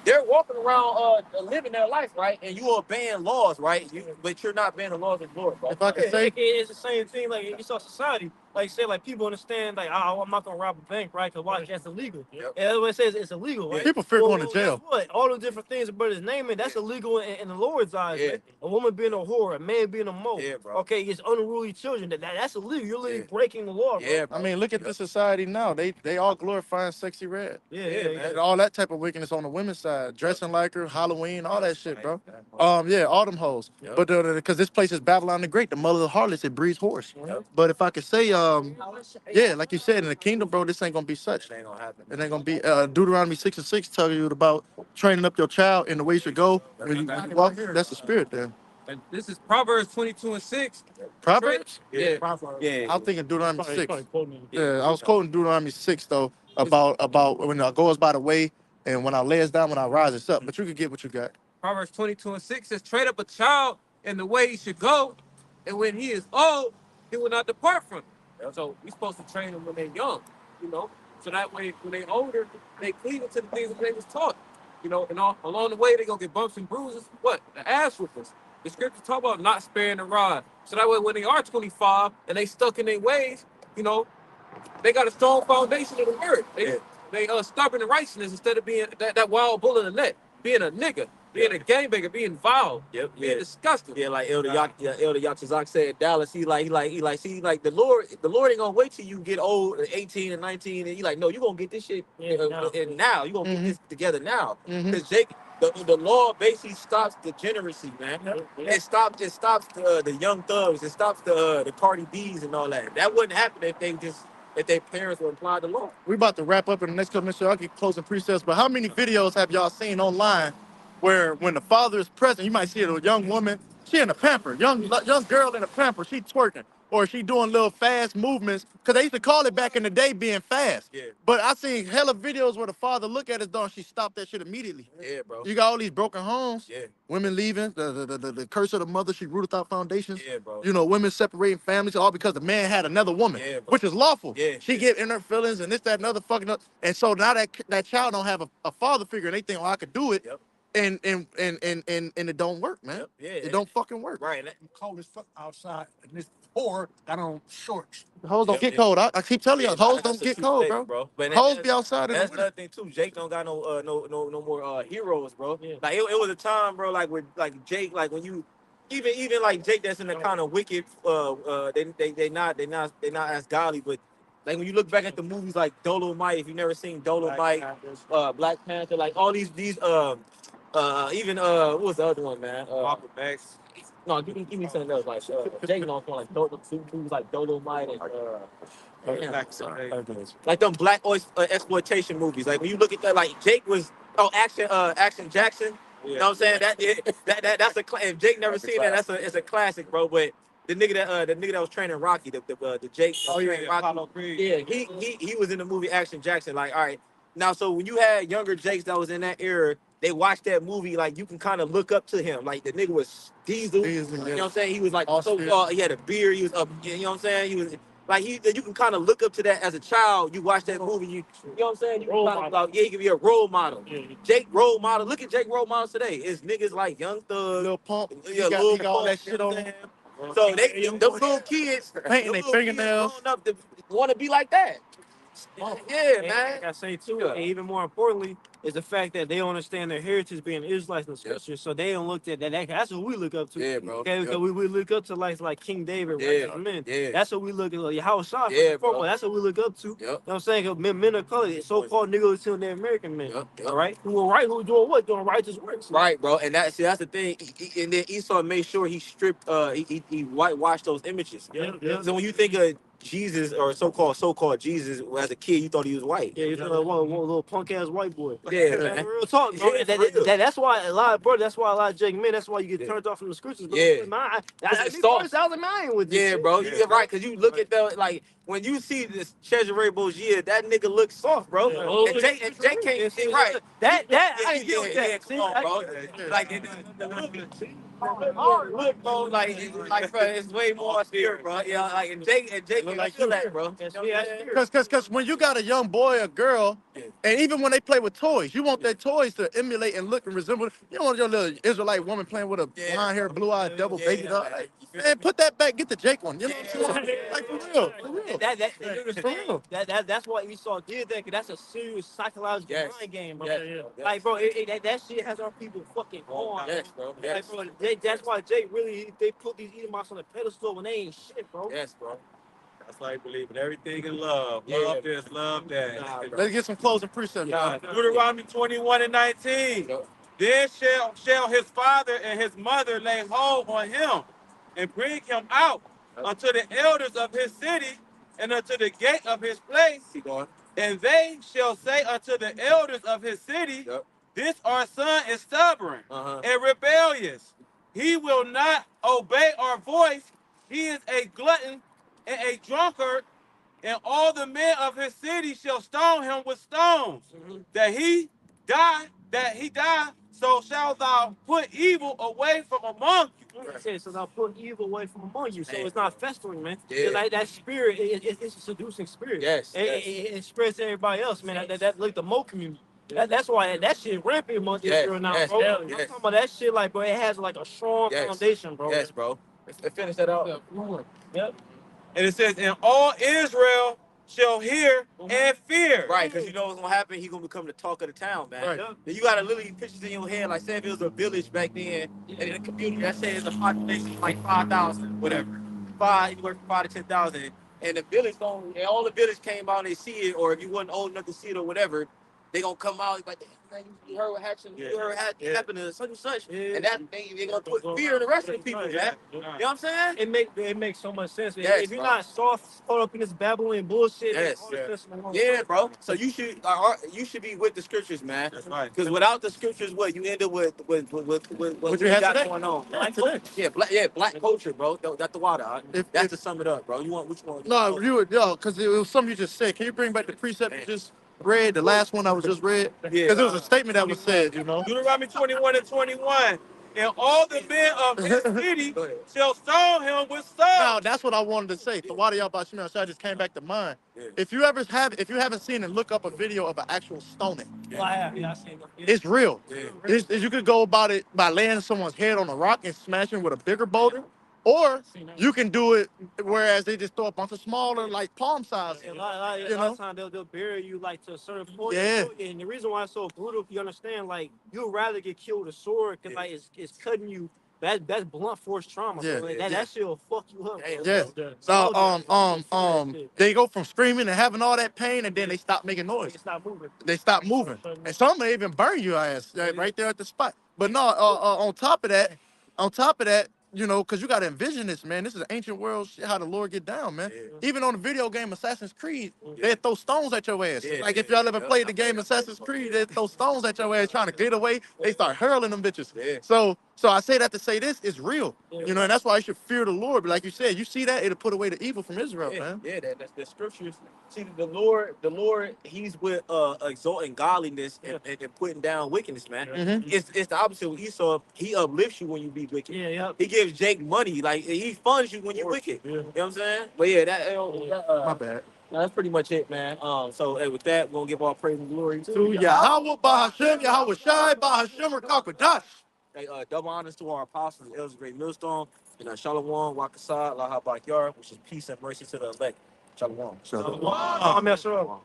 they're walking around living their life, right? And you obeying laws, right? But you're not obeying the laws of the Lord, bro. If I can say, It's the same thing. Like, it's our society. Like, say, like, people understand, like, I'm not gonna rob a bank, right? Because why? That's illegal. Yep. And everyone says it's illegal, right? people fear going to jail. Guess what? All the different things the brothers naming, that's illegal in the Lord's eyes. Yeah. Man. A woman being a whore, a man being a mo. Yeah, bro. Okay, it's unruly children. That's illegal. You're literally Yeah. breaking the law, bro. Yeah, bro. I mean, look at the society now. They all glorifying sexy red. Yeah, And all that type of wickedness on the women's side, dressing like her, Halloween, all that shit, bro. Yeah, all them hoes. Yep. But because this place is Babylon the Great, the mother of the harlots, it breeds horse. Yep. But if I could say, yeah, like you said, in the kingdom, bro, this ain't gonna be such. It ain't gonna happen. It ain't gonna be. Deuteronomy 6:6 tell you about training up your child in the way you should go. When you walk, that's the spirit there. And this is Proverbs 22:6. Proverbs? Yeah. Yeah. I was thinking Deuteronomy 6. Quoting me. Yeah, I was quoting Deuteronomy 6 though about when I goes by the way and when I lays down, when I rises up. But you could get what you got. Proverbs 22:6 says, train up a child in the way he should go, and when he is old, he will not depart from it. So we're supposed to train them when they're young, you know, so that way when they're older, they cleave to the things that they was taught, you know, and along the way they're going to get bumps and bruises. What? The ass whoopers. The scripture talk about not sparing the rod. So that way when they are 25 and they stuck in their ways, you know, they got a strong foundation of the word. They stubborn in righteousness instead of being that wild bull in the net, being a nigga, being a gangbanger, being vile, being disgusting. Yeah, like Elder Yachazak said in Dallas, see, like the Lord ain't gonna wait till you get old, 18 and 19, and he like, no, you gonna get this shit and now. You gonna get this together now. Because Jake, the law basically stops degeneracy, man. It stops the young thugs, it stops the Cardi B's and all that. That wouldn't happen if their parents were applied the law. We about to wrap up in the next couple minutes, so I'll get closing precepts. But how many videos have y'all seen online where when the father is present, you might see a young woman, she in a pamper, young girl in a pamper, she twerking, or she doing little fast movements, because they used to call it back in the day being fast. Yeah. But I seen hella videos where the father look at his daughter and she stopped that shit immediately. Yeah, bro. You got all these broken homes, Yeah. women leaving, the curse of the mother, she rooted out foundations. Yeah, bro. You know, women separating families, all because the man had another woman, Yeah, bro. which is lawful. Yeah. She get in her feelings and this, that, and other fucking up. And so now that child don't have a father figure and they think, oh, I could do it. Yep. And it don't work, man. Yep. Yeah. It don't fucking work. Right. Cold as fuck outside, and this poor got on shorts. Hoes don't Yep, get yeah. cold. I keep telling y'all, hoes That's don't a get true cold, statement, bro. But Hoes be outside in the that's winter. another thing too. Jake don't got no more heroes, bro. Like it was a time, bro, like with like Jake, like when you even like Jake that's in the kind of wicked they not as godly, but like when you look back at the movies like Dolomite, if you've never seen Dolomite, Black Panther, like all these even what was the other one, man? Malcolm X. No, give me something else. Like Jake knows one like movies like Dolomite and like them exploitation movies. Like when you look at that, like Jake was Action Jackson. You know what I'm saying? That's a if Jake never seen that, it's a classic, bro. But the nigga that was training Rocky, the Jake that trained Rocky, Apollo Creed. yeah, he was in the movie Action Jackson. Like, all right, now so when you had younger Jakes that was in that era, they watched that movie, like you can kind of look up to him. Like the nigga was Diesel. You know what I'm saying? He was like he had a beard. He was up. You know what I'm saying? He was like you can kind of look up to that as a child. You watch that movie. You know what I'm saying? You can like, he can be a role model. Jake role model. Look at Jake role models today. It's niggas like Young Thug, Lil Pump, yeah, he got all that shit on him. So those little kids Painting their fingernails. growing up to want to be like that. Yeah, man. Like I say too, and even more importantly, is the fact that they don't understand their heritage being Israelites in the scriptures, so they don't look at that. That's what we look up to. Yeah, bro. Okay, because we look up to like King David, righteous men. Yeah. That's what we look at. Like Yahushua, Yeah, bro. that's what we look up to. Yep. You know what I'm saying? 'Cause men of color, so-called niggas to the American men. Yep. All right, who were right, who were doing what? Doing righteous works. Right, bro, and that's the thing. And then Esau made sure he stripped, he whitewashed those images. Yeah. So when you think of Jesus or so-called Jesus, as a kid, you thought he was white. Yeah, he's like one little punk ass white boy. Yeah, Man, man. real talk, bro. Yeah, That's why a lot of Jake men. That's why you get turned off from the scriptures. Bro. Yeah. That's It's me soft. first. I was in mine with this. Yeah, shit. bro, you're right, because you look at the, like, when you see this Cesare Borgia, that nigga looks soft, bro. Yeah. And Jake can't see right. That I ain't get with that. Yeah, See, come on, bro. Like, look, bro, like, bro, it's way more spirit, bro. Yeah, like, and Jake can like feel you. that, bro. Cause when you got a young boy or girl, and even when they play with toys, you want their toys to emulate and look and resemble. You don't want your little Israelite woman playing with a blonde hair, blue eyed double baby doll. Like, man, put that back, get the Jake one. You know what I'm saying? Like for real. That's why Esau did that, because that's a serious psychological mind game, bro. Yes. Like, bro, that shit has our people fucking on. Yes, bro. Yes. Like, bro, that's why Jake really, they put these Edomites on the pedestal when they ain't shit, bro. Yes, bro. That's why I believe in everything in love. Yeah. Love this, love that. Let's get some closing precepts. Yeah. Deuteronomy 21:19. Then shall his father and his mother lay hold on him and bring him out unto the elders of his city and unto the gate of his place. Keep going. And they shall say unto the elders of his city, this our son is stubborn and rebellious. He will not obey our voice. He is a glutton and a drunkard, and all the men of his city shall stone him with stones. That he die, so shalt thou put evil away from among you. So they'll put evil away from among you, so it's not festering, man. Yeah. Like that spirit, it's a seducing spirit. Yes. It spreads to everybody else, man. That like the Mo community. That's why that shit rampant among Israel now, bro. I'm talking about that shit, like, bro, it has like a strong foundation, bro. Yes, bro. Let's finish that out. Yep. And it says, and all Israel shall hear and fear. Right, because you know what's gonna happen. He's gonna become the talk of the town, man. Right. Then you gotta literally pictures in your head, like say if it was a village back then, and in a community that says a population of like 5,000, whatever, anywhere from 5 to 10,000, and the village don't, and all the village came out and they see it, or if you wasn't old enough to see it or whatever, they gonna come out like, man, you heard what happened, you heard what happened to such and such, and that they gonna put fear in the rest of the people, man. You know what I'm saying? It makes so much sense. Yes, If you're bro. not soft caught up in this Babylonian bullshit, Yes, all this sense in the world. yeah, bro. So you should be with the scriptures, man. That's right. Because without the scriptures, what you end up with what you you have got today? going on. Yeah, today. Black culture, bro. That's the water. If- That's if- to sum it up, bro. You want which one? No, you would, yo, because it was something you just said. Can you bring back the precept you just read, the last one I was just read? Because it was a statement that was said, you know. Deuteronomy 21 and 21. And all the men of this city shall stone him with Now stones. that's what I wanted to say. The water y'all about Shemel Shai just came back to mind. Yeah. If you haven't seen it, look up a video of an actual stoning. Well, I have, I seen it. It's real. Yeah. You could go about it by laying someone's head on a rock and smashing with a bigger boulder, or you can do it whereas they just throw a bunch of smaller, like palm size. A lot You of know? times they'll bury you like to a certain point. Yeah. And the reason why it's so brutal, if you understand, like you'd rather get killed with a sword because like it's cutting you. That's blunt force trauma. Yeah. So, like, that shit will fuck you up. Yeah. So they go from screaming and having all that pain, and then they stop making noise. It's not moving. They stop moving, and some may even burn your ass right there at the spot. But no, on top of that, you know, because you got to envision this, man. This is ancient world shit, how the Lord get down, man. Yeah. Even on the video game Assassin's Creed, they throw stones at your ass. Yeah, Like if yeah, y'all ever yeah. played the game Assassin's Creed, they throw stones at your ass trying to get away. They start hurling them bitches. Yeah. So I say that to say this is real, you know, and that's why you should fear the Lord. But like you said, you see that, it'll put away the evil from Israel, Yeah, man. yeah, that's the scriptures. See, the Lord, He's with exalting godliness and putting down wickedness, man. Mhm. It's the opposite with Esau. He uplifts you when you be wicked. Yeah. He gives Jake money, like he funds you when you're wicked. You know what I'm saying? But yeah, My bad. that's pretty much it, man. So hey, with that, we're gonna give all praise and glory To Yahweh, Bahashem, Yahweh Shai, Bahashem, Rakakadash. Hey, double honors to our apostles, Elders, Great Millstone, and Shalom, Wakasad, Laha Bakyar, which is peace and mercy to the elect. Shalom. I'm messing up.